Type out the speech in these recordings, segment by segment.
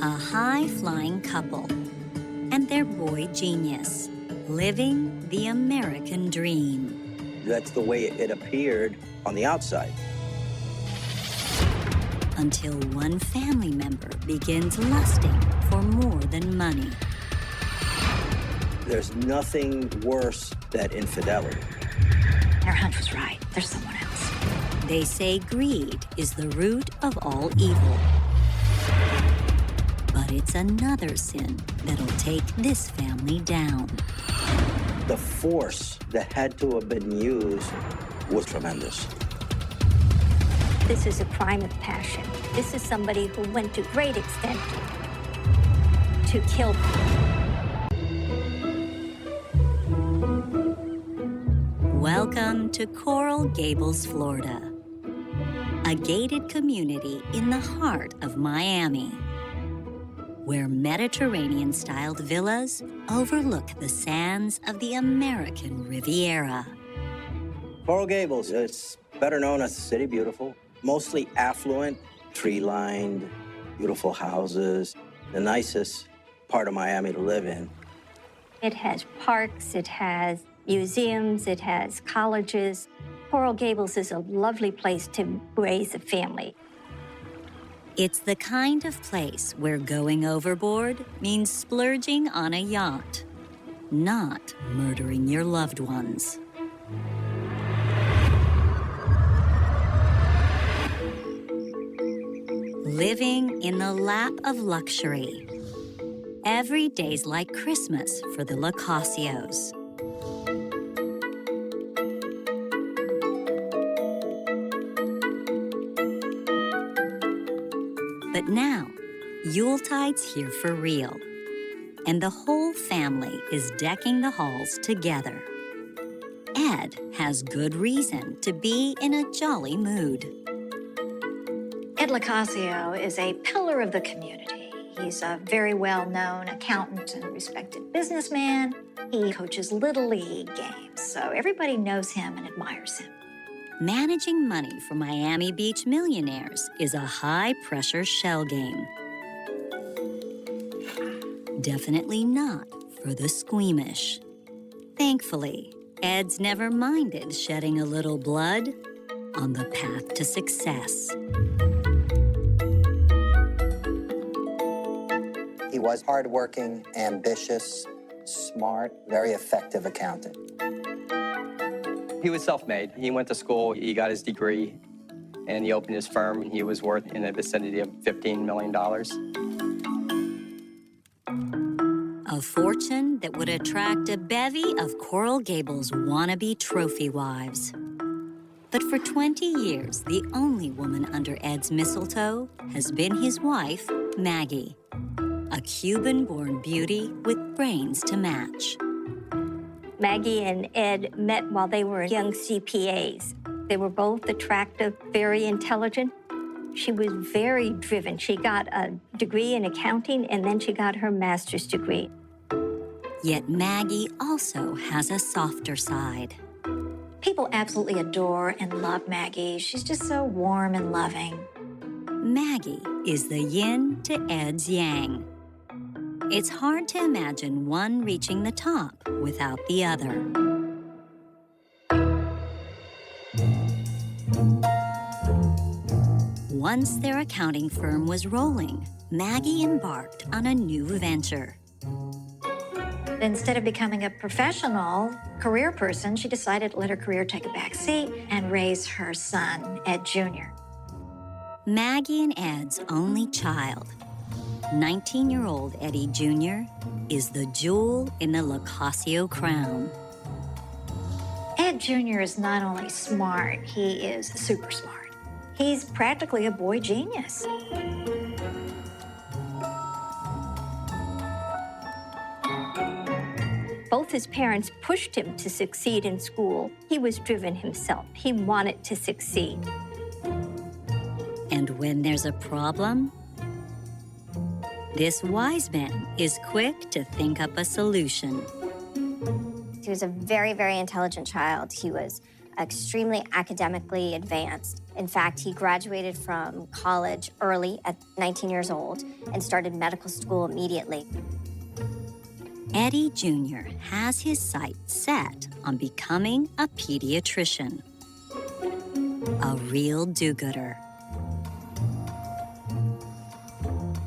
a high-flying couple and their boy genius, living the American dream. That's the way it appeared on the outside. Until one family member begins lusting for more than money. There's nothing worse than infidelity. Our hunch was right. There's someone else. They say greed is the root of all evil. But it's another sin that'll take this family down. The force that had to have been used was tremendous. This is a crime of passion. This is somebody who went to great extent to kill. Welcome to Coral Gables, Florida, a gated community in the heart of Miami, where Mediterranean-styled villas overlook the sands of the American Riviera. Coral Gables, it's better known as the City Beautiful. Mostly affluent, tree-lined, beautiful houses. The nicest part of Miami to live in. It has parks, it has museums, it has colleges. Coral Gables is a lovely place to raise a family. It's the kind of place where going overboard means splurging on a yacht, not murdering your loved ones. Living in the lap of luxury. Every day's like Christmas for the Locasios. But now, Yuletide's here for real, and the whole family is decking the halls together. Ed has good reason to be in a jolly mood. Ed Locasio is a pillar of the community. He's a very well-known accountant and respected businessman. He coaches Little League games, so everybody knows him and admires him. Managing money for Miami Beach millionaires is a high-pressure shell game. Definitely not for the squeamish. Thankfully, Ed's never minded shedding a little blood on the path to success. He was hardworking, ambitious, smart, very effective accountant. He was self-made. He went to school, he got his degree, and he opened his firm, and he was worth in the vicinity of $15 million. A fortune that would attract a bevy of Coral Gables wannabe trophy wives. But for 20 years, the only woman under Ed's mistletoe has been his wife, Maggie, a Cuban-born beauty with brains to match. Maggie and Ed met while they were young CPAs. They were both attractive, very intelligent. She was very driven. She got a degree in accounting, and then she got her master's degree. Yet Maggie also has a softer side. People absolutely adore and love Maggie. She's just so warm and loving. Maggie is the yin to Ed's yang. It's hard to imagine one reaching the top without the other. Once their accounting firm was rolling, Maggie embarked on a new venture. Instead of becoming a professional career person, she decided to let her career take a back seat and raise her son, Ed Jr. Maggie and Ed's only child, 19-year-old Eddie Jr., is the jewel in the Locasio crown. Ed Jr. is not only smart, he is super smart. He's practically a boy genius. Both his parents pushed him to succeed in school. He was driven himself. He wanted to succeed. And when there's a problem, this wise man is quick to think up a solution. He was a very, very intelligent child. He was extremely academically advanced. In fact, he graduated from college early at 19 years old and started medical school immediately. Eddie Jr. has his sights set on becoming a pediatrician. A real do-gooder.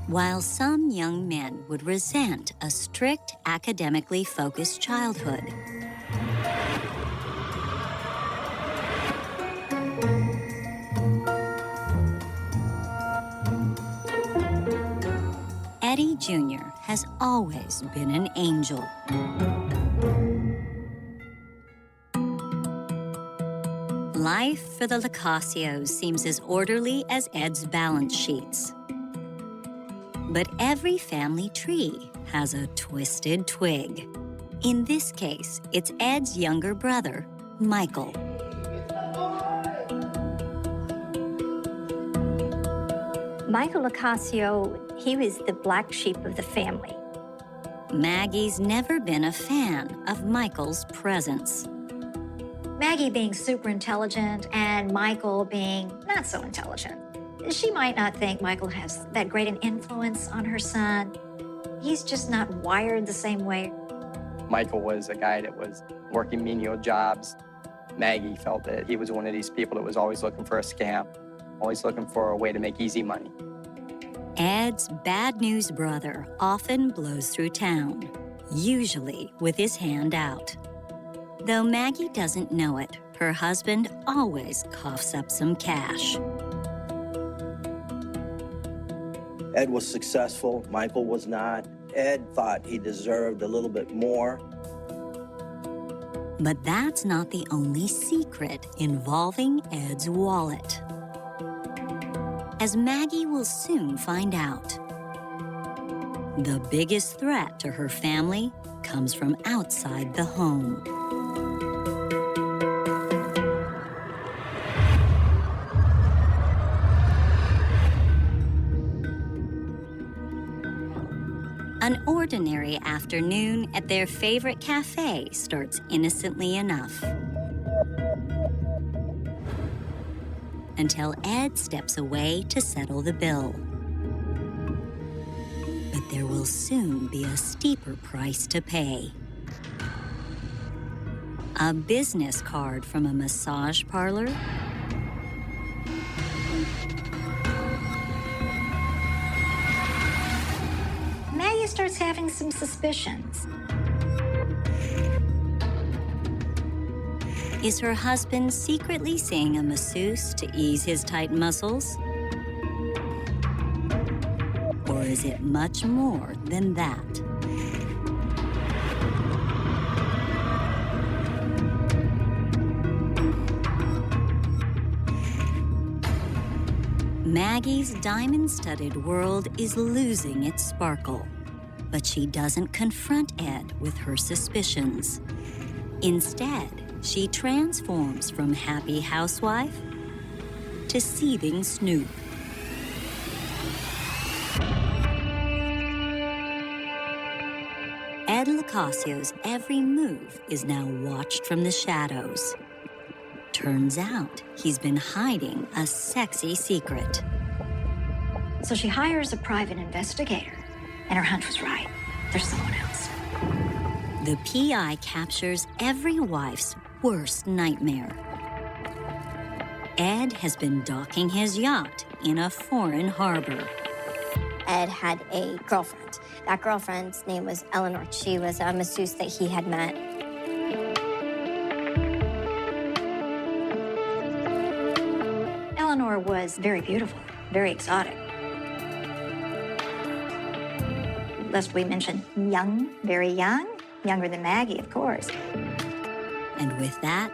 While some young men would resent a strict, academically focused childhood, Eddie Jr. has always been an angel. Life for the Locasios seems as orderly as Ed's balance sheets. But every family tree has a twisted twig. In this case, it's Ed's younger brother, Michael. Michael Locasio, he was the black sheep of the family. Maggie's never been a fan of Michael's presence. Maggie being super intelligent and Michael being not so intelligent. She might not think Michael has that great an influence on her son. He's just not wired the same way. Michael was a guy that was working menial jobs. Maggie felt that he was one of these people that was always looking for a scam, always looking for a way to make easy money. Ed's bad news brother often blows through town, usually with his hand out. Though Maggie doesn't know it, her husband always coughs up some cash. Ed was successful, Michael was not. Ed thought he deserved a little bit more. But that's not the only secret involving Ed's wallet. As Maggie will soon find out, the biggest threat to her family comes from outside the home. An ordinary afternoon at their favorite cafe starts innocently enough. Until Ed steps away to settle the bill. But there will soon be a steeper price to pay. A business card from a massage parlor. Maggie starts having some suspicions. Is her husband secretly seeing a masseuse to ease his tight muscles? Or is it much more than that? Maggie's diamond-studded world is losing its sparkle, but she doesn't confront Ed with her suspicions. Instead, she transforms from happy housewife to seething snoop. Ed Locasio's every move is now watched from the shadows. Turns out he's been hiding a sexy secret. So she hires a private investigator, and her hunch was right. There's someone else. The PI captures every wife's worst nightmare. Ed has been docking his yacht in a foreign harbor. Ed had a girlfriend. That girlfriend's name was Eleanor. She was a masseuse that he had met. Eleanor was very beautiful, very exotic. Lest we mention young, very young, younger than Maggie, of course. And with that,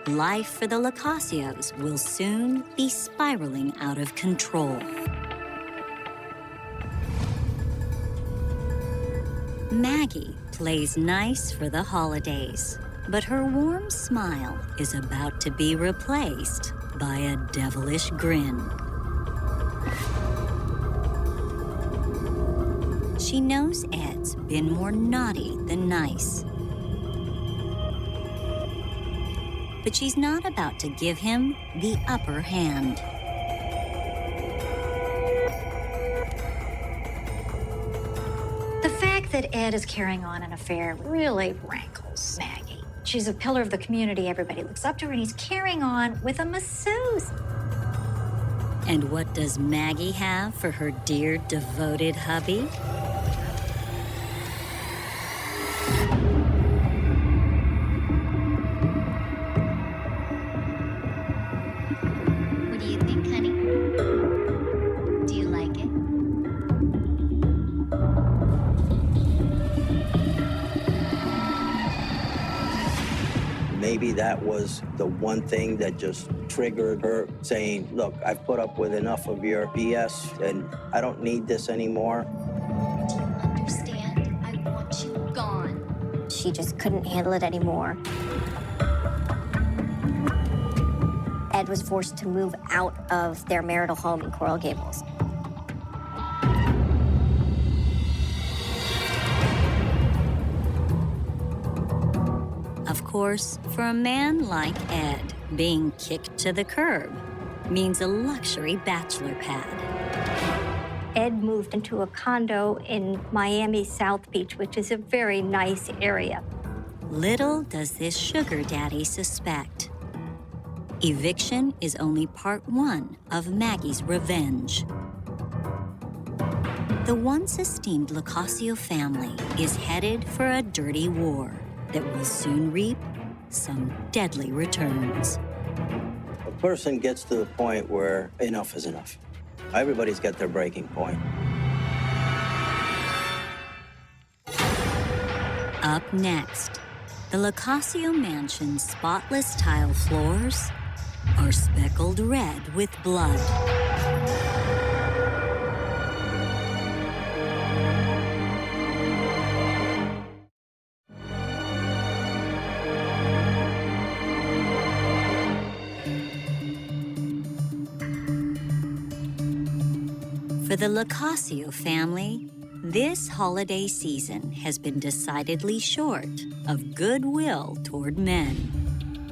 life for the Locasios will soon be spiraling out of control. Maggie plays nice for the holidays, but her warm smile is about to be replaced by a devilish grin. She knows Ed's been more naughty than nice. but she's not about to give him the upper hand. The fact that Ed is carrying on an affair really rankles Maggie. She's a pillar of the community. Everybody looks up to her, and he's carrying on with a masseuse. And what does Maggie have for her dear, devoted hubby? What do you think, honey? Do you like it? Maybe that was the one thing that just triggered her saying, look, I've put up with enough of your BS and I don't need this anymore. Do you understand? I want you gone. She just couldn't handle it anymore. Ed was forced to move out of their marital home in Coral Gables. Of course, for a man like Ed, being kicked to the curb means a luxury bachelor pad. Ed moved into a condo in Miami South Beach, which is a very nice area. Little does this sugar daddy suspect. Eviction is only part one of Maggie's revenge. The once esteemed Locascio family is headed for a dirty war that will soon reap some deadly returns. A person gets to the point where enough is enough. Everybody's got their breaking point. Up next, the Locascio mansion's spotless tile floors are speckled red with blood. For the Locascio family, this holiday season has been decidedly short of goodwill toward men.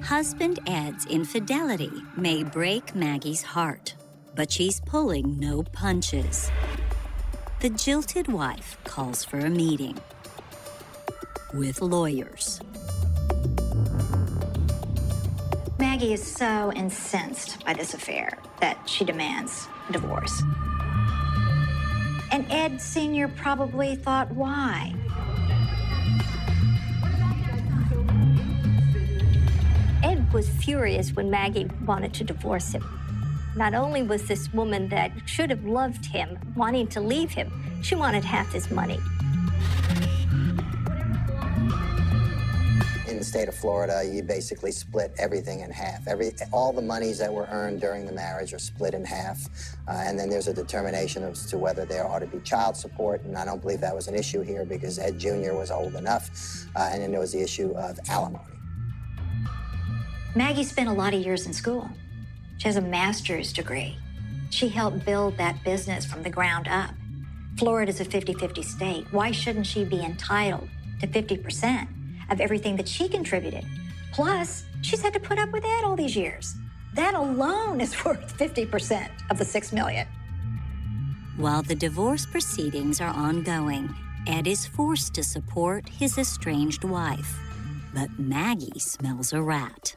Husband Ed's infidelity may break Maggie's heart, but she's pulling no punches. The jilted wife calls for a meeting with lawyers. Maggie is so incensed by this affair that she demands a divorce. And Ed Sr. probably thought, why? Ed was furious when Maggie wanted to divorce him. Not only was this woman that should have loved him wanting to leave him, she wanted half his money. In the state of Florida, you basically split everything in half. All the monies that were earned during the marriage are split in half. And then there's a determination as to whether there ought to be child support. And I don't believe that was an issue here because Ed Jr. was old enough. And then there was the issue of alimony. Maggie spent a lot of years in school. She has a master's degree. She helped build that business from the ground up. Florida's a 50-50 state. Why shouldn't she be entitled to 50% of everything that she contributed? Plus, she's had to put up with Ed all these years. That alone is worth 50% of the $6 million. While the divorce proceedings are ongoing, Ed is forced to support his estranged wife. But Maggie smells a rat.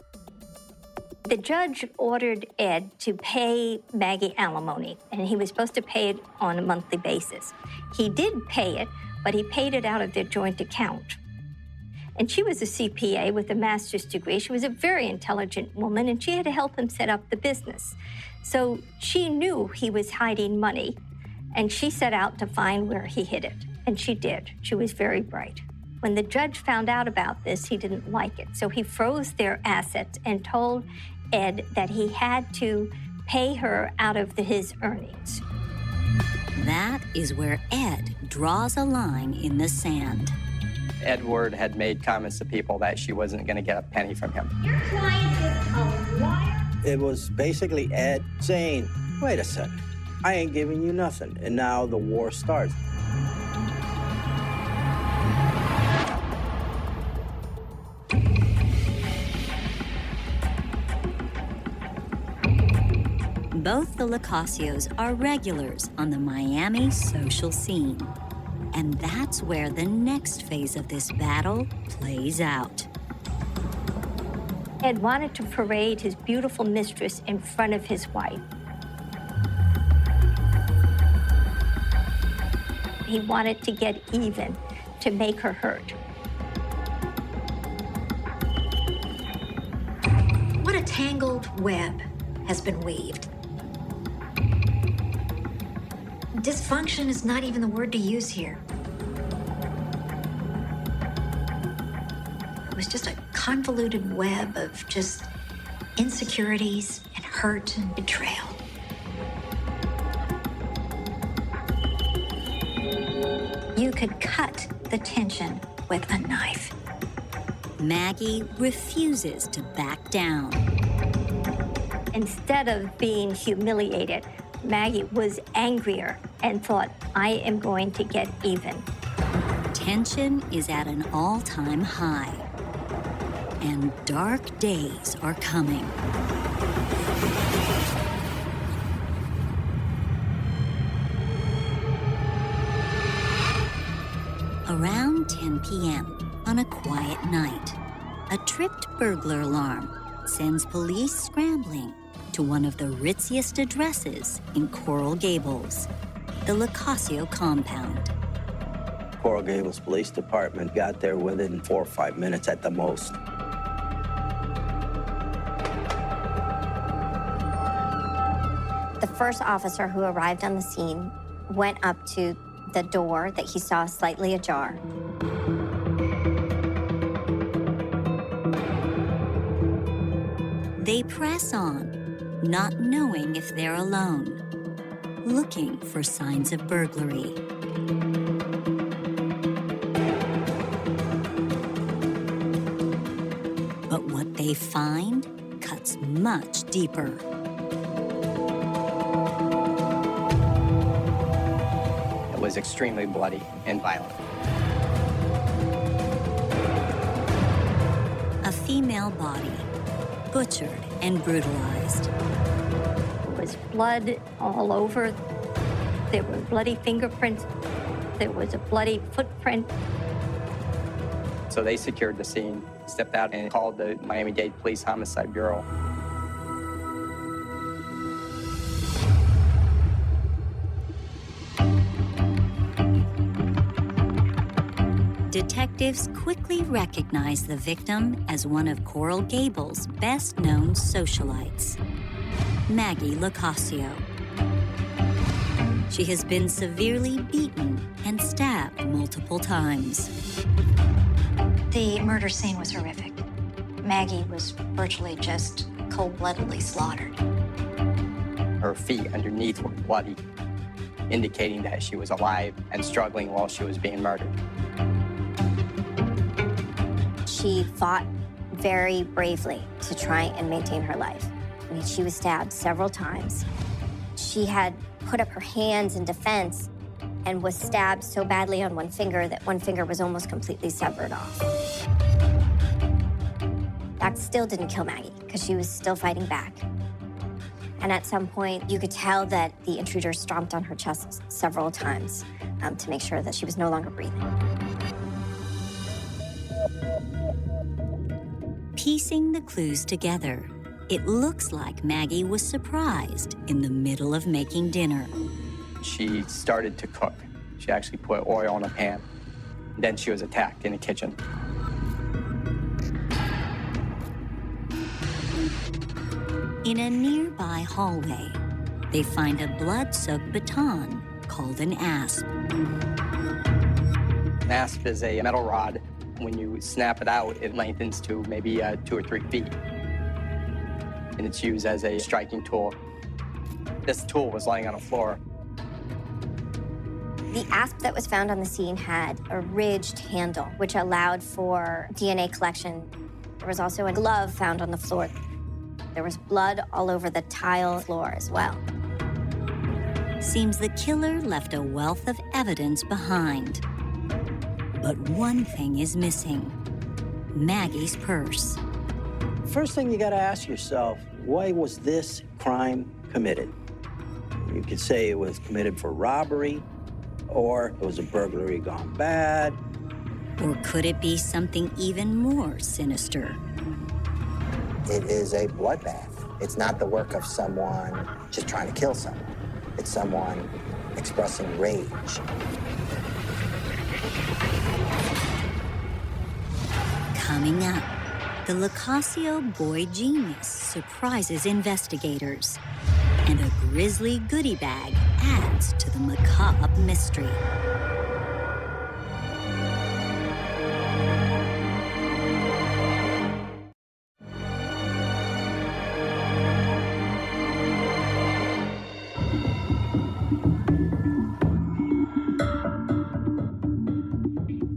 The judge ordered Ed to pay Maggie alimony, and he was supposed to pay it on a monthly basis. He did pay it, but he paid it out of their joint account. And she was a CPA with a master's degree. She was a very intelligent woman, and she had to help him set up the business. So she knew he was hiding money, and she set out to find where he hid it. And she did. She was very bright. When the judge found out about this, he didn't like it. So he froze their assets and told Ed that he had to pay her out of his earnings. That is where Ed draws a line in the sand. Edward had made comments to people that she wasn't going to get a penny from him. Your client is a liar. It was basically Ed saying, wait a second, I ain't giving you nothing. And now the war starts. Both the Locasios are regulars on the Miami social scene. And that's where the next phase of this battle plays out. Ed wanted to parade his beautiful mistress in front of his wife. He wanted to get even, to make her hurt. What a tangled web has been weaved. Dysfunction is not even the word to use here. It was just a convoluted web of just insecurities and hurt and betrayal. You could cut the tension with a knife. Maggie refuses to back down. Instead of being humiliated, Maggie was angrier and thought, I am going to get even. Tension is at an all-time high. And dark days are coming. Around 10 p.m. on a quiet night, a tripped burglar alarm sends police scrambling to one of the ritziest addresses in Coral Gables, the Locasio compound. Coral Gables Police Department got there within 4 or 5 minutes at the most. The first officer who arrived on the scene went up to the door that he saw slightly ajar. They press on, not knowing if they're alone, looking for signs of burglary. But what they find cuts much deeper. It was extremely bloody and violent. A female body, butchered and brutalized. There was blood all over. There were bloody fingerprints. There was a bloody footprint. So they secured the scene, stepped out and called the Miami-Dade Police Homicide Bureau. Detectives quickly recognized the victim as one of Coral Gables' best-known socialites, Maggie Locasio. She has been severely beaten and stabbed multiple times. The murder scene was horrific. Maggie was virtually just cold-bloodedly slaughtered. Her feet underneath were bloody, indicating that she was alive and struggling while she was being murdered. She fought very bravely to try and maintain her life. I mean, she was stabbed several times. She had put up her hands in defense and was stabbed so badly on one finger that one finger was almost completely severed off. That still didn't kill Maggie because she was still fighting back. And at some point, you could tell that the intruder stomped on her chest several times to make sure that she was no longer breathing. Piecing the clues together, it looks like Maggie was surprised in the middle of making dinner. She started to cook. She actually put oil in a pan. Then she was attacked in the kitchen. In a nearby hallway, they find a blood-soaked baton called an asp. An asp is a metal rod. When you snap it out, it lengthens to maybe 2 or 3 feet. And it's used as a striking tool. This tool was lying on the floor. The asp that was found on the scene had a ridged handle, which allowed for DNA collection. There was also a glove found on the floor. There was blood all over the tile floor as well. Seems the killer left a wealth of evidence behind. But one thing is missing: Maggie's purse. First thing you gotta ask yourself, why was this crime committed. You could say it was committed for robbery, or it was a burglary gone bad. Or could it be something even more sinister? It is a bloodbath. It's not the work of someone just trying to kill someone. It's someone expressing rage. Coming up, the Locasio boy genius surprises investigators, and a grisly goodie bag adds to the macabre mystery.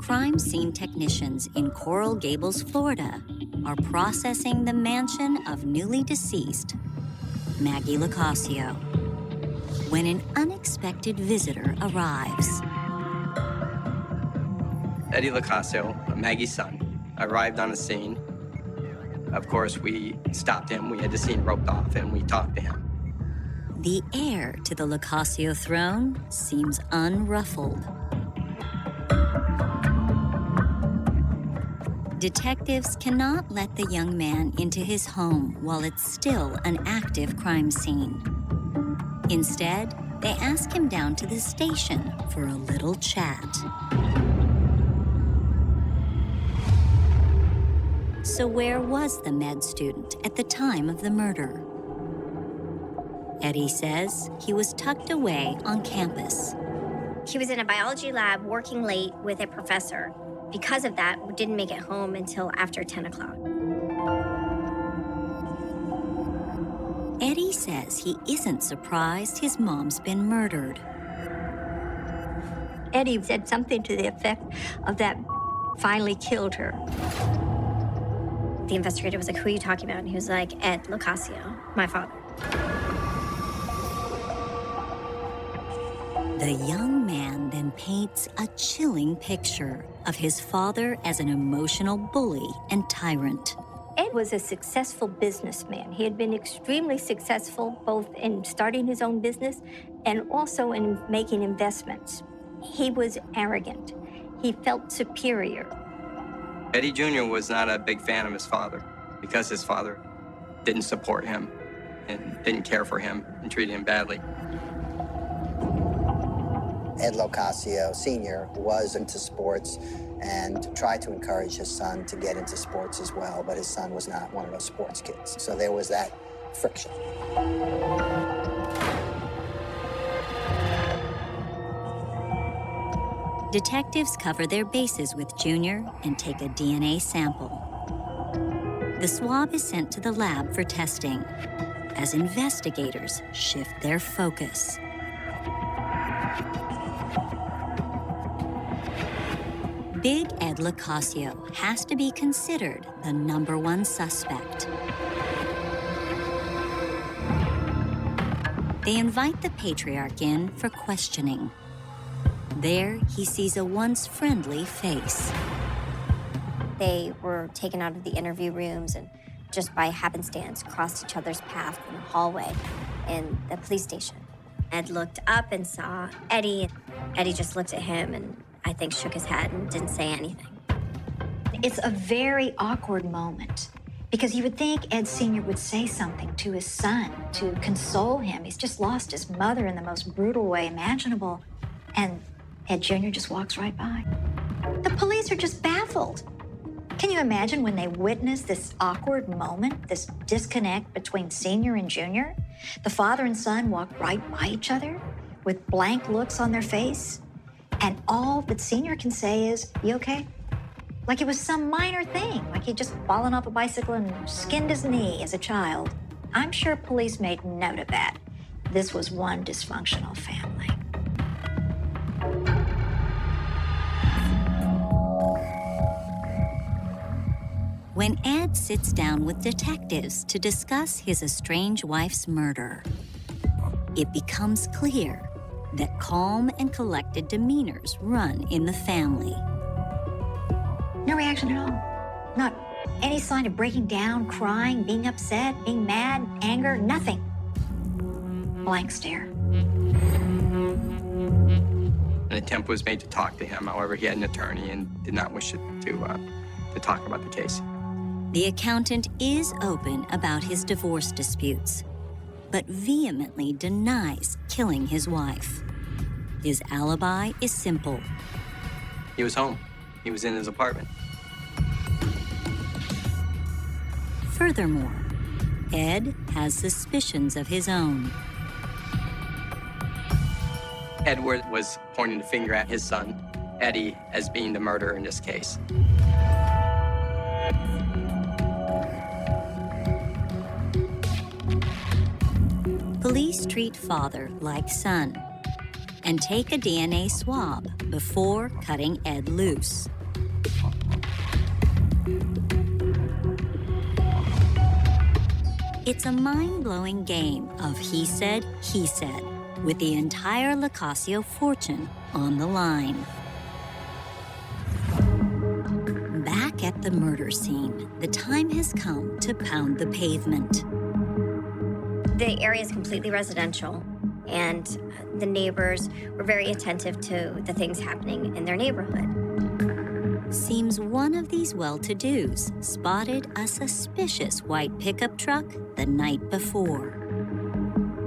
Crime scene technicians in Coral Gables, Florida, are processing the mansion of newly deceased Maggie Locasio when an unexpected visitor arrives. Eddie Locasio, Maggie's son, arrived on the scene. Of course, we stopped him. We had the scene roped off, and we talked to him. The heir to the Locasio throne seems unruffled. Detectives cannot let the young man into his home while it's still an active crime scene. Instead, they ask him down to the station for a little chat. So where was the med student at the time of the murder? Eddie says he was tucked away on campus. He was in a biology lab working late with a professor. Because of that, we didn't make it home until after 10 o'clock. Eddie says he isn't surprised his mom's been murdered. Eddie said something to the effect of that finally killed her. The investigator was like, "Who are you talking about?" And he was like, "Ed Locasio, my father." The young man then paints a chilling picture of his father as an emotional bully and tyrant. Ed was a successful businessman. He had been extremely successful both in starting his own business and also in making investments. He was arrogant. He felt superior. Eddie Jr. was not a big fan of his father because his father didn't support him and didn't care for him and treated him badly. Ed Locasio Sr. was into sports and tried to encourage his son to get into sports as well, but his son was not one of those sports kids. So there was that friction. Detectives cover their bases with Junior and take a DNA sample. The swab is sent to the lab for testing as investigators shift their focus. Big Ed Locasio has to be considered the #1 suspect. They invite the patriarch in for questioning. There, he sees a once friendly face. They were taken out of the interview rooms and just by happenstance crossed each other's path in the hallway in the police station. Ed looked up and saw Eddie. Eddie just looked at him and I think shook his head and didn't say anything. It's a very awkward moment because you would think Ed Sr. would say something to his son to console him. He's just lost his mother in the most brutal way imaginable. And Ed Jr. just walks right by. The police are just baffled. Can you imagine when they witness this awkward moment, this disconnect between Senior and Junior? The father and son walk right by each other with blank looks on their face. And all that Senior can say is, "You okay?" Like it was some minor thing, like he'd just fallen off a bicycle and skinned his knee as a child. I'm sure police made note of that. This was one dysfunctional family. When Ed sits down with detectives to discuss his estranged wife's murder, it becomes clear that calm and collected demeanors run in the family. No reaction at all. Not any sign of breaking down, crying, being upset, being mad, anger, nothing. blank stare. An attempt was made to talk to him. However, he had an attorney and did not wish to talk about the case. The accountant is open about his divorce disputes, but vehemently denies killing his wife. His alibi is simple. He was home. He was in his apartment. Furthermore, Ed has suspicions of his own. Edward was pointing the finger at his son, Eddie, as being the murderer in this case. Police treat father like son and take a DNA swab before cutting Ed loose. It's a mind-blowing game of he said, with the entire Locasio fortune on the line. Back at the murder scene, the time has come to pound the pavement. The area is completely residential, and the neighbors were very attentive to the things happening in their neighborhood. Seems one of these well-to-dos spotted a suspicious white pickup truck the night before.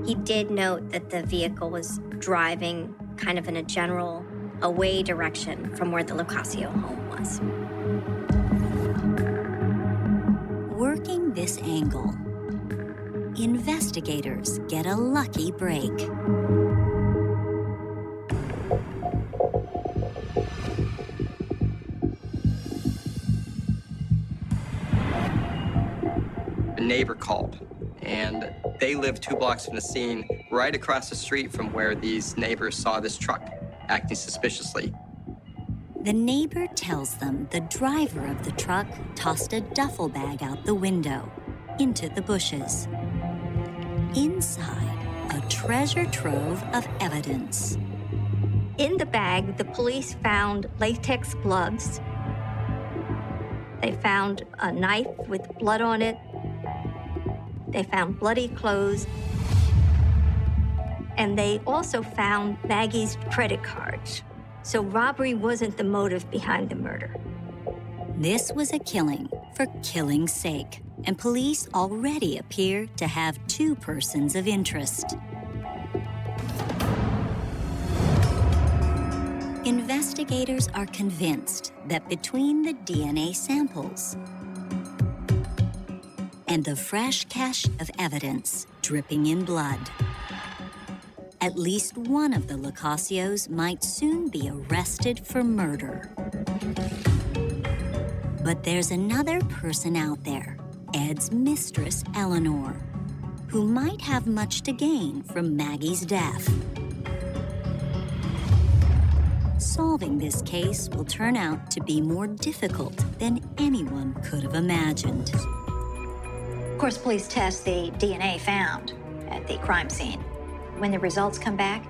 He did note that the vehicle was driving kind of in a general away direction from where the Locasio home was. Working this angle, investigators get a lucky break. A neighbor called, and they lived 2 blocks from the scene, right across the street from where these neighbors saw this truck acting suspiciously. The neighbor tells them the driver of the truck tossed a duffel bag out the window into the bushes. Inside, a treasure trove of evidence. In the bag, the police found latex gloves. They found a knife with blood on it. They found bloody clothes. And they also found Maggie's credit cards. So robbery wasn't the motive behind the murder. This was a killing for killing's sake, and police already appear to have 2 persons of interest. Investigators are convinced that between the DNA samples and the fresh cache of evidence dripping in blood, at least one of the Locasios might soon be arrested for murder. But there's another person out there, Ed's mistress, Eleanor, who might have much to gain from Maggie's death. Solving this case will turn out to be more difficult than anyone could have imagined. Of course, police test the DNA found at the crime scene. When the results come back,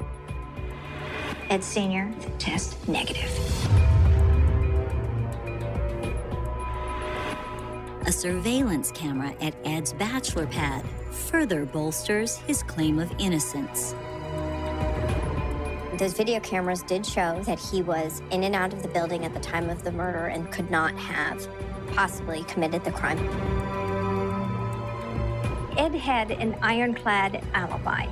Ed Sr. test negative. A surveillance camera at Ed's bachelor pad further bolsters his claim of innocence. Those video cameras did show that he was in and out of the building at the time of the murder and could not have possibly committed the crime. Ed had an ironclad alibi.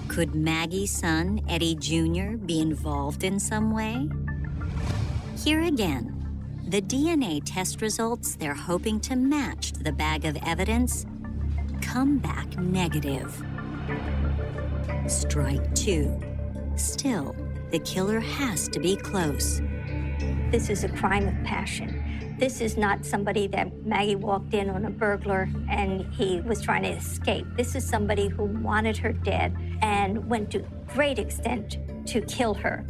Could Maggie's son, Eddie Jr., be involved in some way? Here again, the DNA test results they're hoping to match the bag of evidence come back negative. Strike 2. Still, the killer has to be close. This is a crime of passion. This is not somebody that Maggie walked in on a burglar and he was trying to escape. This is somebody who wanted her dead and went to great extent to kill her.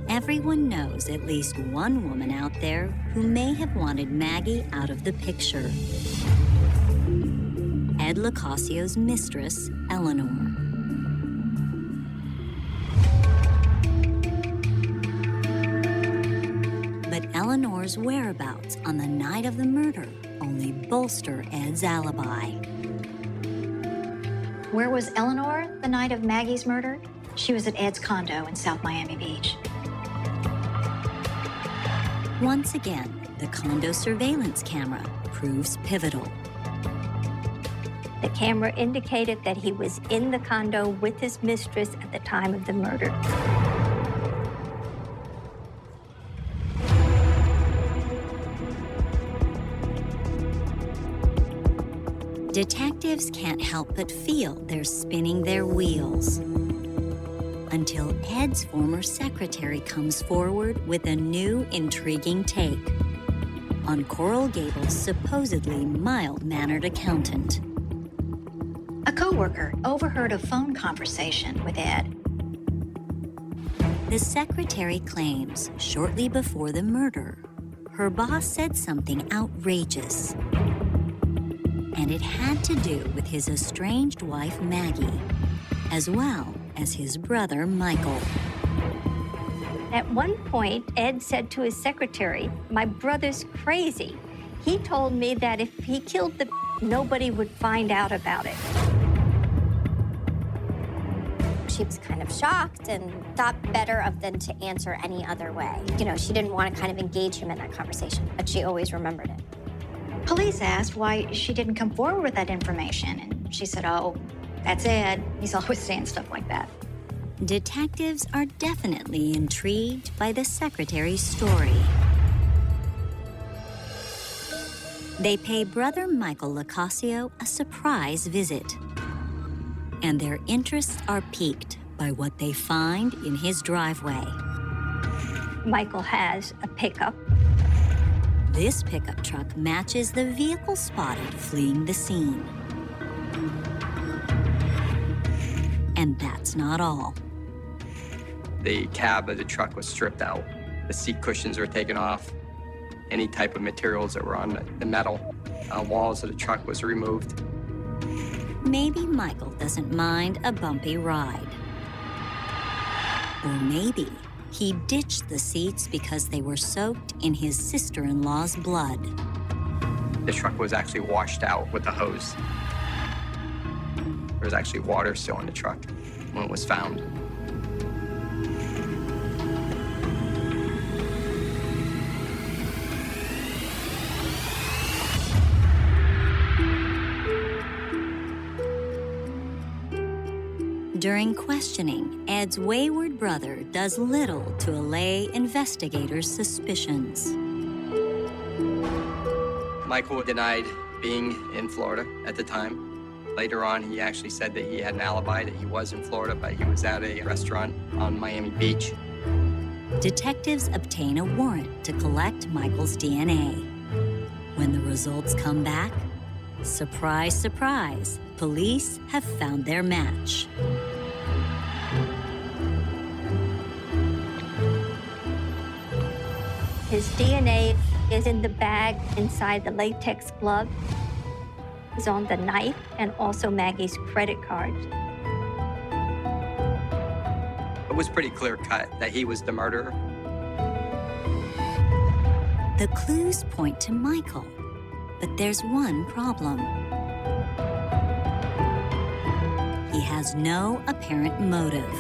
Everyone knows at least one woman out there who may have wanted Maggie out of the picture. Ed Locasio's mistress, Eleanor. But Eleanor's whereabouts on the night of the murder only bolster Ed's alibi. Where was Eleanor the night of Maggie's murder? She was at Ed's condo in South Miami Beach. Once again, the condo surveillance camera proves pivotal. The camera indicated that he was in the condo with his mistress at the time of the murder. Detectives can't help but feel they're spinning their wheels until Ed's former secretary comes forward with a new intriguing take on Coral Gables' supposedly mild-mannered accountant. A coworker overheard a phone conversation with Ed. The secretary claims shortly before the murder, her boss said something outrageous. And it had to do with his estranged wife, Maggie, as well as his brother, Michael. At one point, Ed said to his secretary, "My brother's crazy. He told me that if he killed the nobody would find out about it." She was kind of shocked and thought better of than to answer any other way. You know, she didn't want to kind of engage him in that conversation, but she always remembered it. Police asked why she didn't come forward with that information, and she said, "Oh, that's Ed. He's always saying stuff like that." Detectives are definitely intrigued by the secretary's story. They pay brother Michael Locascio a surprise visit. And their interests are piqued by what they find in his driveway. Michael has a pickup. This pickup truck matches the vehicle spotted fleeing the scene. And that's not all. The cab of the truck was stripped out. The seat cushions were taken off. Any type of materials that were on the metal walls of the truck was removed. Maybe Michael doesn't mind a bumpy ride. Or maybe he ditched the seats because they were soaked in his sister-in-law's blood. The truck was actually washed out with a hose. There was actually water still in the truck when it was found. During questioning, Ed's wayward brother does little to allay investigators' suspicions. Michael denied being in Florida at the time. Later on, he actually said that he had an alibi, that he was in Florida, but he was at a restaurant on Miami Beach. Detectives obtain a warrant to collect Michael's DNA. When the results come back, surprise, surprise, police have found their match. His DNA is in the bag inside the latex glove. It's on the knife and also Maggie's credit card. It was pretty clear cut that he was the murderer. The clues point to Michael, but there's one problem. He has no apparent motive.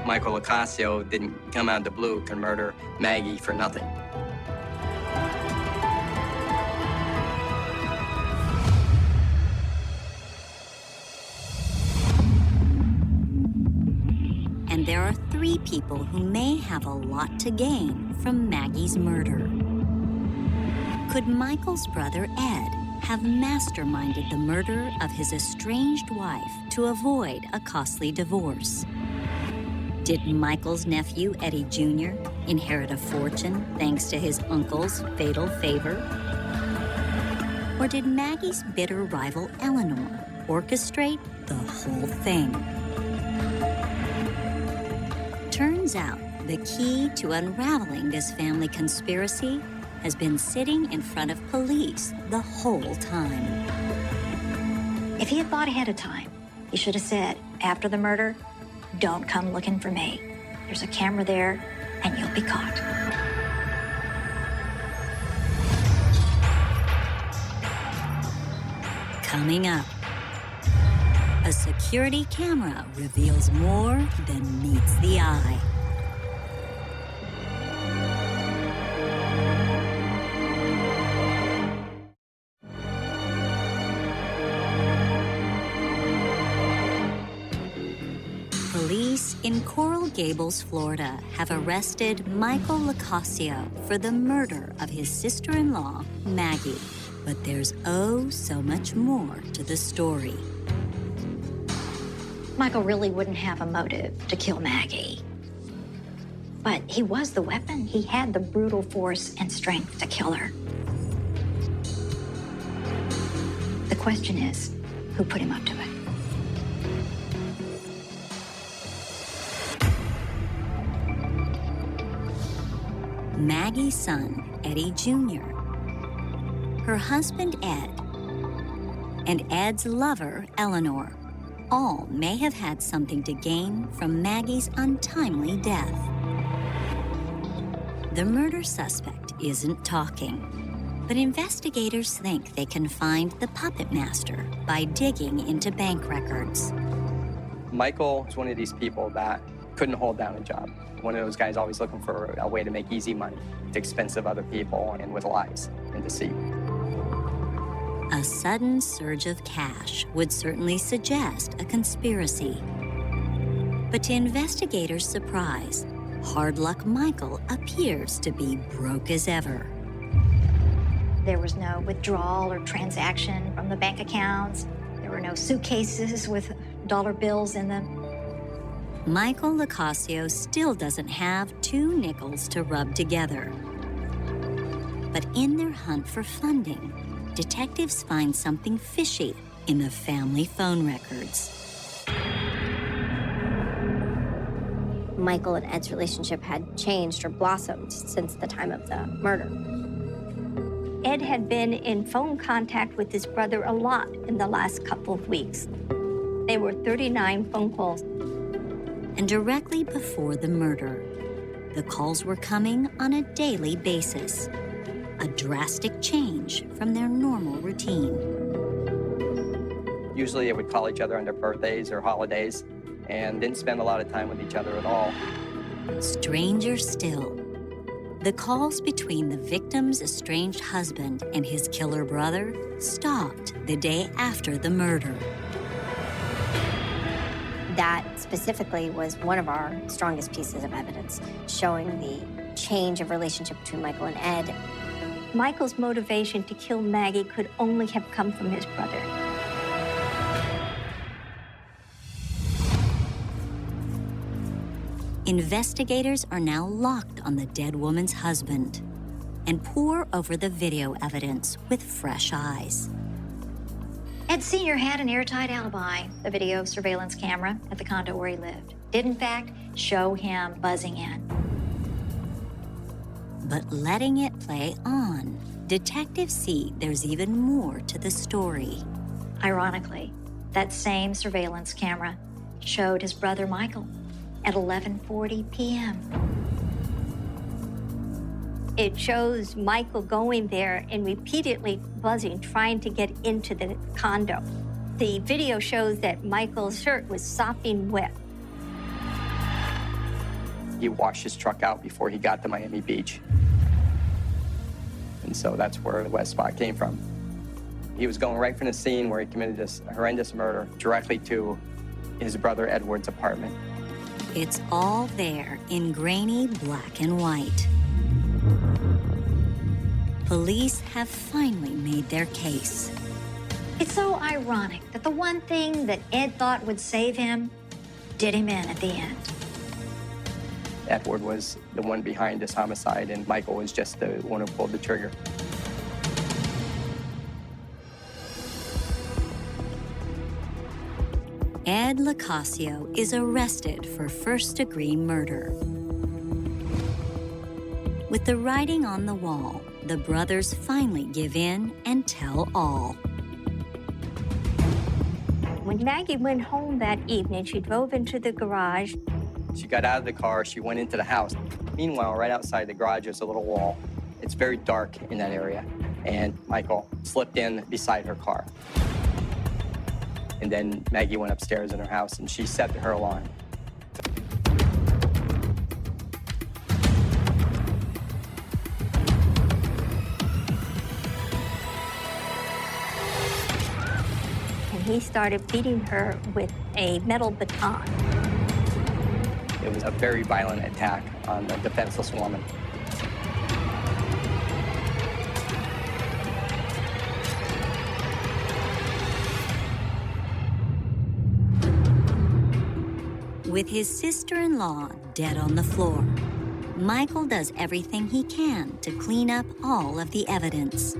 Michael Locascio didn't come out of the blue and murder Maggie for nothing. And there are three people who may have a lot to gain from Maggie's murder. Could Michael's brother Ed have masterminded the murder of his estranged wife to avoid a costly divorce? Did Michael's nephew, Eddie Jr., inherit a fortune thanks to his uncle's fatal favor? Or did Maggie's bitter rival, Eleanor, orchestrate the whole thing? Turns out the key to unraveling this family conspiracy has been sitting in front of police the whole time. If he had thought ahead of time, he should have said, after the murder, "Don't come looking for me. There's a camera there, and you'll be caught." Coming up, a security camera reveals more than meets the eye. Police in Coral Gables, Florida, have arrested Michael Locascio for the murder of his sister-in-law, Maggie. But there's oh so much more to the story. Michael really wouldn't have a motive to kill Maggie. But he was the weapon. He had the brutal force and strength to kill her. The question is, who put him up to it? Maggie's son, Eddie Jr., her husband, Ed, and Ed's lover, Eleanor, all may have had something to gain from Maggie's untimely death. The murder suspect isn't talking, but investigators think they can find the puppet master by digging into bank records. Michael was one of these people that couldn't hold down a job. One of those guys always looking for a way to make easy money at the expense of other people and with lies and deceit. A sudden surge of cash would certainly suggest a conspiracy. But to investigators' surprise, Hard Luck Michael appears to be broke as ever. There was no withdrawal or transaction from the bank accounts. There were no suitcases with dollar bills in them. Michael Locascio still doesn't have 2 nickels to rub together. But in their hunt for funding, detectives find something fishy in the family phone records. Michael and Ed's relationship had changed or blossomed since the time of the murder. Ed had been in phone contact with his brother a lot in the last couple of weeks. There were 39 phone calls. And directly before the murder, the calls were coming on a daily basis, a drastic change from their normal routine. Usually they would call each other on their birthdays or holidays and didn't spend a lot of time with each other at all. Stranger still, the calls between the victim's estranged husband and his killer brother stopped the day after the murder. That specifically was one of our strongest pieces of evidence, showing the change of relationship between Michael and Ed. Michael's motivation to kill Maggie could only have come from his brother. Investigators are now locked on the dead woman's husband and pore over the video evidence with fresh eyes. Ed Sr. had an airtight alibi. The video surveillance camera at the condo where he lived did, in fact, show him buzzing in. But letting it play on, detectives see there's even more to the story. Ironically, that same surveillance camera showed his brother Michael at 11:40 p.m. It shows Michael going there and repeatedly buzzing, trying to get into the condo. The video shows that Michael's shirt was sopping wet. He washed his truck out before he got to Miami Beach. And so that's where the wet spot came from. He was going right from the scene where he committed this horrendous murder directly to his brother Edward's apartment. It's all there in grainy black and white. Police have finally made their case. It's so ironic that the one thing that Ed thought would save him did him in at the end. Edward was the one behind this homicide, and Michael was just the one who pulled the trigger. Ed Locascio is arrested for first-degree murder. With the writing on the wall, the brothers finally give in and tell all. When Maggie went home that evening, she drove into the garage. She got out of the car, she went into the house. Meanwhile, right outside the garage is a little wall. It's very dark in that area, and Michael slipped in beside her car. And then Maggie went upstairs in her house and she set her alarm. And he started beating her with a metal baton. It was a very violent attack on a defenseless woman. With his sister-in-law dead on the floor, Michael does everything he can to clean up all of the evidence.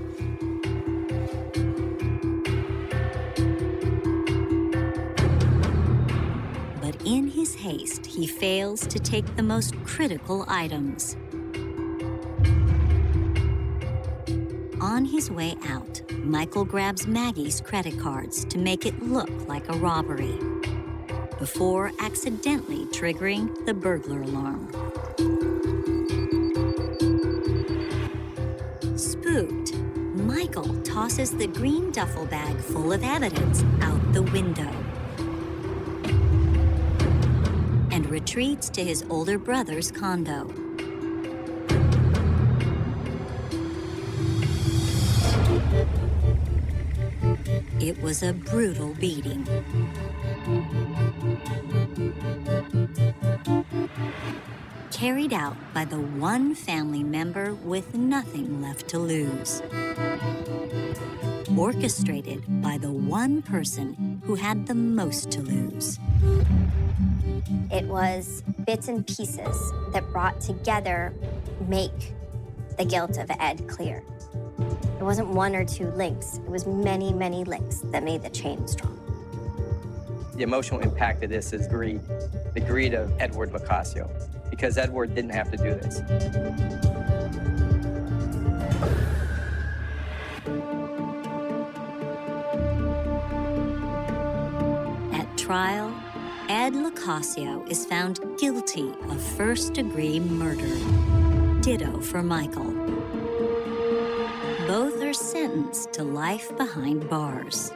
But in his haste, he fails to take the most critical items. On his way out, Michael grabs Maggie's credit cards to make it look like a robbery, before accidentally triggering the burglar alarm. Spooked, Michael tosses the green duffel bag full of evidence out the window and retreats to his older brother's condo. It was a brutal beating. Carried out by the one family member with nothing left to lose. Orchestrated by the one person who had the most to lose. It was bits and pieces that brought together make the guilt of Ed clear. It wasn't one or two links. It was many, many links that made the chain strong. The emotional impact of this is greed. The greed of Edward Locascio. Because Edward didn't have to do this. At trial, Ed Locascio is found guilty of first-degree murder. Ditto for Michael. Both are sentenced to life behind bars.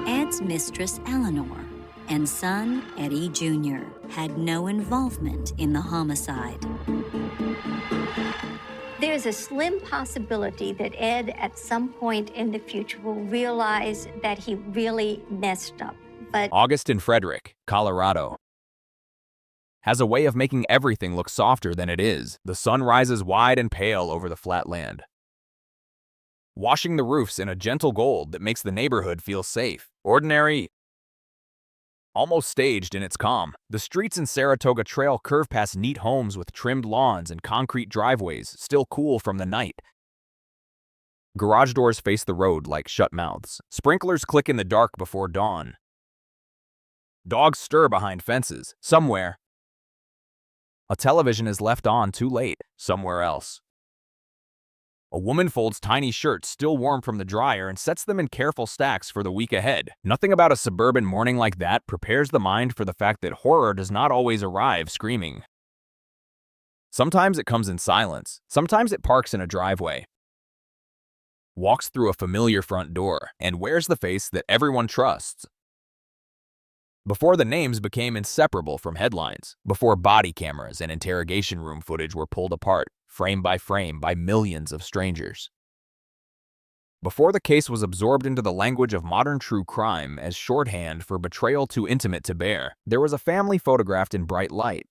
Ed's mistress, Eleanor, and son, Eddie Jr., had no involvement in the homicide. There's a slim possibility that Ed, at some point in the future, will realize that he really messed up. But August in Frederick, Colorado, has a way of making everything look softer than it is. The sun rises wide and pale over the flat land, washing the roofs in a gentle gold that makes the neighborhood feel safe. Ordinary, almost staged in its calm, the streets in Saratoga Trail curve past neat homes with trimmed lawns and concrete driveways, still cool from the night. Garage doors face the road like shut mouths. Sprinklers click in the dark before dawn. Dogs stir behind fences. Somewhere, a television is left on too late. Somewhere else, a woman folds tiny shirts still warm from the dryer and sets them in careful stacks for the week ahead. Nothing about a suburban morning like that prepares the mind for the fact that horror does not always arrive screaming. Sometimes it comes in silence. Sometimes it parks in a driveway, walks through a familiar front door, and wears the face that everyone trusts. Before the names became inseparable from headlines, before body cameras and interrogation room footage were pulled apart, frame by millions of strangers. Before the case was absorbed into the language of modern true crime as shorthand for betrayal too intimate to bear, there was a family photographed in bright light.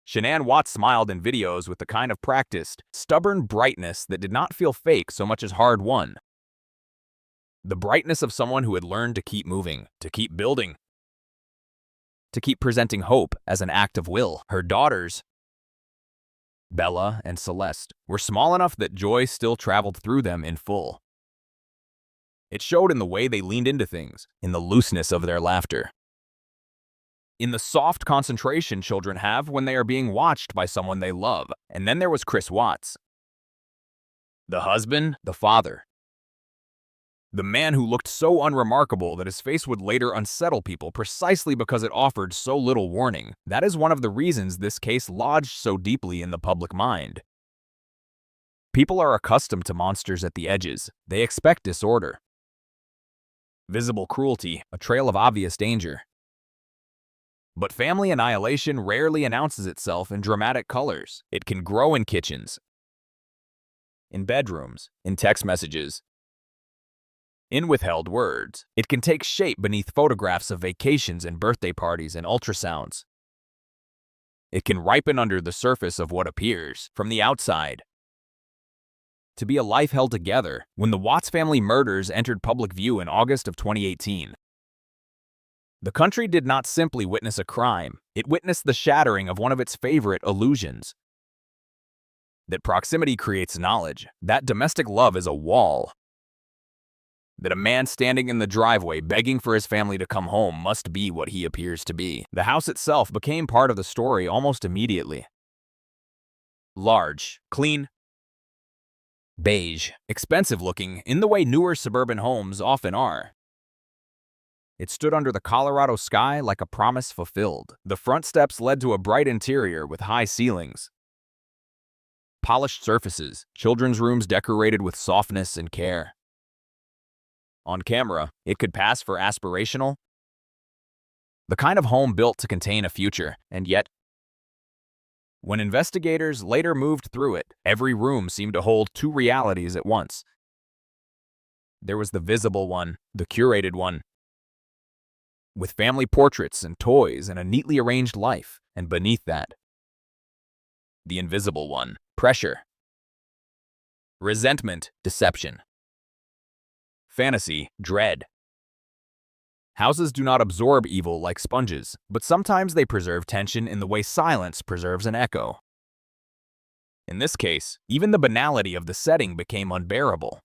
Shanann Watts smiled in videos with the kind of practiced, stubborn brightness that did not feel fake so much as hard-won. The brightness of someone who had learned to keep moving, to keep building, to keep presenting hope as an act of will. Her daughters, Bella and Celeste, were small enough that joy still traveled through them in full. It showed in the way they leaned into things, in the looseness of their laughter, in the soft concentration children have when they are being watched by someone they love. And then there was Chris Watts, the husband, the father, the man who looked so unremarkable that his face would later unsettle people precisely because it offered so little warning. That is one of the reasons this case lodged so deeply in the public mind. People are accustomed to monsters at the edges. They expect disorder. visible cruelty, a trail of obvious danger. But family annihilation rarely announces itself in dramatic colors. It can grow in kitchens, in bedrooms, in text messages, in withheld words. It can take shape beneath photographs of vacations and birthday parties and ultrasounds. It can ripen under the surface of what appears, from the outside, to be a life held together. When the Watts family murders entered public view in August of 2018, the country did not simply witness a crime, it witnessed the shattering of one of its favorite illusions. That proximity creates knowledge, that domestic love is a wall, that a man standing in the driveway begging for his family to come home must be what he appears to be. The house itself became part of the story almost immediately. Large, clean, beige, expensive looking, in the way newer suburban homes often are. It stood under the Colorado sky like a promise fulfilled. The front steps led to a bright interior with high ceilings, polished surfaces, children's rooms decorated with softness and care. On camera, it could pass for aspirational, the kind of home built to contain a future, and yet, when investigators later moved through it, every room seemed to hold two realities at once. There was the visible one, the curated one, with family portraits and toys and a neatly arranged life, and beneath that, the invisible one, pressure, resentment, deception, fantasy, dread. Houses do not absorb evil like sponges, but sometimes they preserve tension in the way silence preserves an echo. In this case, even the banality of the setting became unbearable.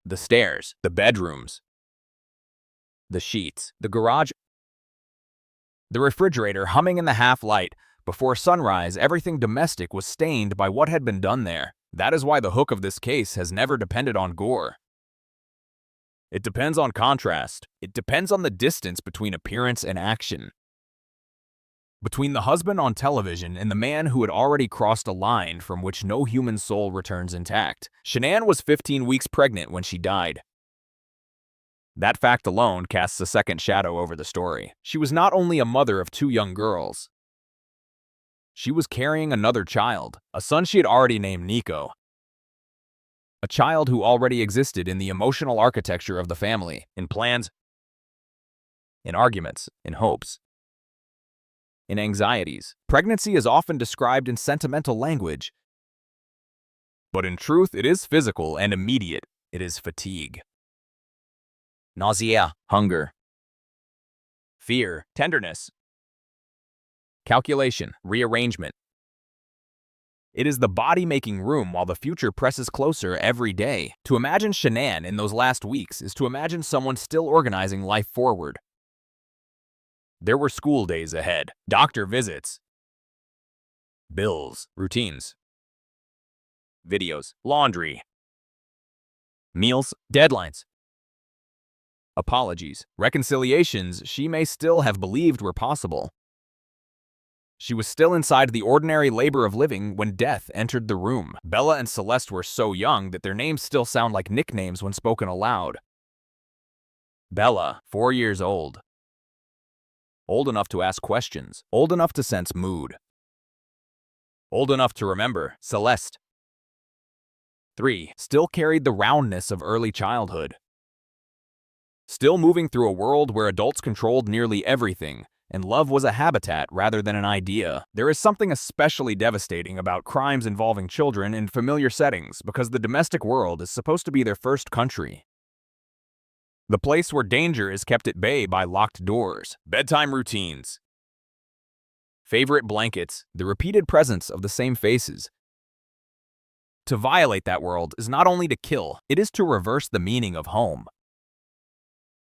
The stairs, the bedrooms, the sheets, the garage, the refrigerator humming in the half-light. Before sunrise, everything domestic was stained by what had been done there. That is why the hook of this case has never depended on gore. It depends on contrast. It depends on the distance between appearance and action, between the husband on television and the man who had already crossed a line from which no human soul returns intact. Shanann was 15 weeks pregnant when she died. That fact alone casts a second shadow over the story. She was not only a mother of two young girls, she was carrying another child, a son she had already named Nico. A child who already existed in the emotional architecture of the family, in plans, in arguments, in hopes, in anxieties. Pregnancy is often described in sentimental language, but in truth it is physical and immediate. It is fatigue, nausea, hunger, fear, tenderness, calculation, rearrangement. It is the body making room while the future presses closer every day. To imagine Shanann in those last weeks is to imagine someone still organizing life forward. There were school days ahead, doctor visits, bills, routines, videos, laundry, meals, deadlines, apologies, reconciliations she may still have believed were possible. She was still inside the ordinary labor of living when death entered the room. Bella and Celeste were so young that their names still sound like nicknames when spoken aloud. Bella, 4 years old. Old enough to ask questions, old enough to sense mood, old enough to remember. Celeste, 3, still carried the roundness of early childhood. Still moving through a world where adults controlled nearly everything, and love was a habitat rather than an idea. There is something especially devastating about crimes involving children in familiar settings because the domestic world is supposed to be their first country. The place where danger is kept at bay by locked doors, bedtime routines, favorite blankets, the repeated presence of the same faces. To violate that world is not only to kill, it is to reverse the meaning of home.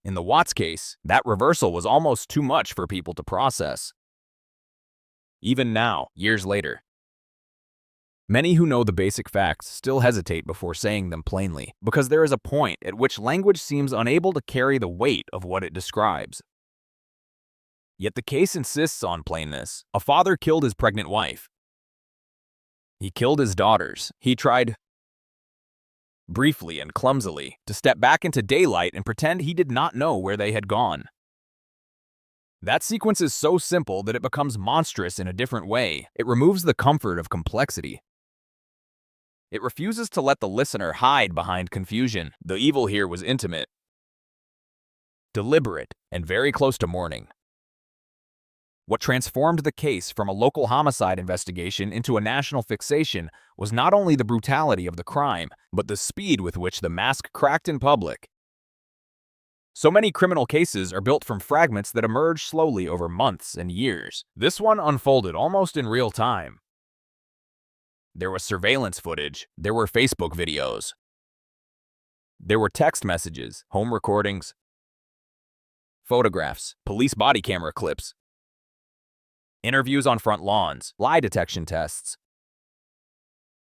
In the Watts case, that reversal was almost too much for people to process. Even now, years later, many who know the basic facts still hesitate before saying them plainly, because there is a point at which language seems unable to carry the weight of what it describes. Yet the case insists on plainness. A father killed his pregnant wife. He killed his daughters. He tried briefly and clumsily, to step back into daylight and pretend he did not know where they had gone. That sequence is so simple that it becomes monstrous in a different way. It removes the comfort of complexity. It refuses to let the listener hide behind confusion. The evil here was intimate, deliberate, and very close to mourning. What transformed the case from a local homicide investigation into a national fixation was not only the brutality of the crime, but the speed with which the mask cracked in public. So many criminal cases are built from fragments that emerge slowly over months and years. This one unfolded almost in real time. There was surveillance footage, there were Facebook videos, there were text messages, home recordings, photographs, police body camera clips, interviews on front lawns, lie detection tests.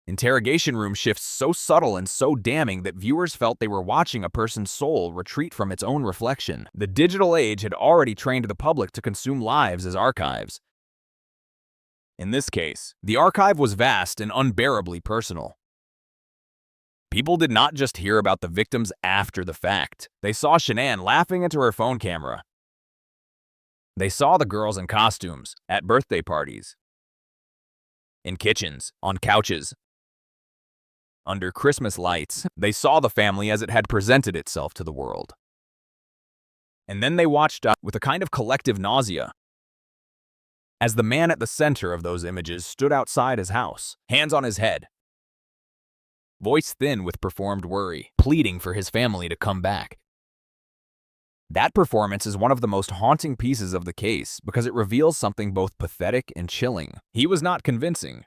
Interrogation room shifts so subtle and so damning that viewers felt they were watching a person's soul retreat from its own reflection. The digital age had already trained the public to consume lives as archives. In this case, the archive was vast and unbearably personal. People did not just hear about the victims after the fact. They saw Shanann laughing into her phone camera. They saw the girls in costumes, at birthday parties, in kitchens, on couches, under Christmas lights. They saw the family as it had presented itself to the world. And then they watched with a kind of collective nausea as the man at the center of those images stood outside his house, hands on his head, voice thin with performed worry, pleading for his family to come back. That performance is one of the most haunting pieces of the case because it reveals something both pathetic and chilling. He was not convincing.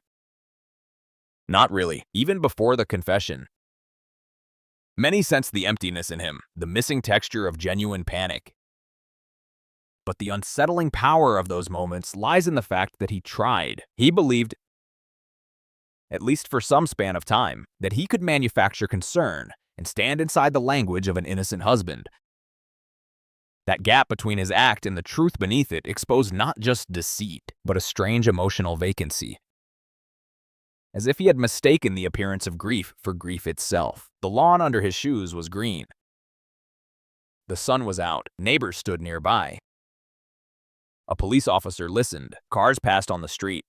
Not really, even before the confession. Many sensed the emptiness in him, the missing texture of genuine panic. But the unsettling power of those moments lies in the fact that he tried. He believed, at least for some span of time, that he could manufacture concern and stand inside the language of an innocent husband. That gap between his act and the truth beneath it exposed not just deceit, but a strange emotional vacancy. As if he had mistaken the appearance of grief for grief itself. The lawn under his shoes was green. The sun was out. Neighbors stood nearby. A police officer listened. Cars passed on the street.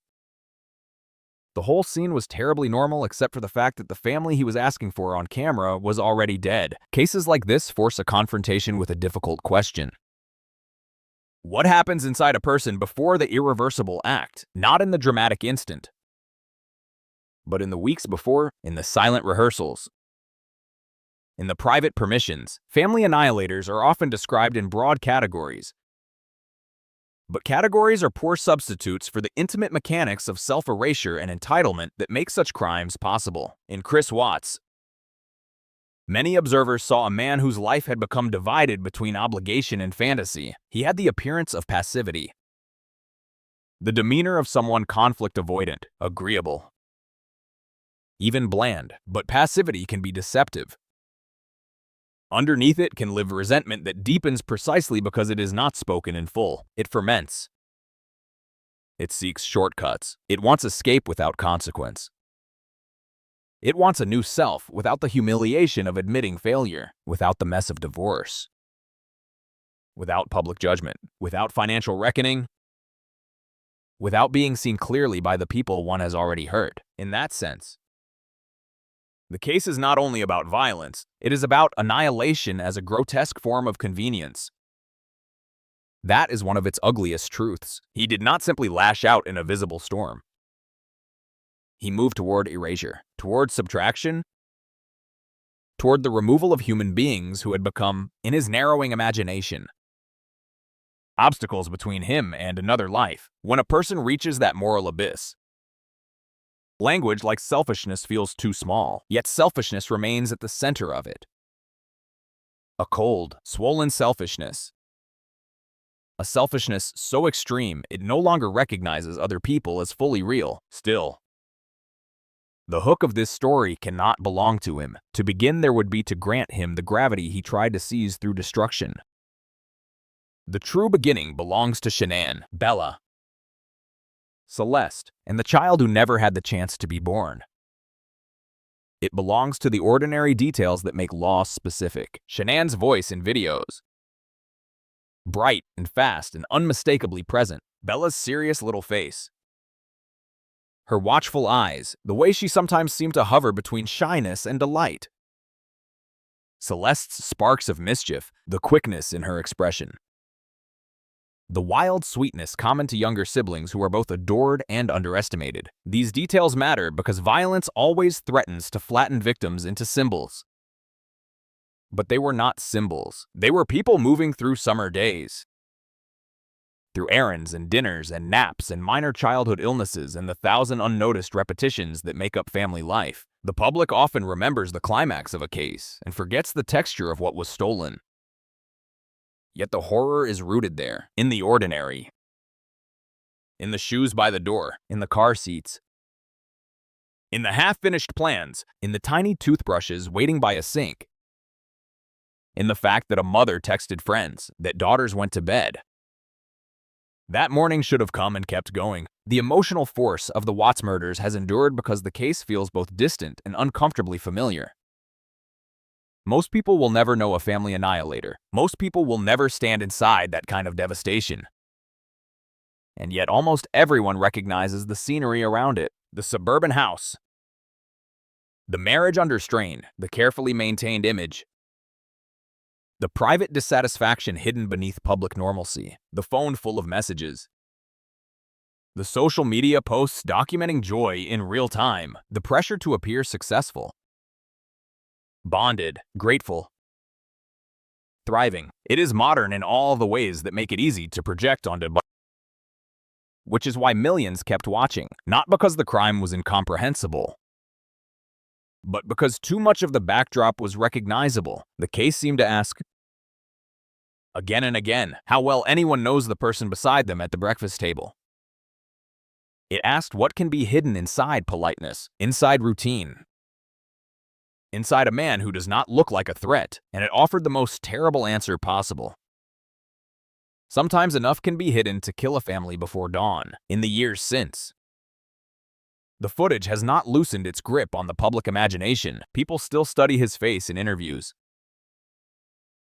The whole scene was terribly normal except for the fact that the family he was asking for on camera was already dead. Cases like this force a confrontation with a difficult question. What happens inside a person before the irreversible act? Not in the dramatic instant, but in the weeks before, in the silent rehearsals, in the private permissions. Family annihilators are often described in broad categories. But categories are poor substitutes for the intimate mechanics of self-erasure and entitlement that make such crimes possible. In Chris Watts, many observers saw a man whose life had become divided between obligation and fantasy. He had the appearance of passivity, the demeanor of someone conflict avoidant, agreeable, even bland. But passivity can be deceptive. Underneath it can live resentment that deepens precisely because it is not spoken in full. It ferments. It seeks shortcuts. It wants escape without consequence. It wants a new self without the humiliation of admitting failure, without the mess of divorce, without public judgment, without financial reckoning, without being seen clearly by the people one has already hurt. In that sense, the case is not only about violence, it is about annihilation as a grotesque form of convenience. That is one of its ugliest truths. He did not simply lash out in a visible storm. He moved toward erasure, toward subtraction, toward the removal of human beings who had become, in his narrowing imagination, obstacles between him and another life. When a person reaches that moral abyss, language like selfishness feels too small, yet selfishness remains at the center of it. A cold, swollen selfishness. A selfishness so extreme it no longer recognizes other people as fully real. Still, the hook of this story cannot belong to him. To begin, there would be to grant him the gravity he tried to seize through destruction. The true beginning belongs to Shanann, Bella, Celeste, and the child who never had the chance to be born. It belongs to the ordinary details that make law specific. Shanann's voice in videos. Bright and fast and unmistakably present. Bella's serious little face. Her watchful eyes, the way she sometimes seemed to hover between shyness and delight. Celeste's sparks of mischief, the quickness in her expression. The wild sweetness common to younger siblings who are both adored and underestimated. These details matter because violence always threatens to flatten victims into symbols. But they were not symbols. They were people moving through summer days. Through errands and dinners and naps and minor childhood illnesses and the thousand unnoticed repetitions that make up family life. The public often remembers the climax of a case and forgets the texture of what was stolen. Yet the horror is rooted there, in the ordinary. In the shoes by the door, in the car seats. In the half-finished plans, in the tiny toothbrushes waiting by a sink. In the fact that a mother texted friends, that daughters went to bed. That morning should have come and kept going. The emotional force of the Watts murders has endured because the case feels both distant and uncomfortably familiar. Most people will never know a family annihilator. Most people will never stand inside that kind of devastation. And yet almost everyone recognizes the scenery around it. The suburban house. The marriage under strain, the carefully maintained image. The private dissatisfaction hidden beneath public normalcy. The phone full of messages. The social media posts documenting joy in real time. The pressure to appear successful. Bonded, grateful, thriving. It is modern in all the ways that make it easy to project onto, which is why millions kept watching, not because the crime was incomprehensible, but because too much of the backdrop was recognizable. The case seemed to ask, again and again, how well anyone knows the person beside them at the breakfast table. It asked what can be hidden inside politeness, inside routine, inside a man who does not look like a threat, and it offered the most terrible answer possible. Sometimes enough can be hidden to kill a family before dawn. In the years since, the footage has not loosened its grip on the public imagination. People still study his face in interviews,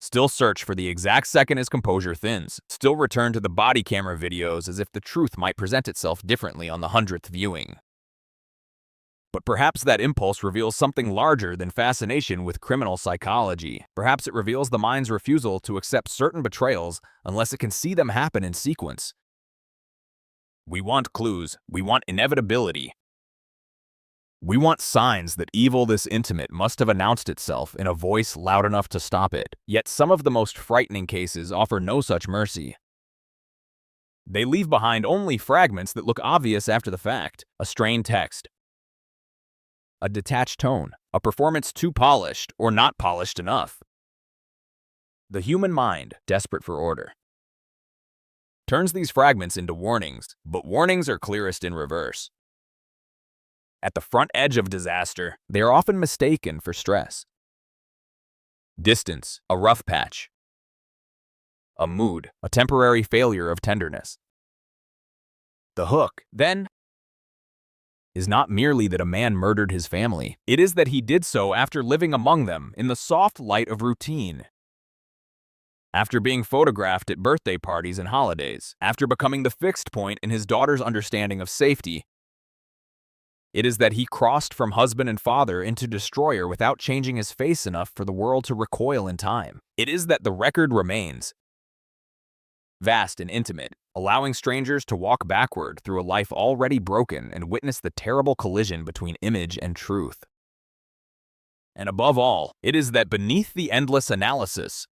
still search for the exact second his composure thins, still return to the body camera videos as if the truth might present itself differently on the 100th viewing. But perhaps that impulse reveals something larger than fascination with criminal psychology. Perhaps it reveals the mind's refusal to accept certain betrayals unless it can see them happen in sequence. We want clues. We want inevitability. We want signs that evil this intimate must have announced itself in a voice loud enough to stop it. Yet some of the most frightening cases offer no such mercy. They leave behind only fragments that look obvious after the fact. A strained text, a detached tone, a performance too polished or not polished enough. The human mind, desperate for order, turns these fragments into warnings, but warnings are clearest in reverse. At the front edge of disaster, they are often mistaken for stress. Distance, a rough patch. A mood, a temporary failure of tenderness. The hook, then, is not merely that a man murdered his family. It is that he did so after living among them in the soft light of routine. After being photographed at birthday parties and holidays. After becoming the fixed point in his daughter's understanding of safety. It is that he crossed from husband and father into destroyer without changing his face enough for the world to recoil in time. It is that the record remains vast and intimate, allowing strangers to walk backward through a life already broken and witness the terrible collision between image and truth. And above all, it is that beneath the endless analysis,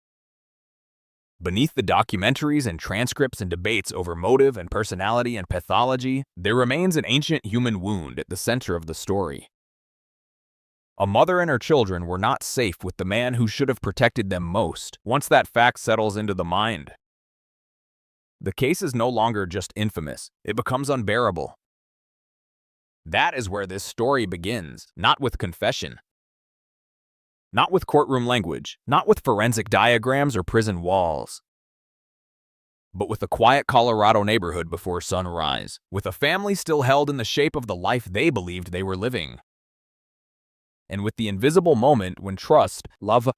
beneath the documentaries and transcripts and debates over motive and personality and pathology, there remains an ancient human wound at the center of the story. A mother and her children were not safe with the man who should have protected them most. Once that fact settles into the mind, the case is no longer just infamous, it becomes unbearable. That is where this story begins, not with confession, not with courtroom language, not with forensic diagrams or prison walls, but with a quiet Colorado neighborhood before sunrise, with a family still held in the shape of the life they believed they were living. and with the invisible moment when trust, love,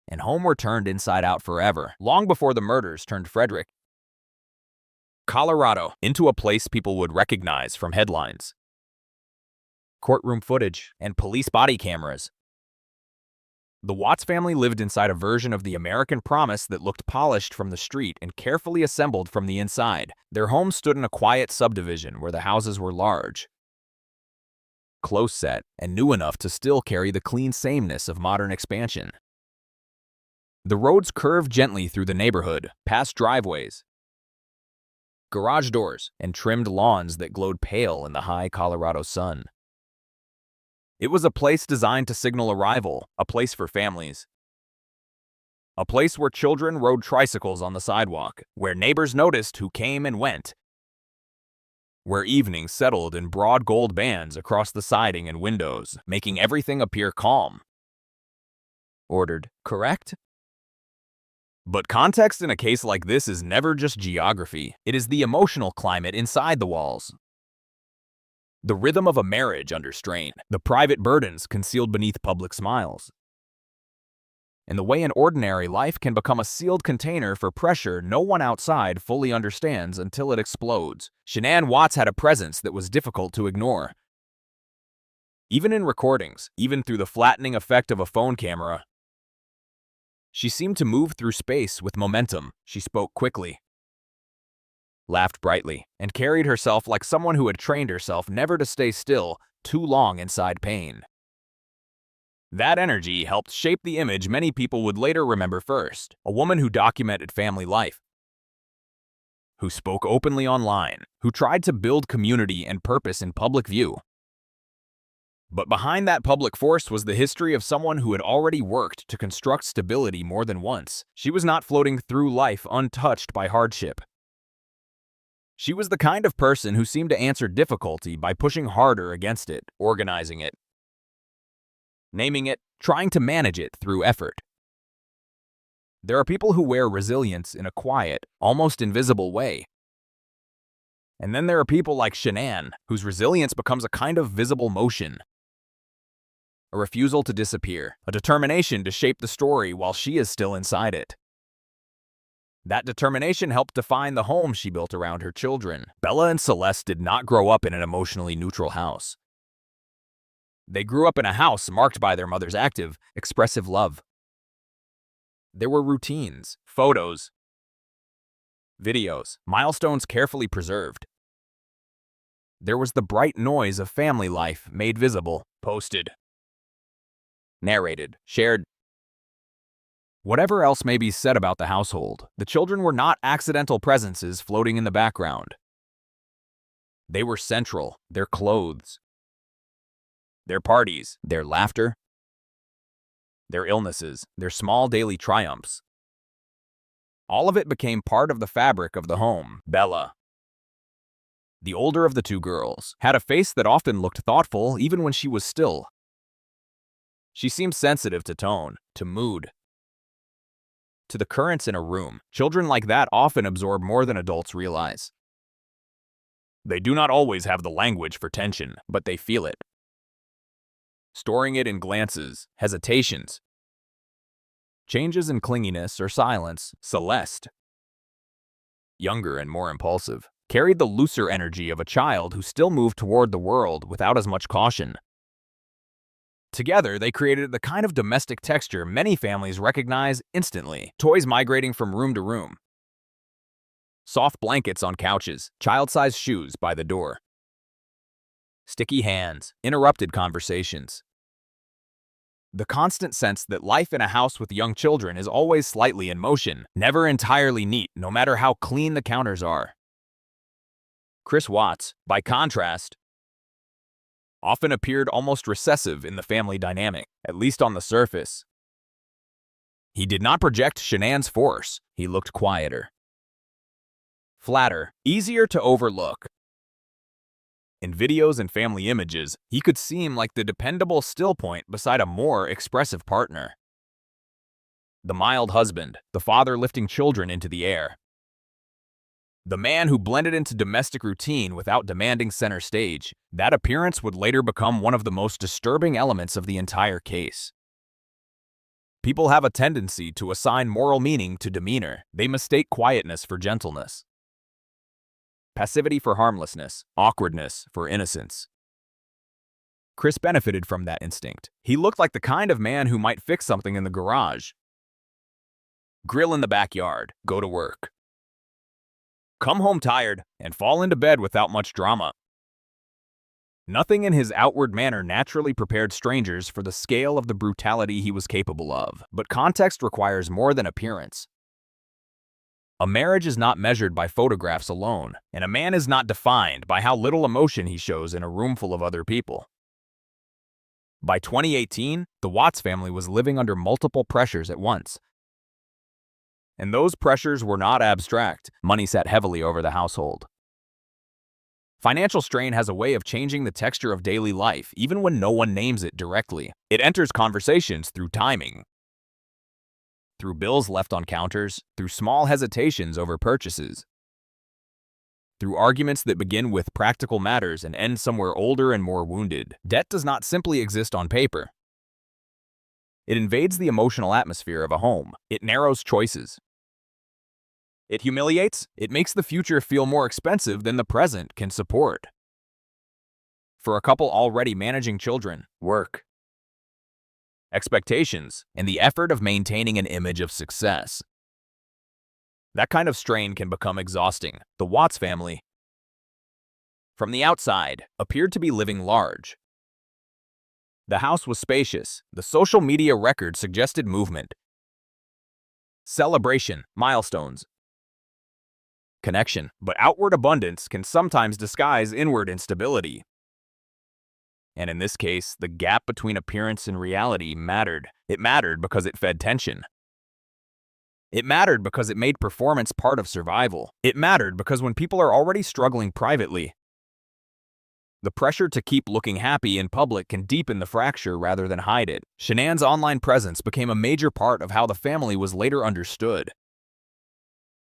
and home were turned inside out forever, long before the murders turned Frederick, Colorado, into a place people would recognize from headlines, courtroom footage, and police body cameras. The Watts family lived inside a version of the American promise that looked polished from the street and carefully assembled from the inside. Their home stood in a quiet subdivision where the houses were large, close set, and new enough to still carry the clean sameness of modern expansion. The roads curved gently through the neighborhood, past driveways, garage doors, and trimmed lawns that glowed pale in the high Colorado sun. It was a place designed to signal arrival, a place for families. A place where children rode tricycles on the sidewalk, where neighbors noticed who came and went, where evenings settled in broad gold bands across the siding and windows, making everything appear calm. Ordered, correct? But context in a case like this is never just geography. It is the emotional climate inside the walls. The rhythm of a marriage under strain, the private burdens concealed beneath public smiles, and the way an ordinary life can become a sealed container for pressure no one outside fully understands until it explodes. Shanann Watts had a presence that was difficult to ignore. Even in recordings, even through the flattening effect of a phone camera, she seemed to move through space with momentum. She spoke quickly, laughed brightly, and carried herself like someone who had trained herself never to stay still too long inside pain. That energy helped shape the image many people would later remember first, a woman who documented family life, who spoke openly online, who tried to build community and purpose in public view. But behind that public force was the history of someone who had already worked to construct stability more than once. She was not floating through life untouched by hardship. She was the kind of person who seemed to answer difficulty by pushing harder against it, organizing it, naming it, trying to manage it through effort. There are people who wear resilience in a quiet, almost invisible way. And then there are people like Shanann, whose resilience becomes a kind of visible motion, a refusal to disappear, a determination to shape the story while she is still inside it. That determination helped define the home she built around her children. Bella and Celeste did not grow up in an emotionally neutral house. They grew up in a house marked by their mother's active, expressive love. There were routines, photos, videos, milestones carefully preserved. There was the bright noise of family life made visible, posted, narrated, shared. Whatever else may be said about the household, the children were not accidental presences floating in the background. They were central, their clothes, their parties, their laughter, their illnesses, their small daily triumphs. All of it became part of the fabric of the home. Bella, the older of the two girls, had a face that often looked thoughtful even when she was still. She seemed sensitive to tone, to mood, to the currents in a room. Children like that often absorb more than adults realize. They do not always have the language for tension, but they feel it, storing it in glances, hesitations, changes in clinginess or silence. Celeste, younger and more impulsive, carried the looser energy of a child who still moved toward the world without as much caution. Together, they created the kind of domestic texture many families recognize instantly. Toys migrating from room to room, soft blankets on couches, child-sized shoes by the door, sticky hands, interrupted conversations. The constant sense that life in a house with young children is always slightly in motion, never entirely neat, no matter how clean the counters are. Chris Watts, by contrast, often appeared almost recessive in the family dynamic, at least on the surface. He did not project Shanann's force. He looked quieter, flatter, easier to overlook. In videos and family images, he could seem like the dependable still point beside a more expressive partner. The mild husband, the father lifting children into the air, The man who blended into domestic routine without demanding center stage. That appearance would later become one of the most disturbing elements of the entire case. People have a tendency to assign moral meaning to demeanor. They mistake quietness for gentleness, passivity for harmlessness, awkwardness for innocence. Chris benefited from that instinct. He looked like the kind of man who might fix something in the garage, grill in the backyard, go to work, come home tired, and fall into bed without much drama. Nothing in his outward manner naturally prepared strangers for the scale of the brutality he was capable of, but context requires more than appearance. A marriage is not measured by photographs alone, and a man is not defined by how little emotion he shows in a room full of other people. By 2018, the Watts family was living under multiple pressures at once. And those pressures were not abstract. Money sat heavily over the household. Financial strain has a way of changing the texture of daily life, even when no one names it directly. It enters conversations through timing, through bills left on counters, through small hesitations over purchases, through arguments that begin with practical matters and end somewhere older and more wounded. Debt does not simply exist on paper. It invades the emotional atmosphere of a home. It narrows choices. It humiliates. It makes the future feel more expensive than the present can support. For a couple already managing children, work, expectations, and the effort of maintaining an image of success, that kind of strain can become exhausting. The Watts family, from the outside, appeared to be living large. The house was spacious. The social media record suggested movement, celebration, milestones, connection. But outward abundance can sometimes disguise inward instability. And in this case, the gap between appearance and reality mattered. It mattered because it fed tension. It mattered because it made performance part of survival. It mattered because when people are already struggling privately, the pressure to keep looking happy in public can deepen the fracture rather than hide it. Shanann's online presence became a major part of how the family was later understood.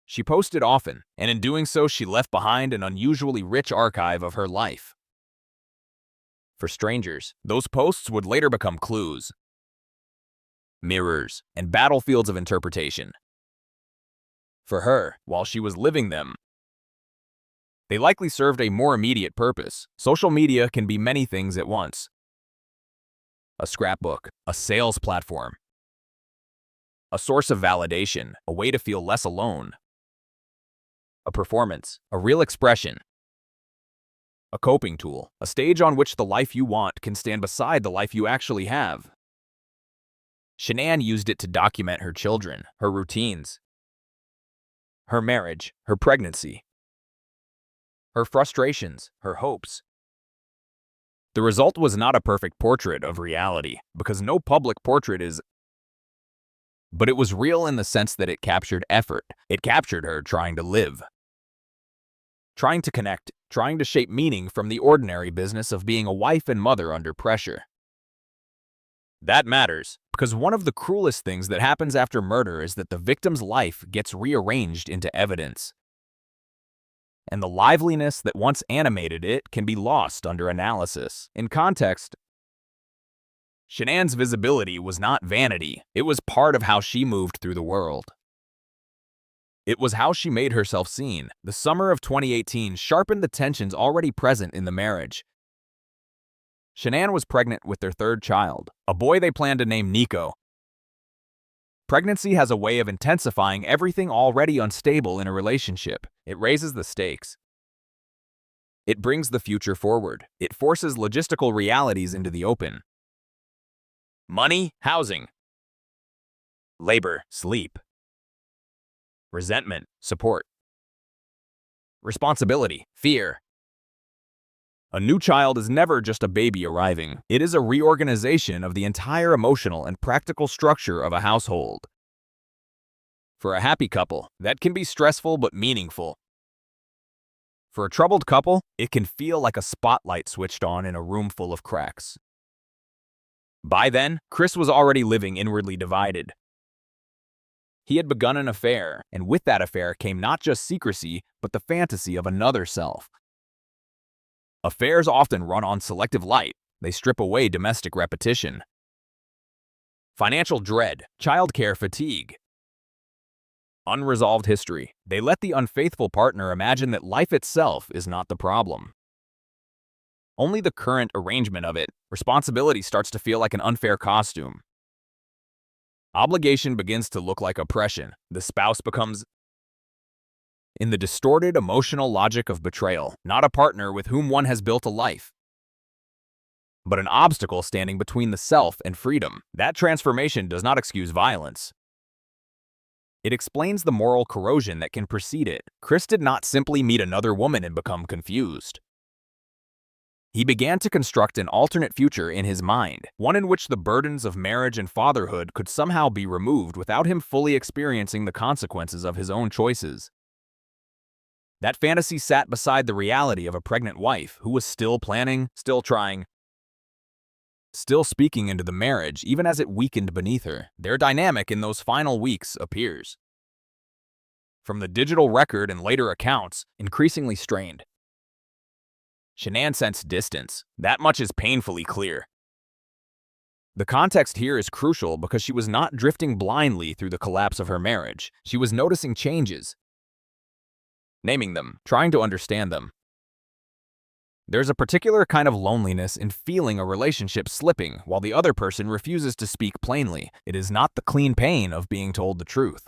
She posted often, and in doing so, she left behind an unusually rich archive of her life. For strangers, those posts would later become clues, mirrors, and battlefields of interpretation. For her, while she was living them, they likely served a more immediate purpose. Social media can be many things at once. A scrapbook, a sales platform, a source of validation, a way to feel less alone, a performance, a real expression, a coping tool, a stage on which the life you want can stand beside the life you actually have. Shanann used it to document her children, her routines, her marriage, her pregnancy, her frustrations, her hopes. The result was not a perfect portrait of reality, because no public portrait is, but it was real in the sense that it captured effort. It captured her trying to live, trying to connect, trying to shape meaning from the ordinary business of being a wife and mother under pressure. That matters, because one of the cruelest things that happens after murder is that the victim's life gets rearranged into evidence, and the liveliness that once animated it can be lost under analysis. In context, Shanann's visibility was not vanity. It was part of how she moved through the world. It was how she made herself seen. The summer of 2018 sharpened the tensions already present in the marriage. Shanann was pregnant with their third child, a boy they planned to name Nico. Pregnancy has a way of intensifying everything already unstable in a relationship. It raises the stakes. It brings the future forward. It forces logistical realities into the open. Money, housing, labor, sleep, resentment, support, responsibility, fear. A new child is never just a baby arriving. It is a reorganization of the entire emotional and practical structure of a household. For a happy couple, that can be stressful but meaningful. For a troubled couple, it can feel like a spotlight switched on in a room full of cracks. By then, Chris was already living inwardly divided. He had begun an affair, and with that affair came not just secrecy, but the fantasy of another self. Affairs often run on selective light. They strip away domestic repetition. Financial dread, childcare fatigue, unresolved history. They let the unfaithful partner imagine that life itself is not the problem. Only the current arrangement of it. Responsibility starts to feel like an unfair costume. Obligation begins to look like oppression. The spouse becomes, in the distorted emotional logic of betrayal, not a partner with whom one has built a life, but an obstacle standing between the self and freedom. That transformation does not excuse violence. It explains the moral corrosion that can precede it. Chris did not simply meet another woman and become confused. He began to construct an alternate future in his mind, one in which the burdens of marriage and fatherhood could somehow be removed without him fully experiencing the consequences of his own choices. That fantasy sat beside the reality of a pregnant wife who was still planning, still trying, still speaking into the marriage even as it weakened beneath her. Their dynamic in those final weeks appears, from the digital record and later accounts, increasingly strained. Shanann sensed distance. That much is painfully clear. The context here is crucial because she was not drifting blindly through the collapse of her marriage. She was noticing changes, naming them, trying to understand them. There's a particular kind of loneliness in feeling a relationship slipping while the other person refuses to speak plainly. It is not the clean pain of being told the truth.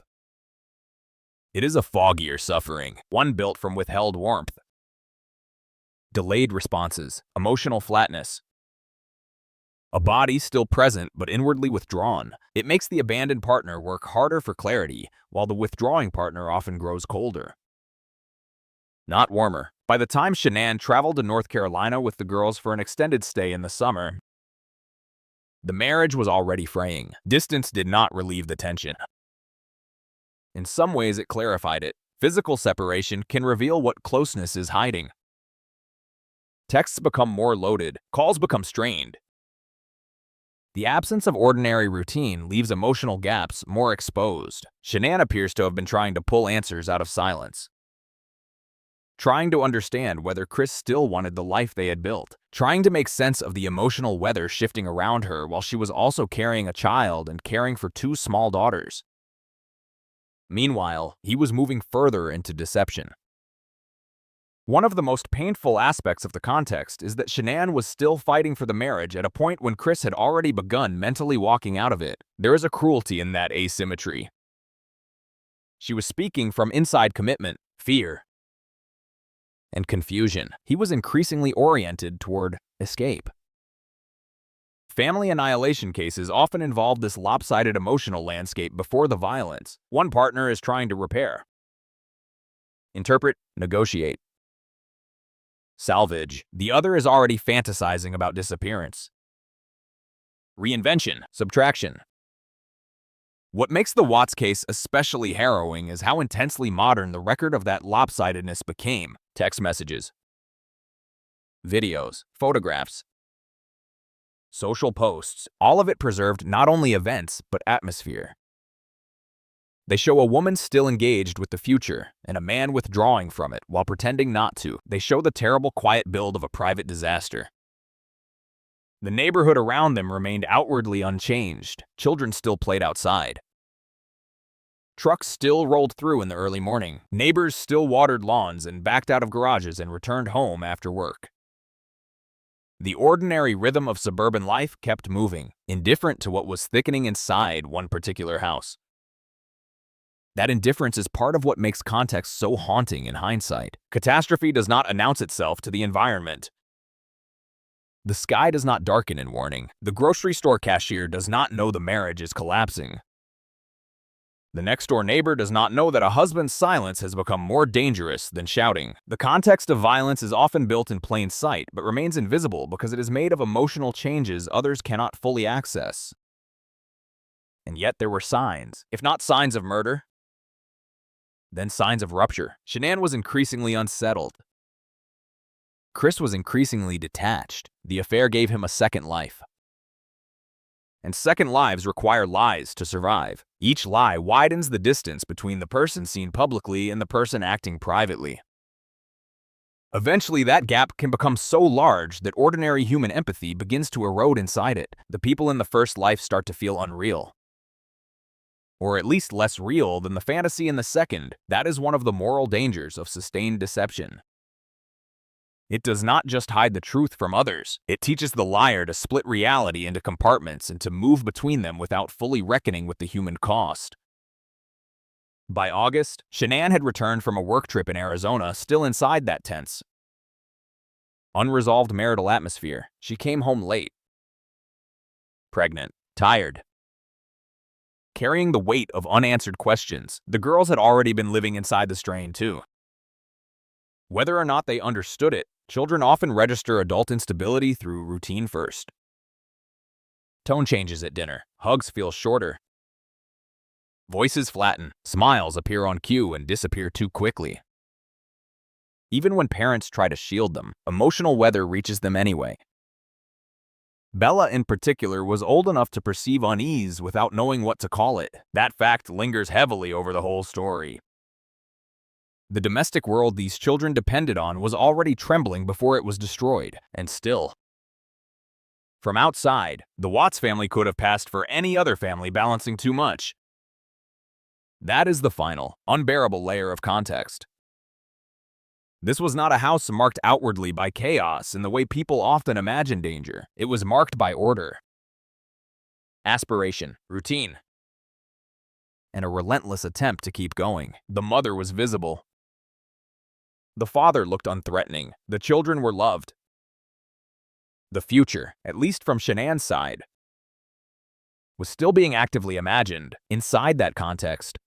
It is a foggier suffering, one built from withheld warmth, delayed responses, emotional flatness. A body still present but inwardly withdrawn. It makes the abandoned partner work harder for clarity, while the withdrawing partner often grows colder, not warmer. By the time Shanann traveled to North Carolina with the girls for an extended stay in the summer, the marriage was already fraying. Distance did not relieve the tension. In some ways, it clarified it. Physical separation can reveal what closeness is hiding. Texts become more loaded, calls become strained. The absence of ordinary routine leaves emotional gaps more exposed. Shanann appears to have been trying to pull answers out of silence, trying to understand whether Chris still wanted the life they had built, trying to make sense of the emotional weather shifting around her while she was also carrying a child and caring for two small daughters. Meanwhile, he was moving further into deception. One of the most painful aspects of the context is that Shanann was still fighting for the marriage at a point when Chris had already begun mentally walking out of it. There is a cruelty in that asymmetry. She was speaking from inside commitment, fear, and confusion. He was increasingly oriented toward escape. Family annihilation cases often involve this lopsided emotional landscape before the violence. One partner is trying to repair, interpret, negotiate, salvage. The other is already fantasizing about disappearance, reinvention, subtraction. What makes the Watts case especially harrowing is how intensely modern the record of that lopsidedness became. Text messages, videos, photographs, social posts, all of it preserved not only events, but atmosphere. They show a woman still engaged with the future and a man withdrawing from it while pretending not to. They show the terrible quiet build of a private disaster. The neighborhood around them remained outwardly unchanged. Children still played outside. Trucks still rolled through in the early morning. Neighbors still watered lawns and backed out of garages and returned home after work. The ordinary rhythm of suburban life kept moving, indifferent to what was thickening inside one particular house. That indifference is part of what makes context so haunting in hindsight. Catastrophe does not announce itself to the environment. The sky does not darken in warning. The grocery store cashier does not know the marriage is collapsing. The next-door neighbor does not know that a husband's silence has become more dangerous than shouting. The context of violence is often built in plain sight, but remains invisible because it is made of emotional changes others cannot fully access. And yet there were signs, if not signs of murder, then signs of rupture. Shanann was increasingly unsettled. Chris was increasingly detached. The affair gave him a second life. and second lives require lies to survive. Each lie widens the distance between the person seen publicly and the person acting privately. Eventually, that gap can become so large that ordinary human empathy begins to erode inside it. The people in the first life start to feel unreal, or at least less real than the fantasy in the second. That is one of the moral dangers of sustained deception. It does not just hide the truth from others, it teaches the liar to split reality into compartments and to move between them without fully reckoning with the human cost. By August, Shanann had returned from a work trip in Arizona, still inside that tense, unresolved marital atmosphere. She came home late, pregnant, tired, carrying the weight of unanswered questions. The girls had already been living inside the strain too. Whether or not they understood it, children often register adult instability through routine first. Tone changes at dinner, hugs feel shorter, voices flatten, smiles appear on cue and disappear too quickly. Even when parents try to shield them, emotional weather reaches them anyway. Bella, in particular, was old enough to perceive unease without knowing what to call it. That fact lingers heavily over the whole story. The domestic world these children depended on was already trembling before it was destroyed, and still. From outside, the Watts family could have passed for any other family balancing too much. That is the final, unbearable layer of context. This was not a house marked outwardly by chaos in the way people often imagine danger. It was marked by order, aspiration, routine, and a relentless attempt to keep going. The mother was visible. The father looked unthreatening. The children were loved. The future, at least from Shanann's side, was still being actively imagined. Inside that context,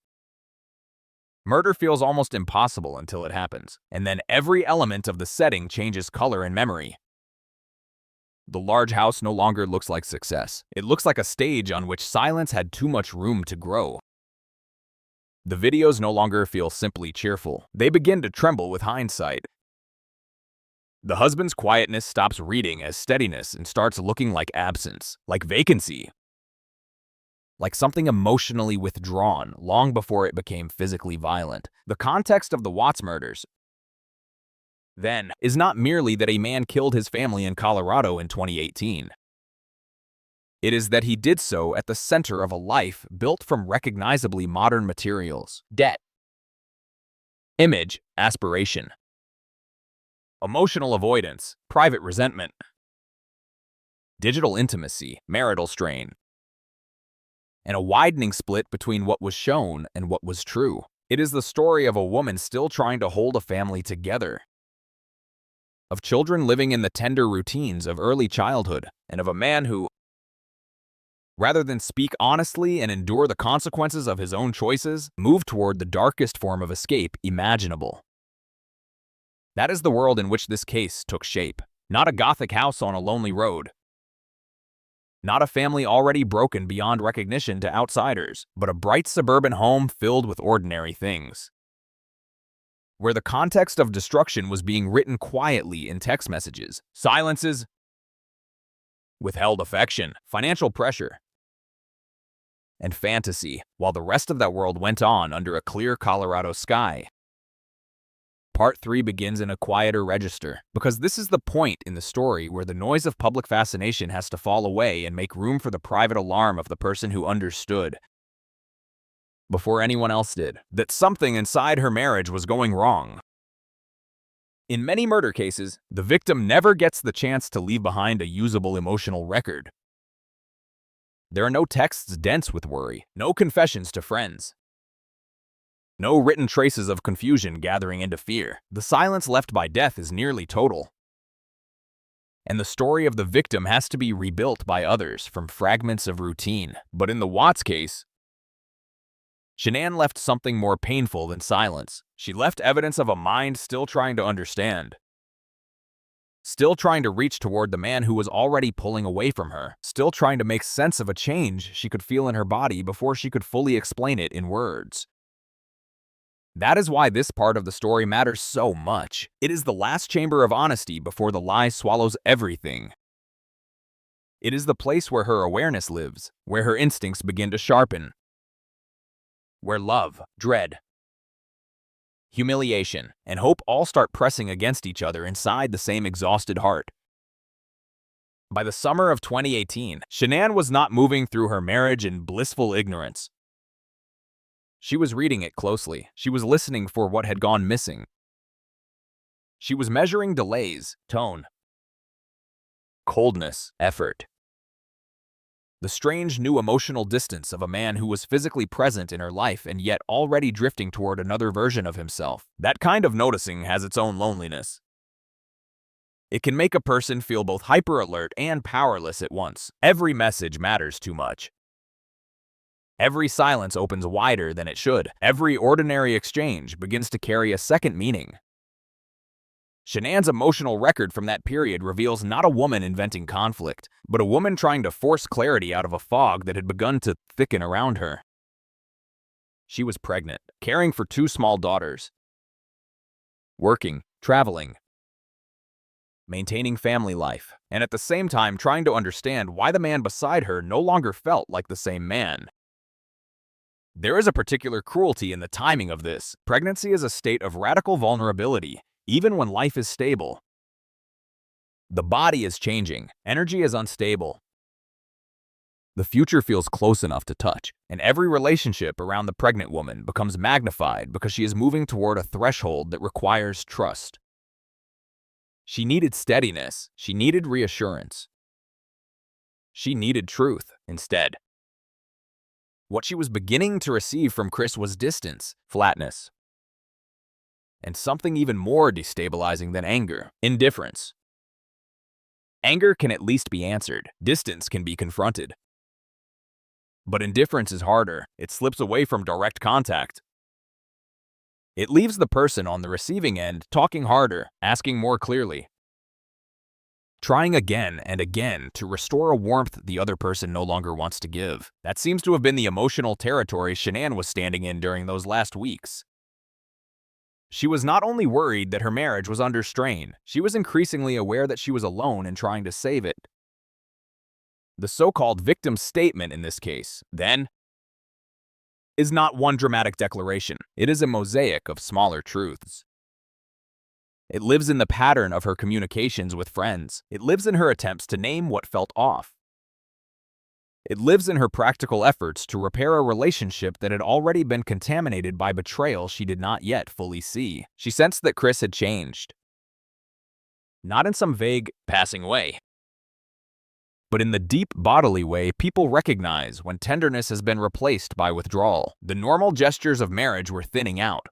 murder feels almost impossible until it happens, and then every element of the setting changes color and memory. The large house no longer looks like success. It looks like a stage on which silence had too much room to grow. The videos no longer feel simply cheerful. They begin to tremble with hindsight. The husband's quietness stops reading as steadiness and starts looking like absence, like vacancy, like something emotionally withdrawn long before it became physically violent. The context of the Watts murders, then, is not merely that a man killed his family in Colorado in 2018. It is that he did so at the center of a life built from recognizably modern materials: debt, image, aspiration, emotional avoidance, private resentment, digital intimacy, marital strain, and a widening split between what was shown and what was true. It is the story of a woman still trying to hold a family together, of children living in the tender routines of early childhood, and of a man who, rather than speak honestly and endure the consequences of his own choices, moved toward the darkest form of escape imaginable. That is the world in which this case took shape. Not a Gothic house on a lonely road, not a family already broken beyond recognition to outsiders, but a bright suburban home filled with ordinary things, where the context of destruction was being written quietly in text messages, silences, withheld affection, financial pressure, and fantasy, while the rest of that world went on under a clear Colorado sky. Part 3 begins in a quieter register, because this is the point in the story where the noise of public fascination has to fall away and make room for the private alarm of the person who understood, before anyone else did, that something inside her marriage was going wrong. In many murder cases, the victim never gets the chance to leave behind a usable emotional record. There are no texts dense with worry, no confessions to friends, no written traces of confusion gathering into fear. The silence left by death is nearly total, and the story of the victim has to be rebuilt by others from fragments of routine. But in the Watts case, Shanann left something more painful than silence. She left evidence of a mind still trying to understand, still trying to reach toward the man who was already pulling away from her, still trying to make sense of a change she could feel in her body before she could fully explain it in words. That is why this part of the story matters so much. It is the last chamber of honesty before the lie swallows everything. It is the place where her awareness lives, where her instincts begin to sharpen, where love, dread, humiliation, and hope all start pressing against each other inside the same exhausted heart. By the summer of 2018, Shanann was not moving through her marriage in blissful ignorance. She was reading it closely. She was listening for what had gone missing. She was measuring delays, tone, coldness, effort. The strange new emotional distance of a man who was physically present in her life and yet already drifting toward another version of himself. That kind of noticing has its own loneliness. It can make a person feel both hyper-alert and powerless at once. Every message matters too much. Every silence opens wider than it should. Every ordinary exchange begins to carry a second meaning. Shanann's emotional record from that period reveals not a woman inventing conflict, but a woman trying to force clarity out of a fog that had begun to thicken around her. She was pregnant, caring for 2 small daughters, working, traveling, maintaining family life, and at the same time trying to understand why the man beside her no longer felt like the same man. There is a particular cruelty in the timing of this. Pregnancy is a state of radical vulnerability, even when life is stable. The body is changing, energy is unstable. The future feels close enough to touch, and every relationship around the pregnant woman becomes magnified because she is moving toward a threshold that requires trust. She needed steadiness. She needed reassurance. She needed truth instead. What she was beginning to receive from Chris was distance, flatness, and something even more destabilizing than anger, indifference. Anger can at least be answered. Distance can be confronted. But indifference is harder. It slips away from direct contact. It leaves the person on the receiving end talking harder, asking more clearly, trying again and again to restore a warmth the other person no longer wants to give. That seems to have been the emotional territory Shanann was standing in during those last weeks. She was not only worried that her marriage was under strain, she was increasingly aware that she was alone in trying to save it. The so-called victim statement in this case, then, is not one dramatic declaration. It is a mosaic of smaller truths. It lives in the pattern of her communications with friends. It lives in her attempts to name what felt off. It lives in her practical efforts to repair a relationship that had already been contaminated by betrayal she did not yet fully see. She sensed that Chris had changed. Not in some vague, passing way, but in the deep bodily way people recognize when tenderness has been replaced by withdrawal. The normal gestures of marriage were thinning out.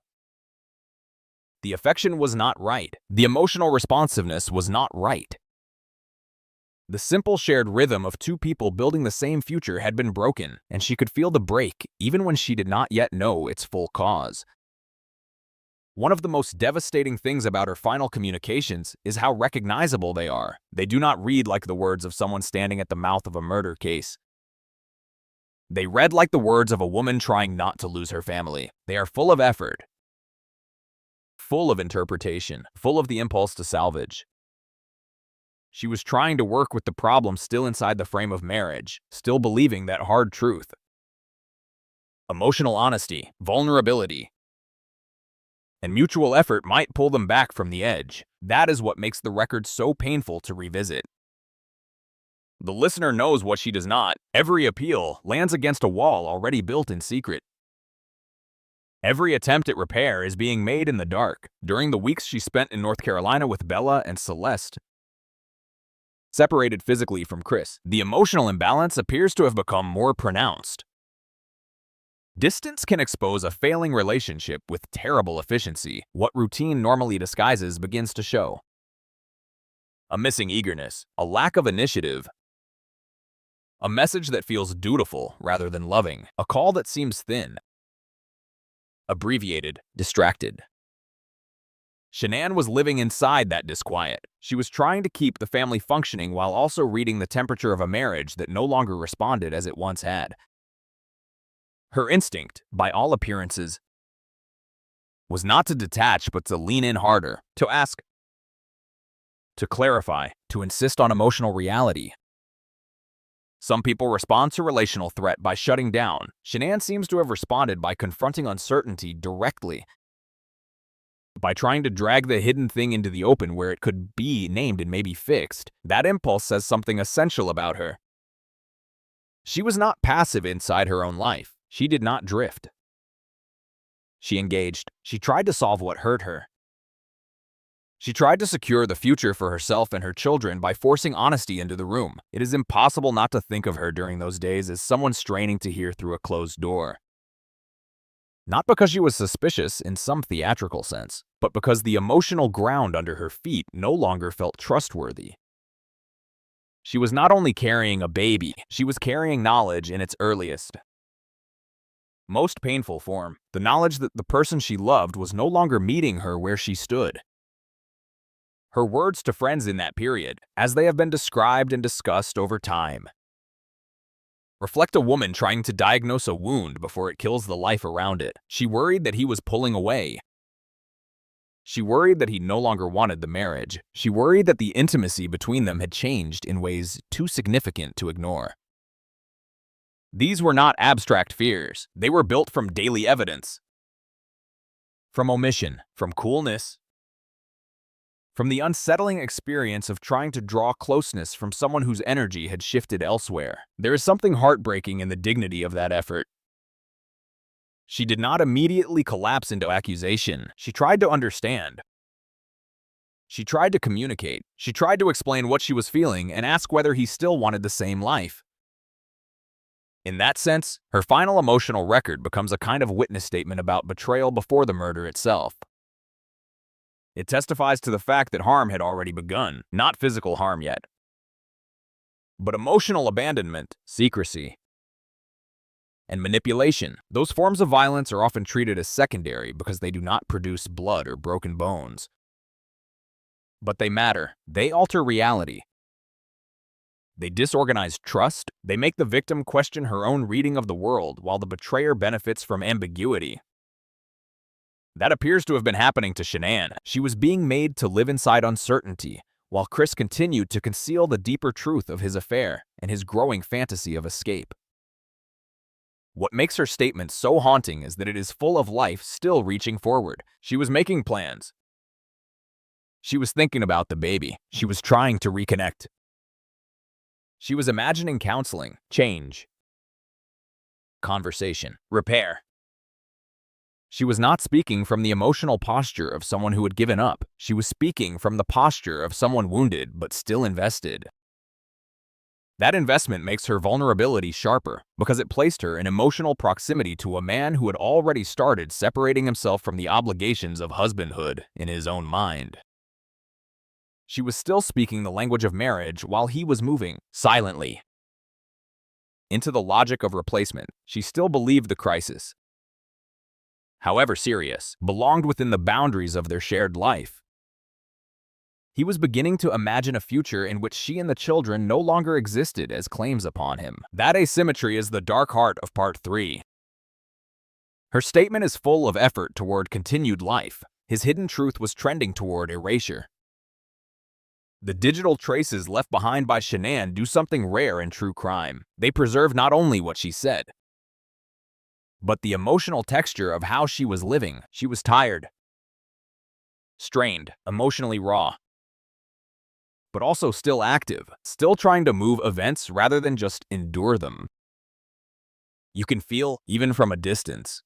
The affection was not right. The emotional responsiveness was not right. The simple shared rhythm of 2 people building the same future had been broken, and she could feel the break even when she did not yet know its full cause. One of the most devastating things about her final communications is how recognizable they are. They do not read like the words of someone standing at the mouth of a murder case. They read like the words of a woman trying not to lose her family. They are full of effort, full of interpretation, full of the impulse to salvage. She was trying to work with the problem still inside the frame of marriage, still believing that hard truth. Emotional honesty, vulnerability, and mutual effort might pull them back from the edge. That is what makes the record so painful to revisit. The listener knows what she does not. Every appeal lands against a wall already built in secret. Every attempt at repair is being made in the dark. During the weeks she spent in North Carolina with Bella and Celeste, separated physically from Chris, the emotional imbalance appears to have become more pronounced. Distance can expose a failing relationship with terrible efficiency. What routine normally disguises begins to show. A missing eagerness, a lack of initiative, a message that feels dutiful rather than loving, a call that seems thin, abbreviated, distracted. Shanann was living inside that disquiet. She was trying to keep the family functioning while also reading the temperature of a marriage that no longer responded as it once had. Her instinct, by all appearances, was not to detach but to lean in harder, to ask, to clarify, to insist on emotional reality. Some people respond to relational threat by shutting down. Shanann seems to have responded by confronting uncertainty directly, by trying to drag the hidden thing into the open where it could be named and maybe fixed. That impulse says something essential about her. She was not passive inside her own life. She did not drift. She engaged. She tried to solve what hurt her. She tried to secure the future for herself and her children by forcing honesty into the room. It is impossible not to think of her during those days as someone straining to hear through a closed door. Not because she was suspicious in some theatrical sense, but because the emotional ground under her feet no longer felt trustworthy. She was not only carrying a baby, she was carrying knowledge in its earliest, most painful form, the knowledge that the person she loved was no longer meeting her where she stood. Her words to friends in that period, as they have been described and discussed over time, reflect a woman trying to diagnose a wound before it kills the life around it. She worried that he was pulling away. She worried that he no longer wanted the marriage. She worried that the intimacy between them had changed in ways too significant to ignore. These were not abstract fears. They were built from daily evidence, from omission, from coolness, from the unsettling experience of trying to draw closeness from someone whose energy had shifted elsewhere. There is something heartbreaking in the dignity of that effort. She did not immediately collapse into accusation. She tried to understand. She tried to communicate. She tried to explain what she was feeling and ask whether he still wanted the same life. In that sense, her final emotional record becomes a kind of witness statement about betrayal before the murder itself. It testifies to the fact that harm had already begun, not physical harm yet, but emotional abandonment, secrecy, and manipulation. Those forms of violence are often treated as secondary because they do not produce blood or broken bones. But they matter. They alter reality. They disorganize trust. They make the victim question her own reading of the world while the betrayer benefits from ambiguity. That appears to have been happening to Shanann. She was being made to live inside uncertainty, while Chris continued to conceal the deeper truth of his affair and his growing fantasy of escape. What makes her statement so haunting is that it is full of life still reaching forward. She was making plans. She was thinking about the baby. She was trying to reconnect. She was imagining counseling, change, conversation, repair. She was not speaking from the emotional posture of someone who had given up. She was speaking from the posture of someone wounded but still invested. That investment makes her vulnerability sharper because it placed her in emotional proximity to a man who had already started separating himself from the obligations of husbandhood in his own mind. She was still speaking the language of marriage while he was moving, silently, into the logic of replacement. She still believed the crisis, however serious, belonged within the boundaries of their shared life. He was beginning to imagine a future in which she and the children no longer existed as claims upon him. That asymmetry is the dark heart of part 3. Her statement is full of effort toward continued life. His hidden truth was trending toward erasure. The digital traces left behind by Shanann do something rare in true crime. They preserve not only what she said, but the emotional texture of how she was living. She was tired, strained, emotionally raw, but also still active, still trying to move events rather than just endure them. You can feel, even from a distance,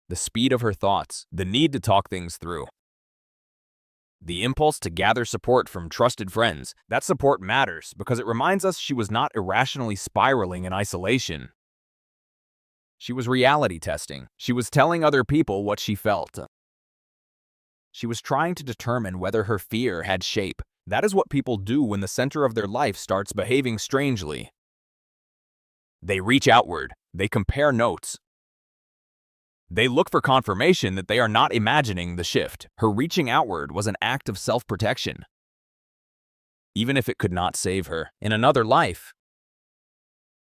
the speed of her thoughts, the need to talk things through, the impulse to gather support from trusted friends. That support matters because it reminds us she was not irrationally spiraling in isolation. She was reality testing. She was telling other people what she felt. She was trying to determine whether her fear had shape. That is what people do when the center of their life starts behaving strangely. They reach outward. They compare notes. They look for confirmation that they are not imagining the shift. Her reaching outward was an act of self-protection, even if it could not save her. In another life,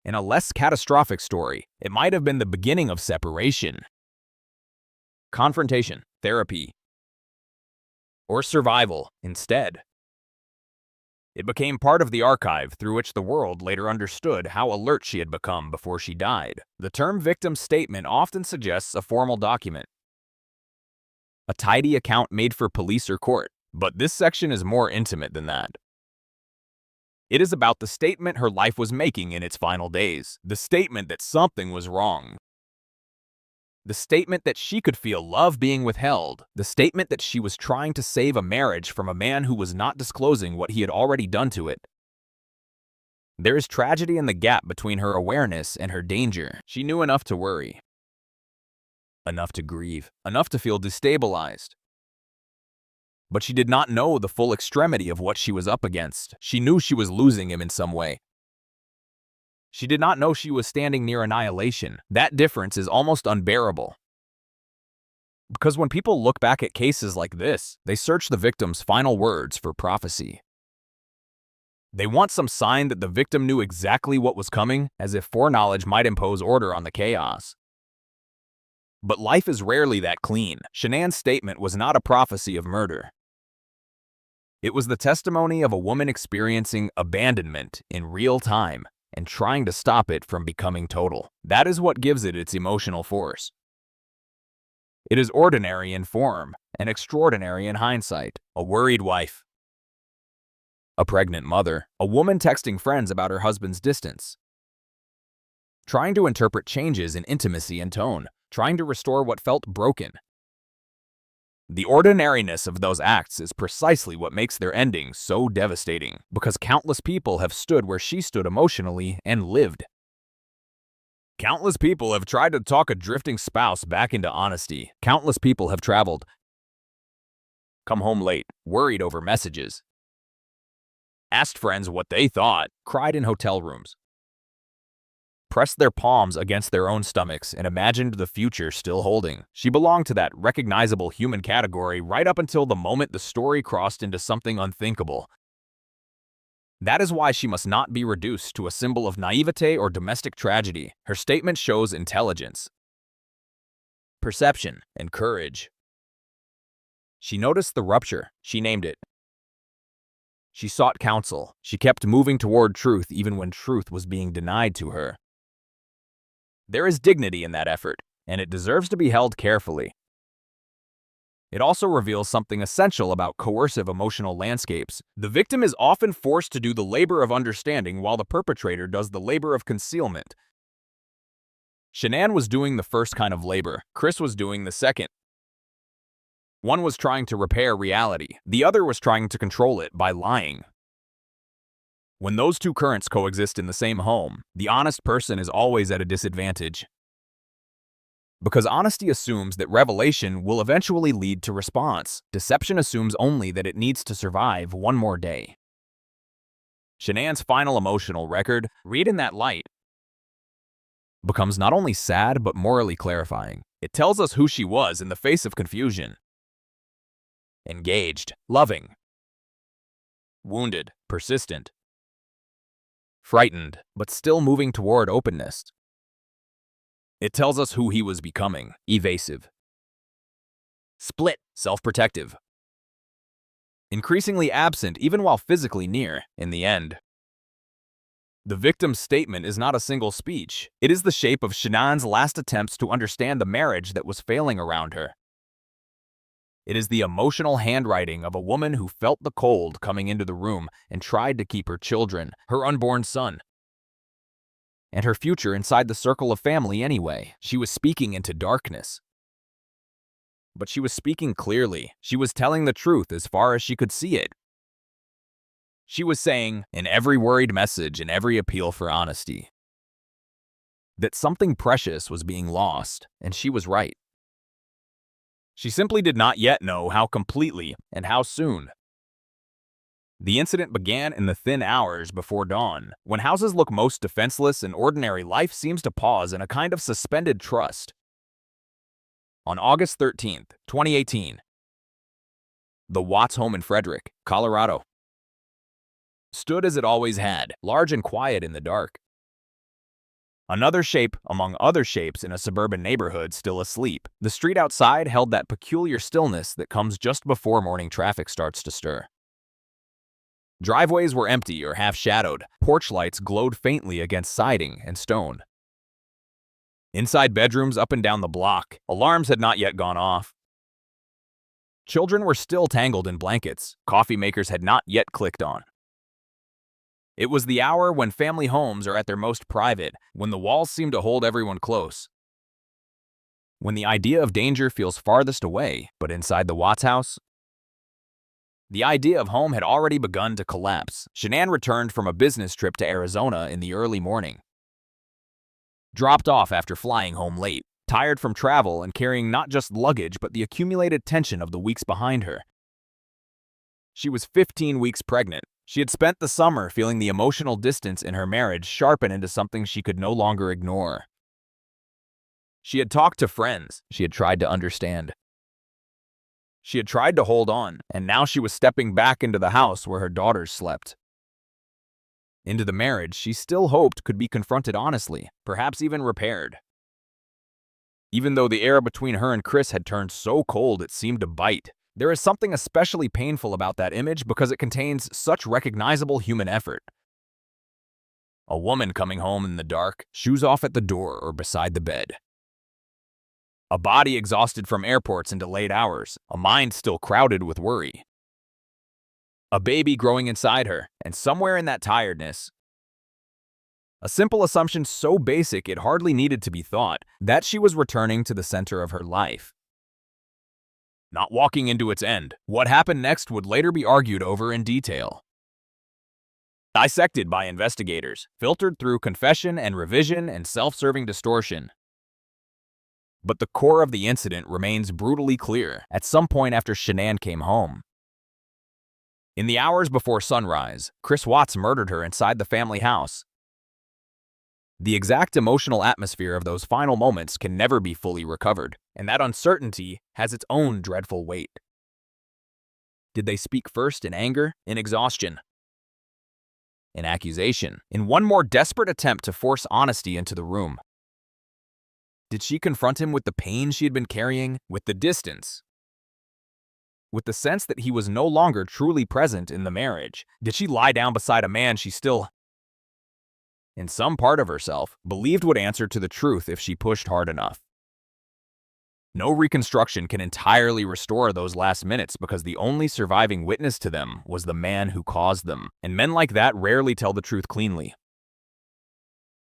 in a less catastrophic story, it might have been the beginning of separation, confrontation, therapy, or survival instead. It became part of the archive through which the world later understood how alert she had become before she died. The term victim statement often suggests a formal document, a tidy account made for police or court, but this section is more intimate than that. It is about the statement her life was making in its final days, the statement that something was wrong, the statement that she could feel love being withheld, the statement that she was trying to save a marriage from a man who was not disclosing what he had already done to it. There is tragedy in the gap between her awareness and her danger. She knew enough to worry, enough to grieve, enough to feel destabilized. But she did not know the full extremity of what she was up against. She knew she was losing him in some way. She did not know she was standing near annihilation. That difference is almost unbearable. Because when people look back at cases like this, they search the victim's final words for prophecy. They want some sign that the victim knew exactly what was coming, as if foreknowledge might impose order on the chaos. But life is rarely that clean. Shanann's statement was not a prophecy of murder. It was the testimony of a woman experiencing abandonment in real time and trying to stop it from becoming total. That is what gives it its emotional force. It is ordinary in form and extraordinary in hindsight. A worried wife, a pregnant mother, a woman texting friends about her husband's distance, trying to interpret changes in intimacy and tone, trying to restore what felt broken. The ordinariness of those acts is precisely what makes their ending so devastating, because countless people have stood where she stood emotionally and lived. Countless people have tried to talk a drifting spouse back into honesty. Countless people have traveled, come home late, worried over messages, asked friends what they thought, cried in hotel rooms, pressed their palms against their own stomachs and imagined the future still holding. She belonged to that recognizable human category right up until the moment the story crossed into something unthinkable. That is why she must not be reduced to a symbol of naivete or domestic tragedy. Her statement shows intelligence, perception, and courage. She noticed the rupture. She named it. She sought counsel. She kept moving toward truth even when truth was being denied to her. There is dignity in that effort, and it deserves to be held carefully. It also reveals something essential about coercive emotional landscapes. The victim is often forced to do the labor of understanding while the perpetrator does the labor of concealment. Shanann was doing the first kind of labor. Chris was doing the second. One was trying to repair reality. The other was trying to control it by lying. When those two currents coexist in the same home, the honest person is always at a disadvantage. Because honesty assumes that revelation will eventually lead to response. Deception assumes only that it needs to survive one more day. Shanann's final emotional record, read in that light, becomes not only sad but morally clarifying. It tells us who she was in the face of confusion. Engaged, loving, wounded, persistent, frightened, but still moving toward openness. It tells us who he was becoming: evasive, split, self-protective, increasingly absent even while physically near. In the end, the victim's statement is not a single speech. It is the shape of Shanann's last attempts to understand the marriage that was failing around her. It is the emotional handwriting of a woman who felt the cold coming into the room and tried to keep her children, her unborn son, and her future inside the circle of family anyway. She was speaking into darkness. But she was speaking clearly. She was telling the truth as far as she could see it. She was saying, in every worried message and every appeal for honesty, that something precious was being lost, and she was right. She simply did not yet know how completely and how soon. The incident began in the thin hours before dawn, when houses look most defenseless and ordinary life seems to pause in a kind of suspended trust. On August 13th, 2018, the Watts home in Frederick, Colorado, stood as it always had, large and quiet in the dark. Another shape among other shapes in a suburban neighborhood still asleep. The street outside held that peculiar stillness that comes just before morning traffic starts to stir. Driveways were empty or half-shadowed. Porch lights glowed faintly against siding and stone. Inside bedrooms up and down the block, alarms had not yet gone off. Children were still tangled in blankets. Coffee makers had not yet clicked on. It was the hour when family homes are at their most private, when the walls seem to hold everyone close. When the idea of danger feels farthest away, but inside the Watts house, the idea of home had already begun to collapse. Shanann returned from a business trip to Arizona in the early morning. Dropped off after flying home late, tired from travel and carrying not just luggage but the accumulated tension of the weeks behind her. She was 15 weeks pregnant. She had spent the summer feeling the emotional distance in her marriage sharpen into something she could no longer ignore. She had talked to friends. She had tried to understand. She had tried to hold on, and now she was stepping back into the house where her daughters slept. Into the marriage she still hoped could be confronted honestly, perhaps even repaired. Even though the air between her and Chris had turned so cold it seemed to bite, there is something especially painful about that image because it contains such recognizable human effort. A woman coming home in the dark, shoes off at the door or beside the bed. A body exhausted from airports and delayed hours, a mind still crowded with worry. A baby growing inside her, and somewhere in that tiredness, a simple assumption so basic it hardly needed to be thought, that she was returning to the center of her life. Not walking into its end, what happened next would later be argued over in detail. Dissected by investigators, filtered through confession and revision and self-serving distortion. But the core of the incident remains brutally clear at some point after Shanann came home. In the hours before sunrise, Chris Watts murdered her inside the family house. The exact emotional atmosphere of those final moments can never be fully recovered, and that uncertainty has its own dreadful weight. Did they speak first in anger, in exhaustion, in accusation, in one more desperate attempt to force honesty into the room? Did she confront him with the pain she had been carrying, with the distance, with the sense that he was no longer truly present in the marriage? Did she lie down beside a man she still, in some part of herself, believed would answer to the truth if she pushed hard enough? No reconstruction can entirely restore those last minutes because the only surviving witness to them was the man who caused them, and men like that rarely tell the truth cleanly.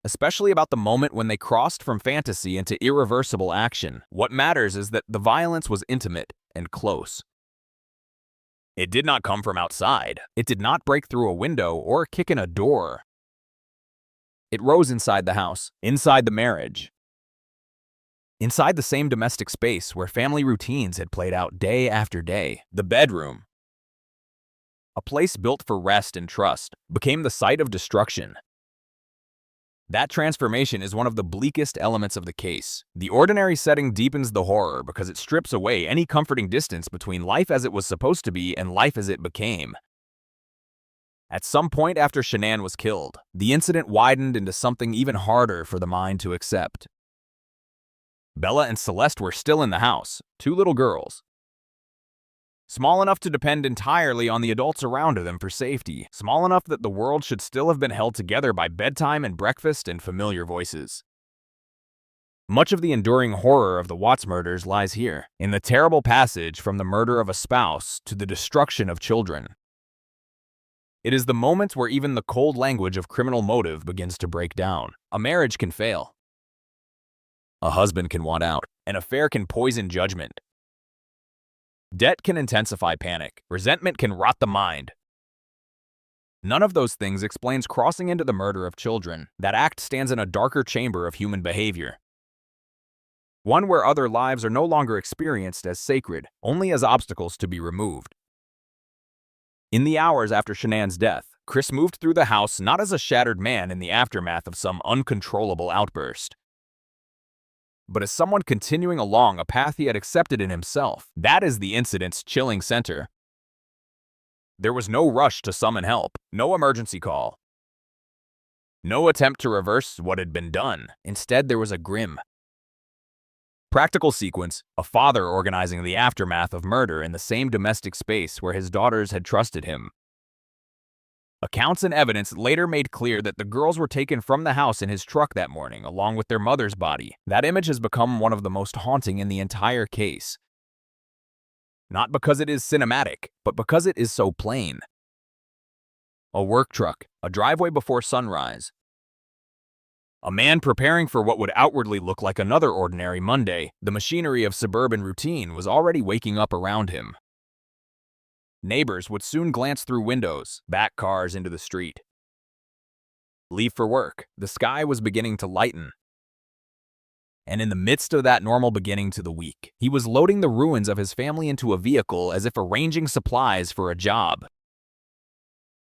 Especially about the moment when they crossed from fantasy into irreversible action. What matters is that the violence was intimate and close. It did not come from outside. It did not break through a window or kick in a door. It rose inside the house, inside the marriage, inside the same domestic space where family routines had played out day after day. The bedroom, a place built for rest and trust, became the site of destruction. That transformation is one of the bleakest elements of the case. The ordinary setting deepens the horror because it strips away any comforting distance between life as it was supposed to be and life as it became. At some point after Shanann was killed, the incident widened into something even harder for the mind to accept. Bella and Celeste were still in the house, two little girls. Small enough to depend entirely on the adults around them for safety, small enough that the world should still have been held together by bedtime and breakfast and familiar voices. Much of the enduring horror of the Watts murders lies here, in the terrible passage from the murder of a spouse to the destruction of children. It is the moment where even the cold language of criminal motive begins to break down. A marriage can fail. A husband can want out. An affair can poison judgment. Debt can intensify panic. Resentment can rot the mind. None of those things explains crossing into the murder of children. That act stands in a darker chamber of human behavior. One where other lives are no longer experienced as sacred, only as obstacles to be removed. In the hours after Shanann's death, Chris moved through the house not as a shattered man in the aftermath of some uncontrollable outburst, but as someone continuing along a path he had accepted in himself. That is the incident's chilling center. There was no rush to summon help, no emergency call, no attempt to reverse what had been done. Instead, there was a grim, practical sequence, a father organizing the aftermath of murder in the same domestic space where his daughters had trusted him. Accounts and evidence later made clear that the girls were taken from the house in his truck that morning, along with their mother's body. That image has become one of the most haunting in the entire case. Not because it is cinematic, but because it is so plain. A work truck, a driveway before sunrise. A man preparing for what would outwardly look like another ordinary Monday. The machinery of suburban routine was already waking up around him. Neighbors would soon glance through windows, back cars into the street. Leave for work. The sky was beginning to lighten. And in the midst of that normal beginning to the week, he was loading the ruins of his family into a vehicle as if arranging supplies for a job.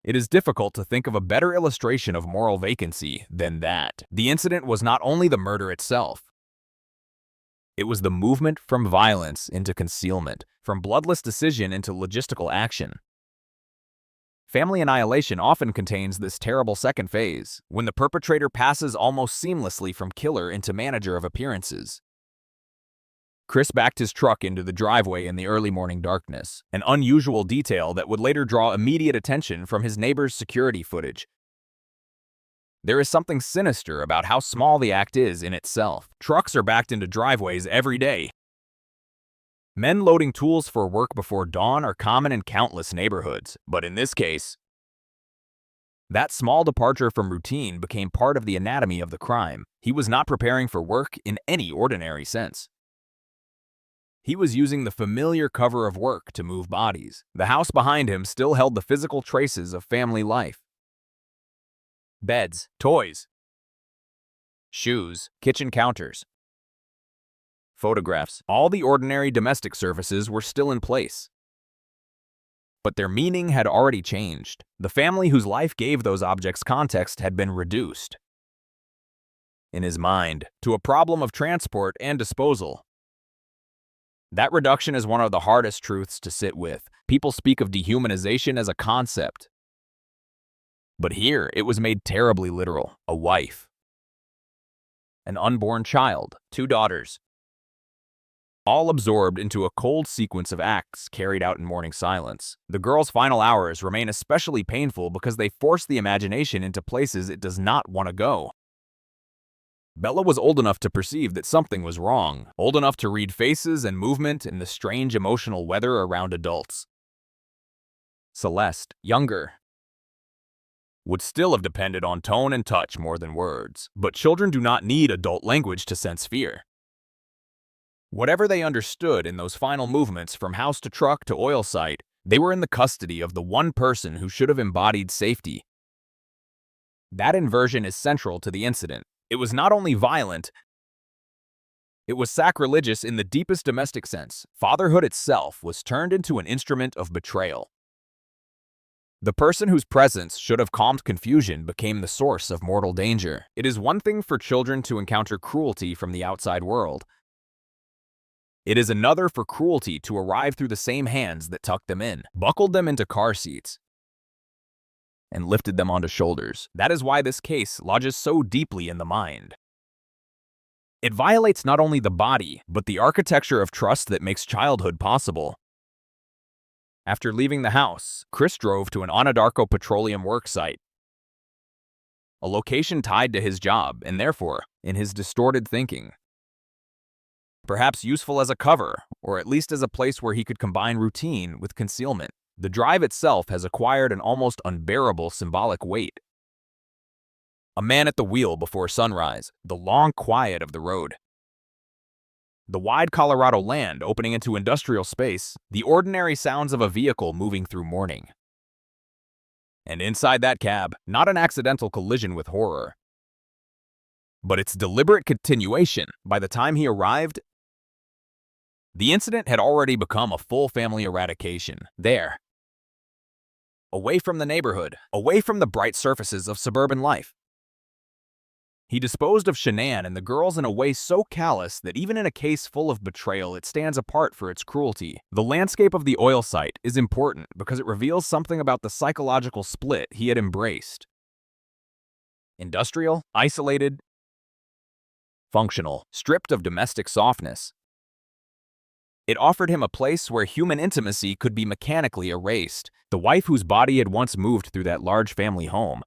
It is difficult to think of a better illustration of moral vacancy than that. The incident was not only the murder itself. It was the movement from violence into concealment, from bloodless decision into logistical action. Family annihilation often contains this terrible second phase, when the perpetrator passes almost seamlessly from killer into manager of appearances. Chris backed his truck into the driveway in the early morning darkness, an unusual detail that would later draw immediate attention from his neighbor's security footage. There is something sinister about how small the act is in itself. Trucks are backed into driveways every day. Men loading tools for work before dawn are common in countless neighborhoods, but in this case, that small departure from routine became part of the anatomy of the crime. He was not preparing for work in any ordinary sense. He was using the familiar cover of work to move bodies. The house behind him still held the physical traces of family life. Beds, toys, shoes, kitchen counters, photographs. All the ordinary domestic surfaces were still in place. But their meaning had already changed. The family whose life gave those objects context had been reduced, in his mind, to a problem of transport and disposal. That reduction is one of the hardest truths to sit with. People speak of dehumanization as a concept. But here, it was made terribly literal. A wife, an unborn child, 2 daughters, all absorbed into a cold sequence of acts carried out in morning silence. The girl's final hours remain especially painful because they force the imagination into places it does not want to go. Bella was old enough to perceive that something was wrong, old enough to read faces and movement in the strange emotional weather around adults. Celeste, younger, would still have depended on tone and touch more than words, but children do not need adult language to sense fear. Whatever they understood in those final movements from house to truck to oil site, they were in the custody of the one person who should have embodied safety. That inversion is central to the incident. It was not only violent, it was sacrilegious in the deepest domestic sense. Fatherhood itself was turned into an instrument of betrayal. The person whose presence should have calmed confusion became the source of mortal danger. It is one thing for children to encounter cruelty from the outside world. It is another for cruelty to arrive through the same hands that tucked them in, buckled them into car seats, and lifted them onto shoulders. That is why this case lodges so deeply in the mind. It violates not only the body, but the architecture of trust that makes childhood possible. After leaving the house, Chris drove to an Anadarko petroleum work site, a location tied to his job and therefore, in his distorted thinking, perhaps useful as a cover, or at least as a place where he could combine routine with concealment. The drive itself has acquired an almost unbearable symbolic weight. A man at the wheel before sunrise, the long quiet of the road, the wide Colorado land opening into industrial space, the ordinary sounds of a vehicle moving through morning. And inside that cab, not an accidental collision with horror, but its deliberate continuation. By the time he arrived, the incident had already become a full family eradication. There, away from the neighborhood, away from the bright surfaces of suburban life. He disposed of Shanann and the girls in a way so callous that even in a case full of betrayal, it stands apart for its cruelty. The landscape of the oil site is important because it reveals something about the psychological split he had embraced. Industrial, isolated, functional, stripped of domestic softness. It offered him a place where human intimacy could be mechanically erased. The wife whose body had once moved through that large family home,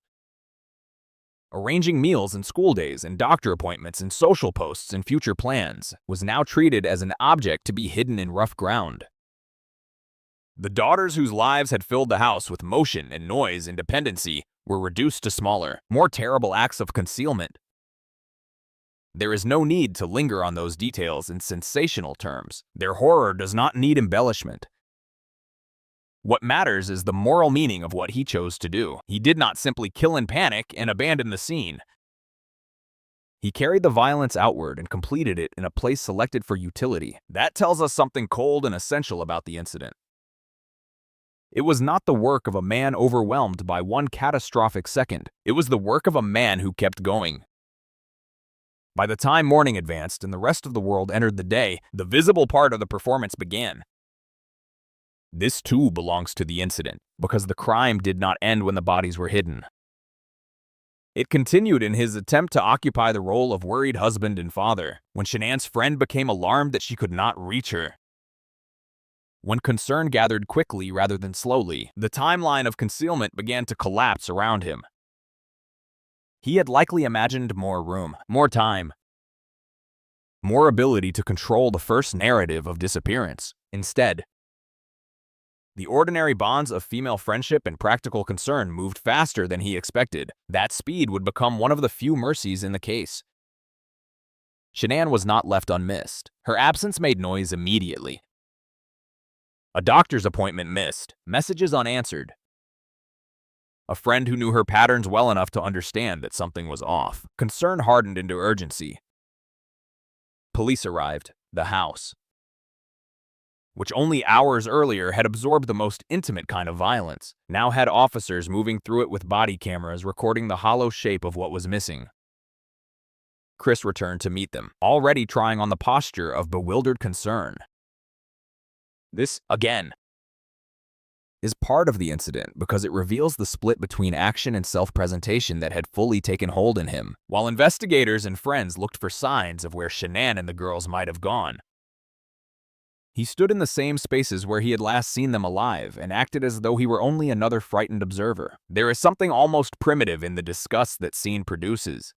arranging meals and school days and doctor appointments and social posts and future plans, was now treated as an object to be hidden in rough ground. The daughters whose lives had filled the house with motion and noise and dependency were reduced to smaller, more terrible acts of concealment. There is no need to linger on those details in sensational terms. Their horror does not need embellishment. What matters is the moral meaning of what he chose to do. He did not simply kill in panic and abandon the scene. He carried the violence outward and completed it in a place selected for utility. That tells us something cold and essential about the incident. It was not the work of a man overwhelmed by one catastrophic second. It was the work of a man who kept going. By the time morning advanced and the rest of the world entered the day, the visible part of the performance began. This too belongs to the incident, because the crime did not end when the bodies were hidden. It continued in his attempt to occupy the role of worried husband and father, when Shanann's friend became alarmed that she could not reach her. When concern gathered quickly rather than slowly, the timeline of concealment began to collapse around him. He had likely imagined more room, more time, more ability to control the first narrative of disappearance. Instead, the ordinary bonds of female friendship and practical concern moved faster than he expected. That speed would become one of the few mercies in the case. Shanann was not left unmissed. Her absence made noise immediately. A doctor's appointment missed, messages unanswered. A friend who knew her patterns well enough to understand that something was off. Concern hardened into urgency. Police arrived. The house, which only hours earlier had absorbed the most intimate kind of violence, now had officers moving through it with body cameras recording the hollow shape of what was missing. Chris returned to meet them, already trying on the posture of bewildered concern. This, again, is part of the incident because it reveals the split between action and self-presentation that had fully taken hold in him, while investigators and friends looked for signs of where Shanann and the girls might have gone. He stood in the same spaces where he had last seen them alive and acted as though he were only another frightened observer. There is something almost primitive in the disgust that scene produces.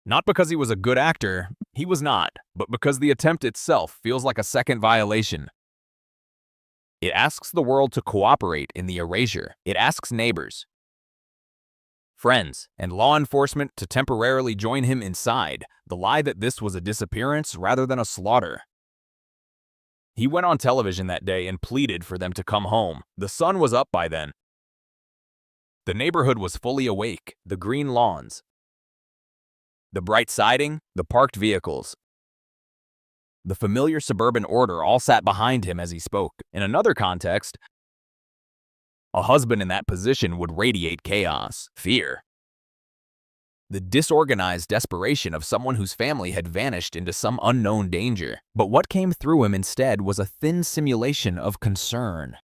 Not because he was a good actor, he was not, but because the attempt itself feels like a second violation. It asks the world to cooperate in the erasure. It asks neighbors, friends, and law enforcement to temporarily join him inside the lie that this was a disappearance rather than a slaughter. He went on television that day and pleaded for them to come home. The sun was up by then. The neighborhood was fully awake. The green lawns, the bright siding, the parked vehicles, the familiar suburban order all sat behind him as he spoke. In another context, a husband in that position would radiate chaos, fear, the disorganized desperation of someone whose family had vanished into some unknown danger. But what came through him instead was a thin simulation of concern.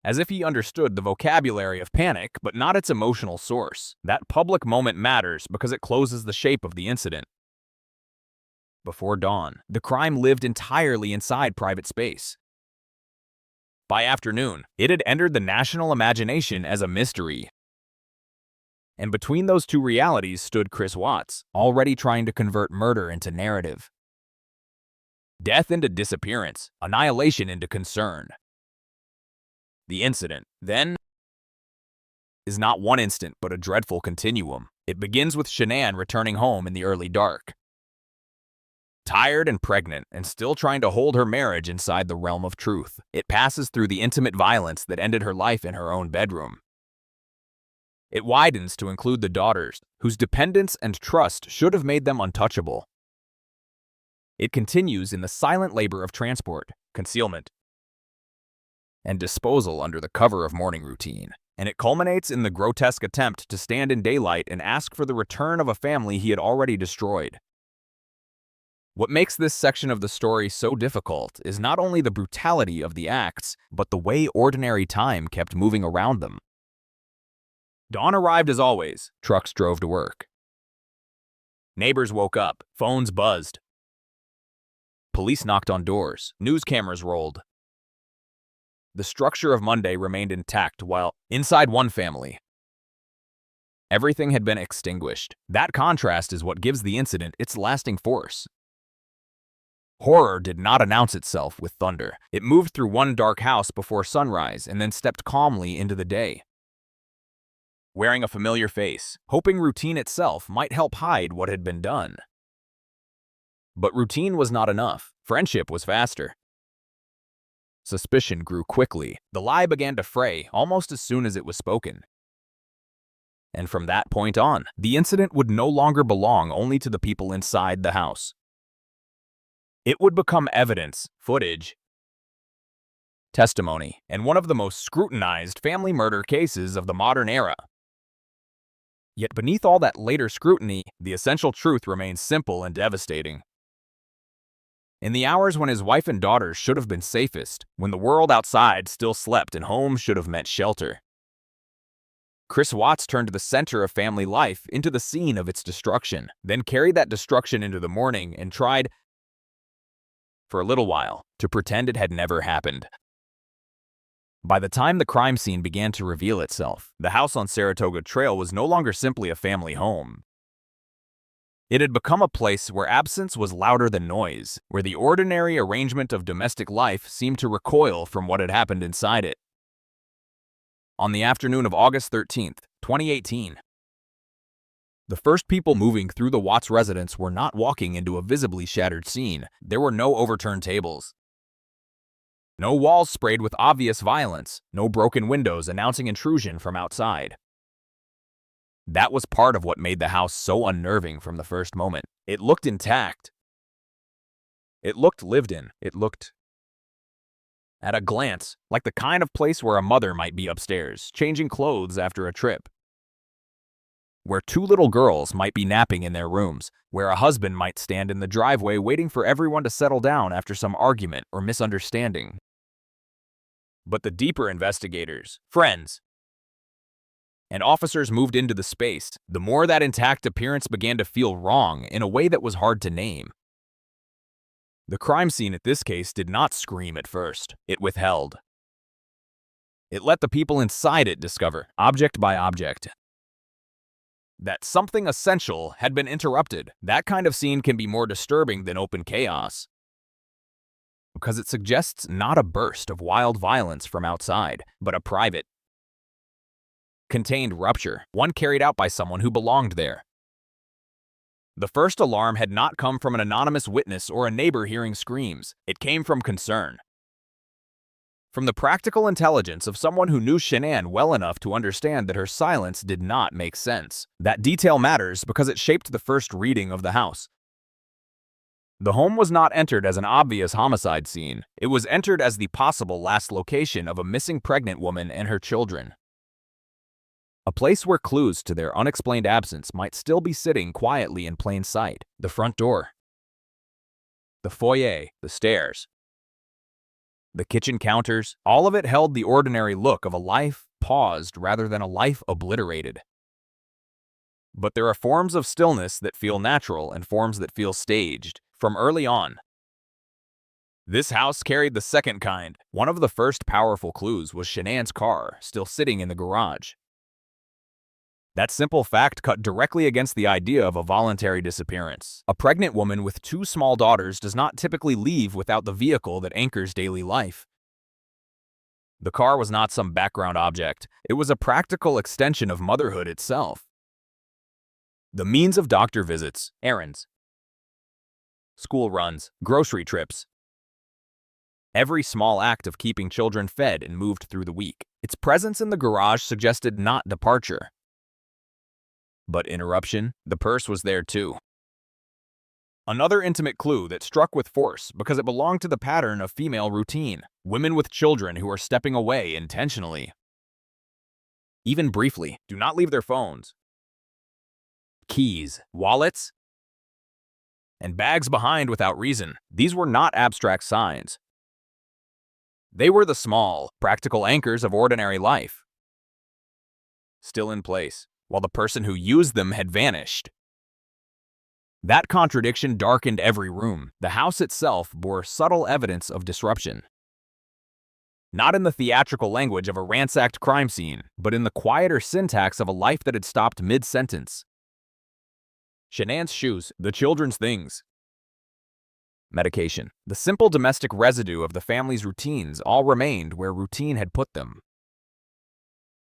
As if he understood the vocabulary of panic, but not its emotional source. That public moment matters because it closes the shape of the incident. Before dawn, the crime lived entirely inside private space. By afternoon, it had entered the national imagination as a mystery. And between those two realities stood Chris Watts, already trying to convert murder into narrative. Death into disappearance, annihilation into concern. The incident, then, is not one instant but a dreadful continuum. It begins with Shanann returning home in the early dark. Tired and pregnant, and still trying to hold her marriage inside the realm of truth. It passes through the intimate violence that ended her life in her own bedroom. It widens to include the daughters, whose dependence and trust should have made them untouchable. It continues in the silent labor of transport, concealment, and disposal under the cover of morning routine. And it culminates in the grotesque attempt to stand in daylight and ask for the return of a family he had already destroyed. What makes this section of the story so difficult is not only the brutality of the acts, but the way ordinary time kept moving around them. Dawn arrived as always. Trucks drove to work. Neighbors woke up. Phones buzzed. Police knocked on doors. News cameras rolled. The structure of Monday remained intact, while inside one family, everything had been extinguished. That contrast is what gives the incident its lasting force. Horror did not announce itself with thunder. It moved through one dark house before sunrise and then stepped calmly into the day, wearing a familiar face, hoping routine itself might help hide what had been done. But routine was not enough. Friendship was faster. Suspicion grew quickly. The lie began to fray almost as soon as it was spoken. And from that point on, the incident would no longer belong only to the people inside the house. It would become evidence, footage, testimony, and one of the most scrutinized family murder cases of the modern era. Yet beneath all that later scrutiny, the essential truth remains simple and devastating. In the hours when his wife and daughters should have been safest, when the world outside still slept and home should have meant shelter, Chris Watts turned the center of family life into the scene of its destruction, then carried that destruction into the morning and tried, for a little while, to pretend it had never happened. By the time the crime scene began to reveal itself, the house on Saratoga Trail was no longer simply a family home. It had become a place where absence was louder than noise, where the ordinary arrangement of domestic life seemed to recoil from what had happened inside it. On the afternoon of August 13th, 2018, the first people moving through the Watts residence were not walking into a visibly shattered scene. There were no overturned tables, no walls sprayed with obvious violence, no broken windows announcing intrusion from outside. That was part of what made the house so unnerving from the first moment. It looked intact. It looked lived in. It looked, at a glance, like the kind of place where a mother might be upstairs, changing clothes after a trip, where two little girls might be napping in their rooms, where a husband might stand in the driveway waiting for everyone to settle down after some argument or misunderstanding. But the deeper investigators, friends, and officers moved into the space, the more that intact appearance began to feel wrong in a way that was hard to name. The crime scene at this case did not scream at first. It withheld. It let the people inside it discover, object by object, that something essential had been interrupted. That kind of scene can be more disturbing than open chaos, because it suggests not a burst of wild violence from outside, but a private, contained rupture, one carried out by someone who belonged there. The first alarm had not come from an anonymous witness or a neighbor hearing screams. It came from concern, from the practical intelligence of someone who knew Shanann well enough to understand that her silence did not make sense. That detail matters because it shaped the first reading of the house. The home was not entered as an obvious homicide scene. It was entered as the possible last location of a missing pregnant woman and her children. A place where clues to their unexplained absence might still be sitting quietly in plain sight. The front door, the foyer, the stairs, the kitchen counters, all of it held the ordinary look of a life paused rather than a life obliterated. But there are forms of stillness that feel natural and forms that feel staged. From early on, this house carried the second kind. One of the first powerful clues was Shanann's car, still sitting in the garage. That simple fact cut directly against the idea of a voluntary disappearance. A pregnant woman with two small daughters does not typically leave without the vehicle that anchors daily life. The car was not some background object. It was a practical extension of motherhood itself. The means of doctor visits, errands, school runs, grocery trips, every small act of keeping children fed and moved through the week. Its presence in the garage suggested not departure, but interruption. The purse was there too. Another intimate clue that struck with force because it belonged to the pattern of female routine. Women with children who are stepping away intentionally, even briefly, do not leave their phones, keys, wallets, and bags behind without reason. These were not abstract signs. They were the small, practical anchors of ordinary life, still in place, while the person who used them had vanished. That contradiction darkened every room. The house itself bore subtle evidence of disruption. Not in the theatrical language of a ransacked crime scene, but in the quieter syntax of a life that had stopped mid-sentence. Shanann's shoes, the children's things. Medication. The simple domestic residue of the family's routines all remained where routine had put them.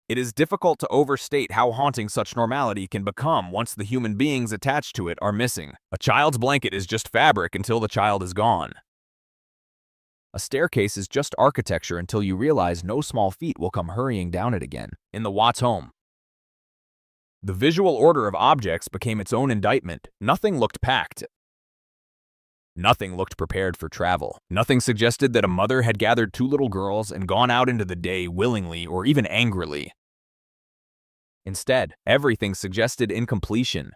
It is difficult to overstate how haunting such normality can become once the human beings attached to it are missing. A child's blanket is just fabric until the child is gone. A staircase is just architecture until you realize no small feet will come hurrying down it again. In the Watts home, the visual order of objects became its own indictment. Nothing looked packed. Nothing looked prepared for travel. Nothing suggested that a mother had gathered two little girls and gone out into the day willingly or even angrily. Instead, everything suggested incompletion.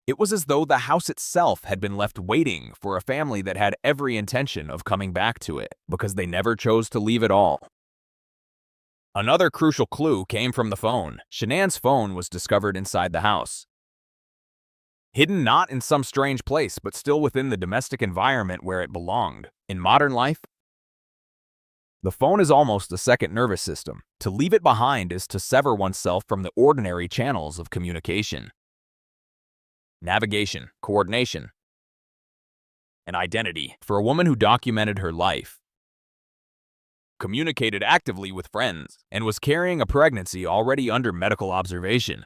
It was as though the house itself had been left waiting for a family that had every intention of coming back to it, because they never chose to leave at all. Another crucial clue came from the phone. Shanann's phone was discovered inside the house. Hidden not in some strange place, but still within the domestic environment where it belonged. In modern life, the phone is almost a second nervous system. To leave it behind is to sever oneself from the ordinary channels of communication. Navigation, coordination, and identity. For a woman who documented her life, communicated actively with friends, and was carrying a pregnancy already under medical observation,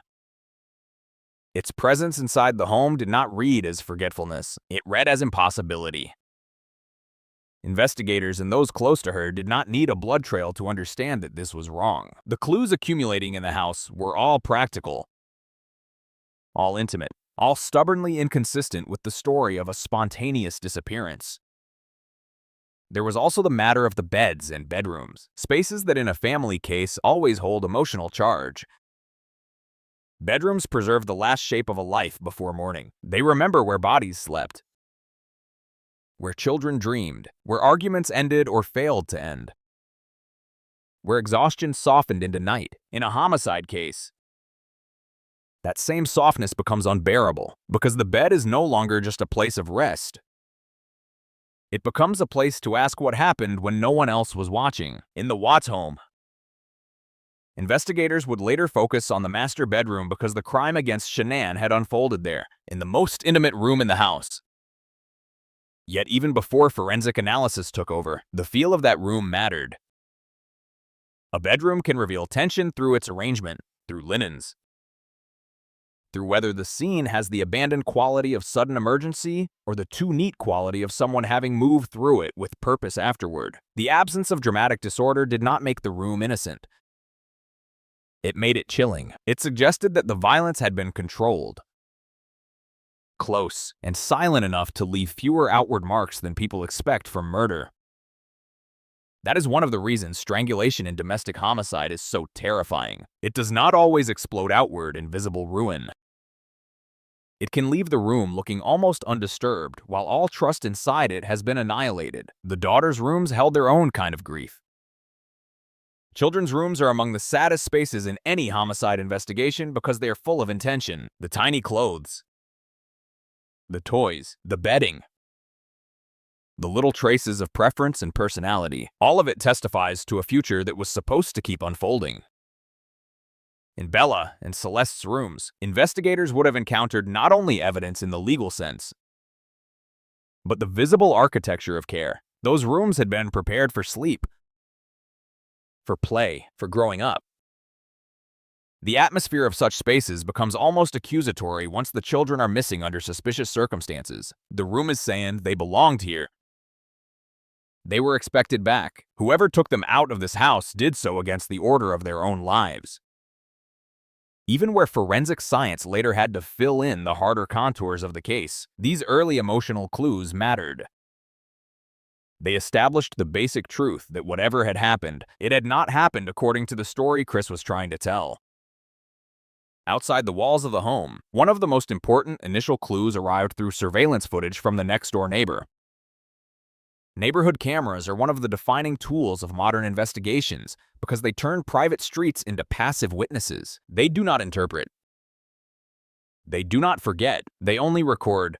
its presence inside the home did not read as forgetfulness. It read as impossibility. Investigators and those close to her did not need a blood trail to understand that this was wrong. The clues accumulating in the house were all practical, all intimate, all stubbornly inconsistent with the story of a spontaneous disappearance. There was also the matter of the beds and bedrooms, spaces that in a family case always hold emotional charge. Bedrooms preserve the last shape of a life before morning. They remember where bodies slept, where children dreamed, where arguments ended or failed to end, where exhaustion softened into night. In a homicide case, that same softness becomes unbearable, because the bed is no longer just a place of rest. It becomes a place to ask what happened when no one else was watching. In the Watts home, investigators would later focus on the master bedroom because the crime against Shanann had unfolded there, in the most intimate room in the house. Yet even before forensic analysis took over, the feel of that room mattered. A bedroom can reveal tension through its arrangement, through linens, through whether the scene has the abandoned quality of sudden emergency or the too neat quality of someone having moved through it with purpose afterward. The absence of dramatic disorder did not make the room innocent. It made it chilling. It suggested that the violence had been controlled, close, and silent enough to leave fewer outward marks than people expect from murder. That is one of the reasons strangulation in domestic homicide is so terrifying. It does not always explode outward in visible ruin. It can leave the room looking almost undisturbed, while all trust inside it has been annihilated. The daughters' rooms held their own kind of grief. Children's rooms are among the saddest spaces in any homicide investigation because they are full of intention. The tiny clothes, the toys, the bedding, the little traces of preference and personality. All of it testifies to a future that was supposed to keep unfolding. In Bella and Celeste's rooms, investigators would have encountered not only evidence in the legal sense, but the visible architecture of care. Those rooms had been prepared for sleep, for play, for growing up. The atmosphere of such spaces becomes almost accusatory once the children are missing under suspicious circumstances. The room is saying they belonged here. They were expected back. Whoever took them out of this house did so against the order of their own lives. Even where forensic science later had to fill in the harder contours of the case, these early emotional clues mattered. They established the basic truth that whatever had happened, it had not happened according to the story Chris was trying to tell. Outside the walls of the home, one of the most important initial clues arrived through surveillance footage from the next-door neighbor. Neighborhood cameras are one of the defining tools of modern investigations because they turn private streets into passive witnesses. They do not interpret. They do not forget, they only record.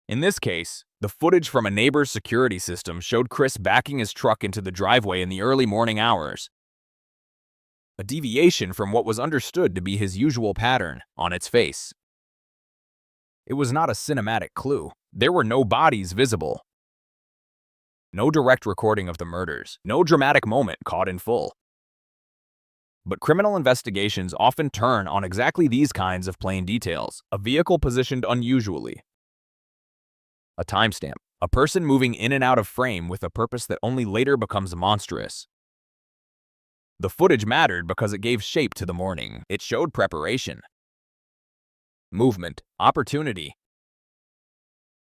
In this case, the footage from a neighbor's security system showed Chris backing his truck into the driveway in the early morning hours. A deviation from what was understood to be his usual pattern on its face. It was not a cinematic clue. There were no bodies visible. No direct recording of the murders. No dramatic moment caught in full. But criminal investigations often turn on exactly these kinds of plain details. A vehicle positioned unusually. A timestamp. A person moving in and out of frame with a purpose that only later becomes monstrous. The footage mattered because it gave shape to the morning. It showed preparation, movement, opportunity.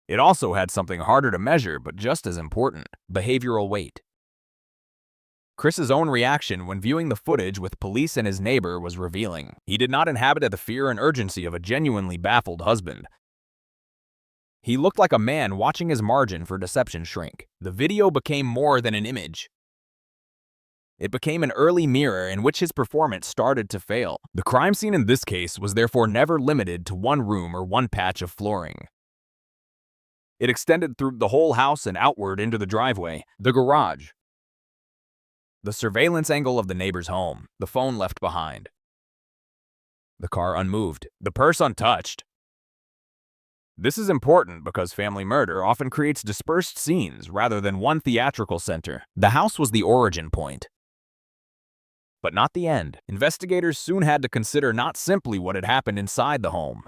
It also had something harder to measure, but just as important: behavioral weight. Chris's own reaction when viewing the footage with police and his neighbor was revealing. He did not inhabit the fear and urgency of a genuinely baffled husband. He looked like a man watching his margin for deception shrink. The video became more than an image. It became an early mirror in which his performance started to fail. The crime scene in this case was therefore never limited to one room or one patch of flooring. It extended through the whole house and outward into the driveway, the garage, the surveillance angle of the neighbor's home, the phone left behind, the car unmoved, the purse untouched. This is important because family murder often creates dispersed scenes rather than one theatrical center. The house was the origin point, but not the end. Investigators soon had to consider not simply what had happened inside the home,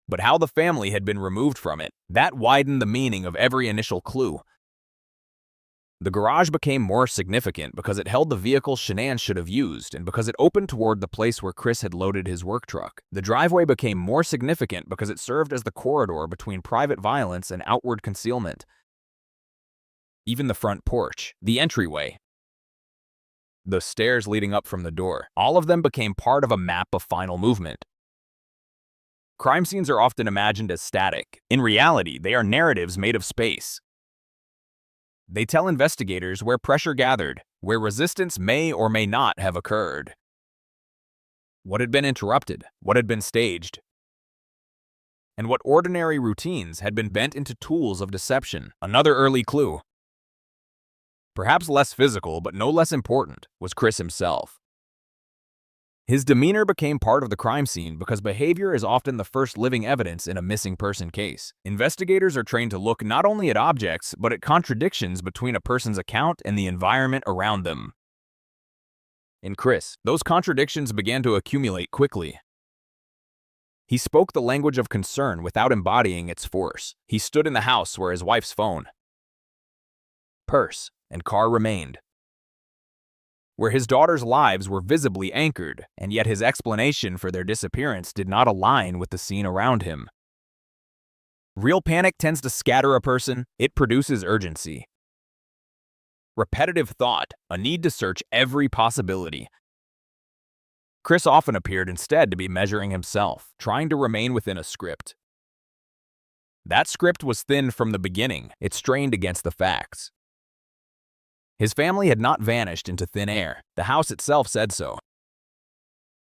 but how the family had been removed from it. That widened the meaning of every initial clue. The garage became more significant because it held the vehicle Shanann should have used and because it opened toward the place where Chris had loaded his work truck. The driveway became more significant because it served as the corridor between private violence and outward concealment. Even the front porch, the entryway, the stairs leading up from the door, all of them became part of a map of final movement. Crime scenes are often imagined as static. In reality, they are narratives made of space. They tell investigators where pressure gathered, where resistance may or may not have occurred, what had been interrupted, what had been staged, and what ordinary routines had been bent into tools of deception. Another early clue, perhaps less physical but no less important, was Chris himself. His demeanor became part of the crime scene because behavior is often the first living evidence in a missing person case. Investigators are trained to look not only at objects, but at contradictions between a person's account and the environment around them. In Chris, those contradictions began to accumulate quickly. He spoke the language of concern without embodying its force. He stood in the house where his wife's phone, purse, and car remained, where his daughter's lives were visibly anchored, and yet his explanation for their disappearance did not align with the scene around him. Real panic tends to scatter a person. It produces urgency, repetitive thought, a need to search every possibility. Chris often appeared instead to be measuring himself, trying to remain within a script. That script was thin from the beginning. It strained against the facts. His family had not vanished into thin air. The house itself said so.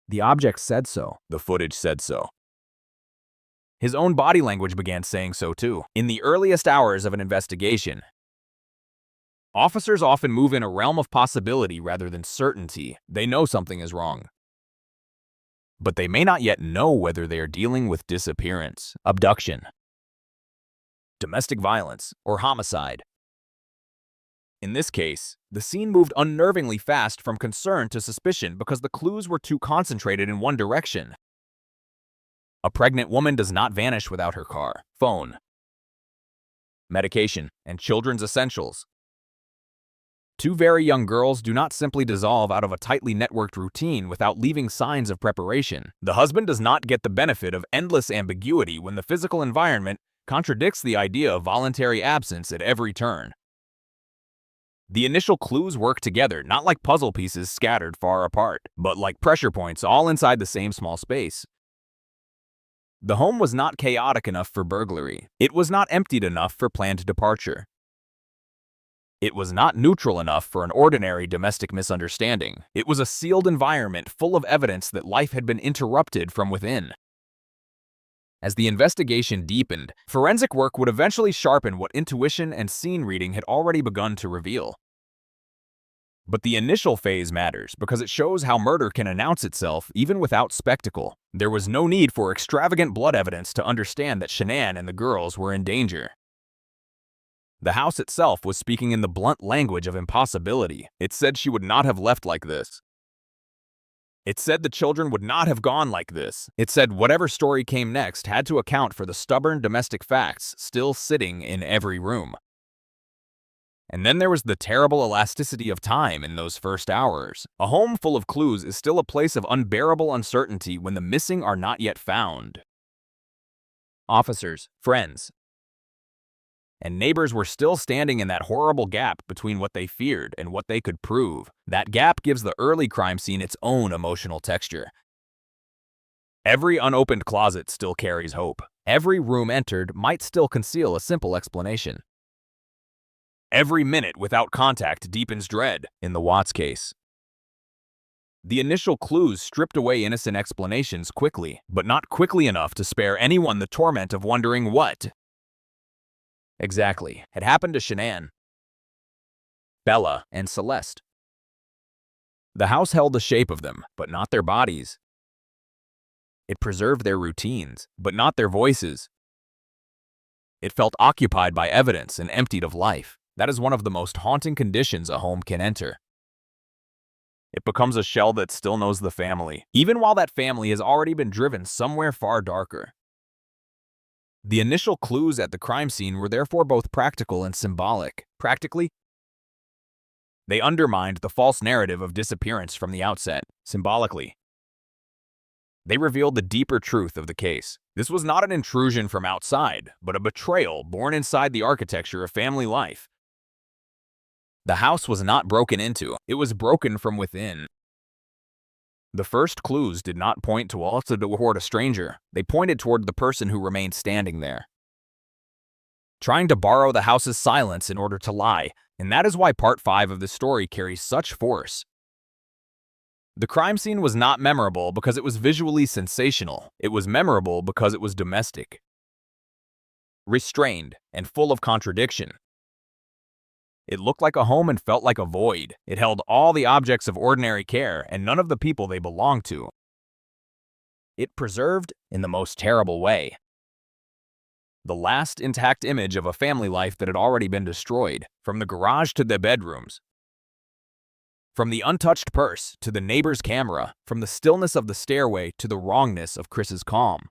The objects said so. The footage said so. His own body language began saying so too. In the earliest hours of an investigation, officers often move in a realm of possibility rather than certainty. They know something is wrong, but they may not yet know whether they are dealing with disappearance, abduction, domestic violence, or homicide. In this case, the scene moved unnervingly fast from concern to suspicion because the clues were too concentrated in one direction. A pregnant woman does not vanish without her car, phone, medication, and children's essentials. Two very young girls do not simply dissolve out of a tightly networked routine without leaving signs of preparation. The husband does not get the benefit of endless ambiguity when the physical environment contradicts the idea of voluntary absence at every turn. The initial clues work together, not like puzzle pieces scattered far apart, but like pressure points all inside the same small space. The home was not chaotic enough for burglary. It was not emptied enough for planned departure. It was not neutral enough for an ordinary domestic misunderstanding. It was a sealed environment full of evidence that life had been interrupted from within. As the investigation deepened, forensic work would eventually sharpen what intuition and scene reading had already begun to reveal. But the initial phase matters because it shows how murder can announce itself even without spectacle. There was no need for extravagant blood evidence to understand that Shanann and the girls were in danger. The house itself was speaking in the blunt language of impossibility. It said she would not have left like this. It said the children would not have gone like this. It said whatever story came next had to account for the stubborn domestic facts still sitting in every room. And then there was the terrible elasticity of time in those first hours. A home full of clues is still a place of unbearable uncertainty when the missing are not yet found. Officers, friends, and neighbors were still standing in that horrible gap between what they feared and what they could prove. That gap gives the early crime scene its own emotional texture. Every unopened closet still carries hope. Every room entered might still conceal a simple explanation. Every minute without contact deepens dread in the Watts case. The initial clues stripped away innocent explanations quickly, but not quickly enough to spare anyone the torment of wondering what exactly had happened to Shanann, Bella, and Celeste. The house held the shape of them, but not their bodies. It preserved their routines, but not their voices. It felt occupied by evidence and emptied of life. That is one of the most haunting conditions a home can enter. It becomes a shell that still knows the family, even while that family has already been driven somewhere far darker. The initial clues at the crime scene were therefore both practical and symbolic. Practically, they undermined the false narrative of disappearance from the outset. Symbolically, they revealed the deeper truth of the case. This was not an intrusion from outside, but a betrayal born inside the architecture of family life. The house was not broken into, it was broken from within. The first clues did not point toward a stranger. They pointed toward the person who remained standing there, trying to borrow the house's silence in order to lie, and that is why part 5 of the story carries such force. The crime scene was not memorable because it was visually sensational. It was memorable because it was domestic, restrained, and full of contradiction. It looked like a home and felt like a void. It held all the objects of ordinary care and none of the people they belonged to. It preserved, in the most terrible way, the last intact image of a family life that had already been destroyed, from the garage to the bedrooms, from the untouched purse to the neighbor's camera, from the stillness of the stairway to the wrongness of Chris's calm.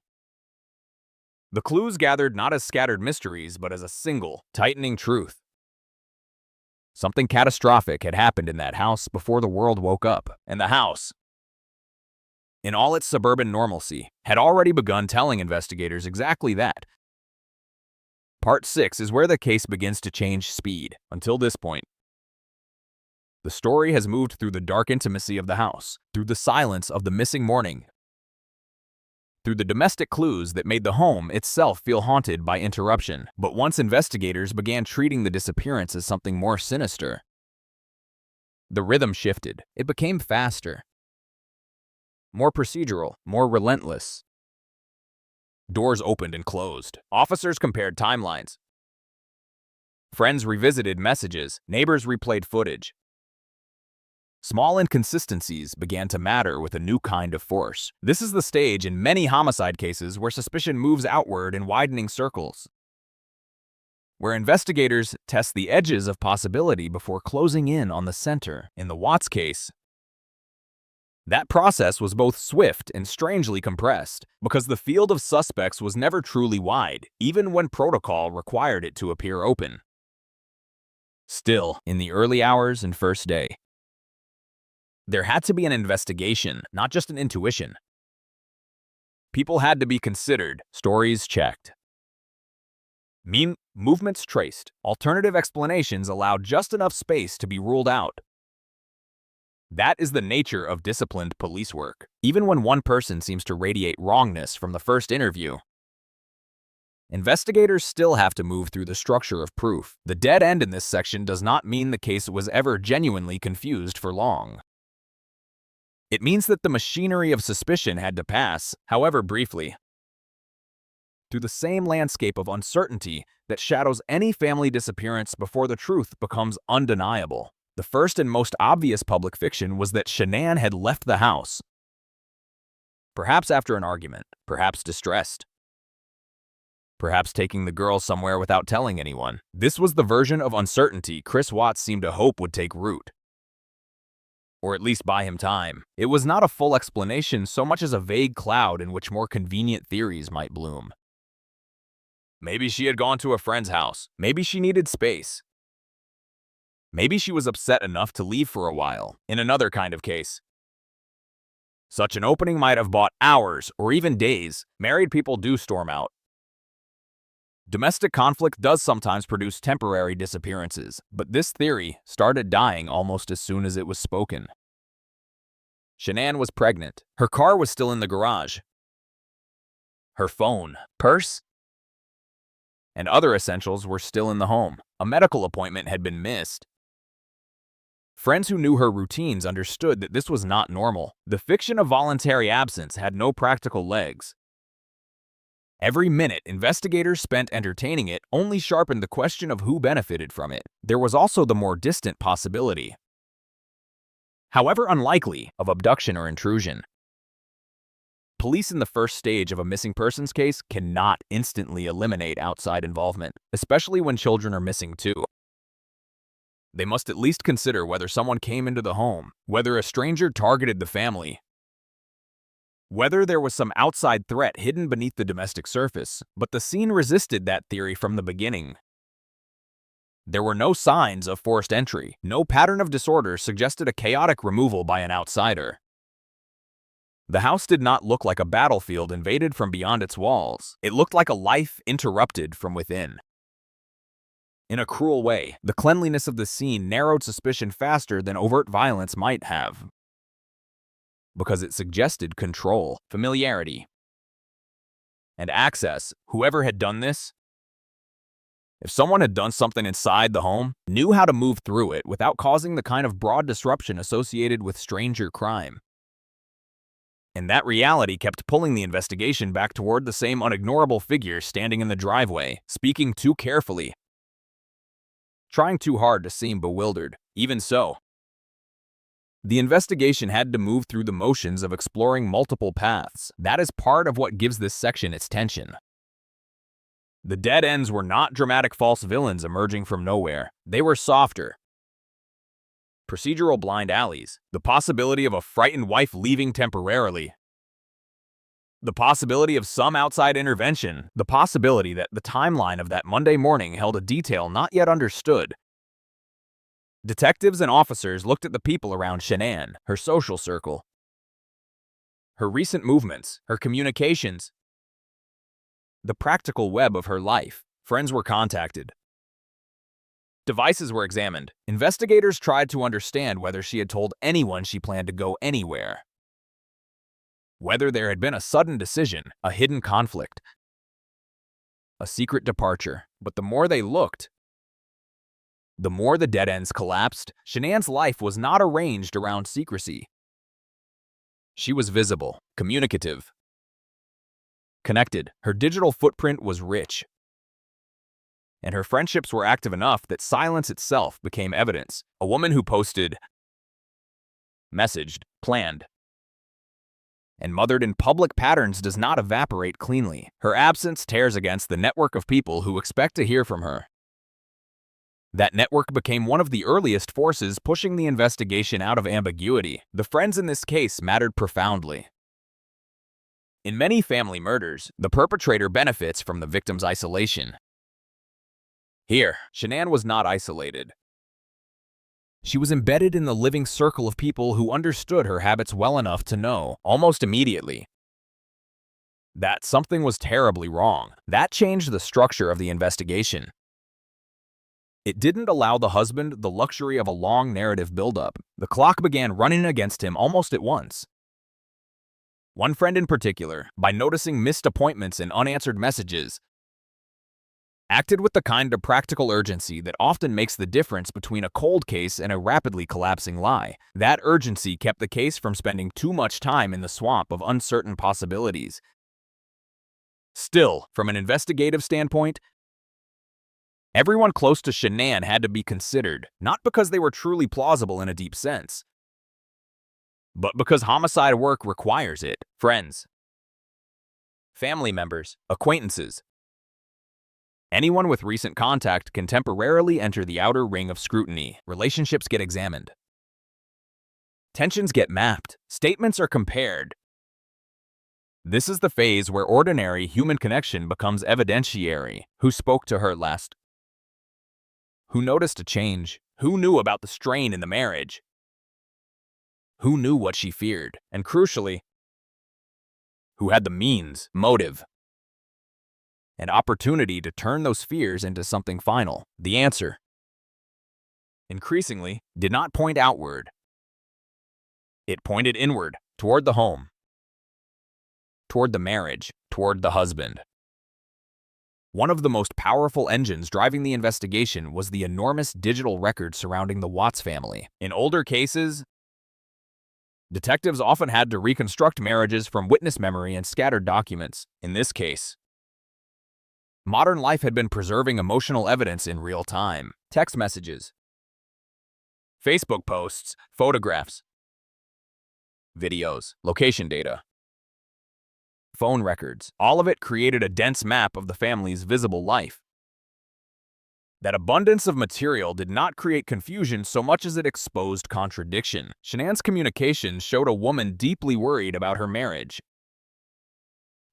The clues gathered not as scattered mysteries, but as a single, tightening truth. Something catastrophic had happened in that house before the world woke up, and the house, in all its suburban normalcy, had already begun telling investigators exactly that. Part 6 is where the case begins to change speed. Until this point, the story has moved through the dark intimacy of the house, through the silence of the missing morning, through the domestic clues that made the home itself feel haunted by interruption. But once investigators began treating the disappearance as something more sinister, the rhythm shifted. It became faster, more procedural, more relentless. Doors opened and closed. Officers compared timelines. Friends revisited messages. Neighbors replayed footage. Small inconsistencies began to matter with a new kind of force. This is the stage in many homicide cases where suspicion moves outward in widening circles, where investigators test the edges of possibility before closing in on the center. In the Watts case, that process was both swift and strangely compressed, because the field of suspects was never truly wide, even when protocol required it to appear open. Still, in the early hours and first day, there had to be an investigation, not just an intuition. People had to be considered, stories checked, movements traced, alternative explanations allowed just enough space to be ruled out. That is the nature of disciplined police work. Even when one person seems to radiate wrongness from the first interview, investigators still have to move through the structure of proof. The dead end in this section does not mean the case was ever genuinely confused for long. It means that the machinery of suspicion had to pass, however briefly, through the same landscape of uncertainty that shadows any family disappearance before the truth becomes undeniable. The first and most obvious public fiction was that Shanann had left the house, perhaps after an argument, perhaps distressed, perhaps taking the girls somewhere without telling anyone. This was the version of uncertainty Chris Watts seemed to hope would take root, or at least buy him time. It was not a full explanation so much as a vague cloud in which more convenient theories might bloom. Maybe she had gone to a friend's house. Maybe she needed space. Maybe she was upset enough to leave for a while. In another kind of case, such an opening might have bought hours or even days. Married people do storm out. Domestic conflict does sometimes produce temporary disappearances, but this theory started dying almost as soon as it was spoken. Shanann was pregnant. Her car was still in the garage. Her phone, purse, and other essentials were still in the home. A medical appointment had been missed. Friends who knew her routines understood that this was not normal. The fiction of voluntary absence had no practical legs. Every minute investigators spent entertaining it only sharpened the question of who benefited from it. There was also the more distant possibility, however unlikely, of abduction or intrusion. Police in the first stage of a missing persons case cannot instantly eliminate outside involvement, especially when children are missing too. They must at least consider whether someone came into the home, whether a stranger targeted the family, whether there was some outside threat hidden beneath the domestic surface. But the scene resisted that theory from the beginning. There were no signs of forced entry. No pattern of disorder suggested a chaotic removal by an outsider. The house did not look like a battlefield invaded from beyond its walls. It looked like a life interrupted from within. In a cruel way, the cleanliness of the scene narrowed suspicion faster than overt violence might have, because it suggested control, familiarity, and access. Whoever had done this, if someone had done something inside the home, knew how to move through it without causing the kind of broad disruption associated with stranger crime. And that reality kept pulling the investigation back toward the same unignorable figure standing in the driveway, speaking too carefully, trying too hard to seem bewildered. Even so, the investigation had to move through the motions of exploring multiple paths. That is part of what gives this section its tension. The dead ends were not dramatic false villains emerging from nowhere. They were softer, procedural blind alleys, the possibility of a frightened wife leaving temporarily, the possibility of some outside intervention, the possibility that the timeline of that Monday morning held a detail not yet understood. Detectives and officers looked at the people around Shanann, her social circle, her recent movements, her communications, the practical web of her life. Friends were contacted. Devices were examined. Investigators tried to understand whether she had told anyone she planned to go anywhere, whether there had been a sudden decision, a hidden conflict, a secret departure. But the more they looked, the more the dead ends collapsed. Shanann's life was not arranged around secrecy. She was visible, communicative, connected. Her digital footprint was rich, and her friendships were active enough that silence itself became evidence. A woman who posted, messaged, planned, and mothered in public patterns does not evaporate cleanly. Her absence tears against the network of people who expect to hear from her. That network became one of the earliest forces pushing the investigation out of ambiguity. The friends in this case mattered profoundly. In many family murders, the perpetrator benefits from the victim's isolation. Here, Shanann was not isolated. She was embedded in the living circle of people who understood her habits well enough to know, almost immediately, that something was terribly wrong. That changed the structure of the investigation. It didn't allow the husband the luxury of a long narrative buildup. The clock began running against him almost at once. One friend in particular, by noticing missed appointments and unanswered messages, acted with the kind of practical urgency that often makes the difference between a cold case and a rapidly collapsing lie. That urgency kept the case from spending too much time in the swamp of uncertain possibilities. Still, from an investigative standpoint, everyone close to Shanann had to be considered, not because they were truly plausible in a deep sense, but because homicide work requires it. Friends, family members, acquaintances, anyone with recent contact can temporarily enter the outer ring of scrutiny. Relationships get examined. Tensions get mapped. Statements are compared. This is the phase where ordinary human connection becomes evidentiary. Who spoke to her last? Who noticed a change? Who knew about the strain in the marriage? Who knew what she feared? And crucially, who had the means, motive, and opportunity to turn those fears into something final? The answer, increasingly, did not point outward. It pointed inward, toward the home, toward the marriage, toward the husband. One of the most powerful engines driving the investigation was the enormous digital record surrounding the Watts family. In older cases, detectives often had to reconstruct marriages from witness memory and scattered documents. In this case, modern life had been preserving emotional evidence in real time. Text messages, Facebook posts, photographs, videos, location data, phone records. All of it created a dense map of the family's visible life. That abundance of material did not create confusion so much as it exposed contradiction. Shanann's communications showed a woman deeply worried about her marriage,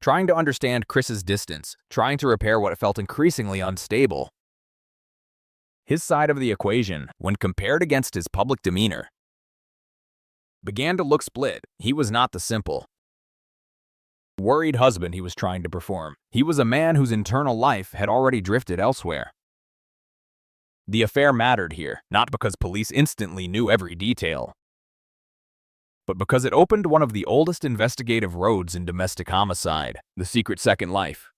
trying to understand Chris's distance, trying to repair what felt increasingly unstable. His side of the equation, when compared against his public demeanor, began to look split. He was not the simple, worried husband he was trying to perform. He was a man whose internal life had already drifted elsewhere. The affair mattered here, not because police instantly knew every detail, but because it opened one of the oldest investigative roads in domestic homicide, the secret second life.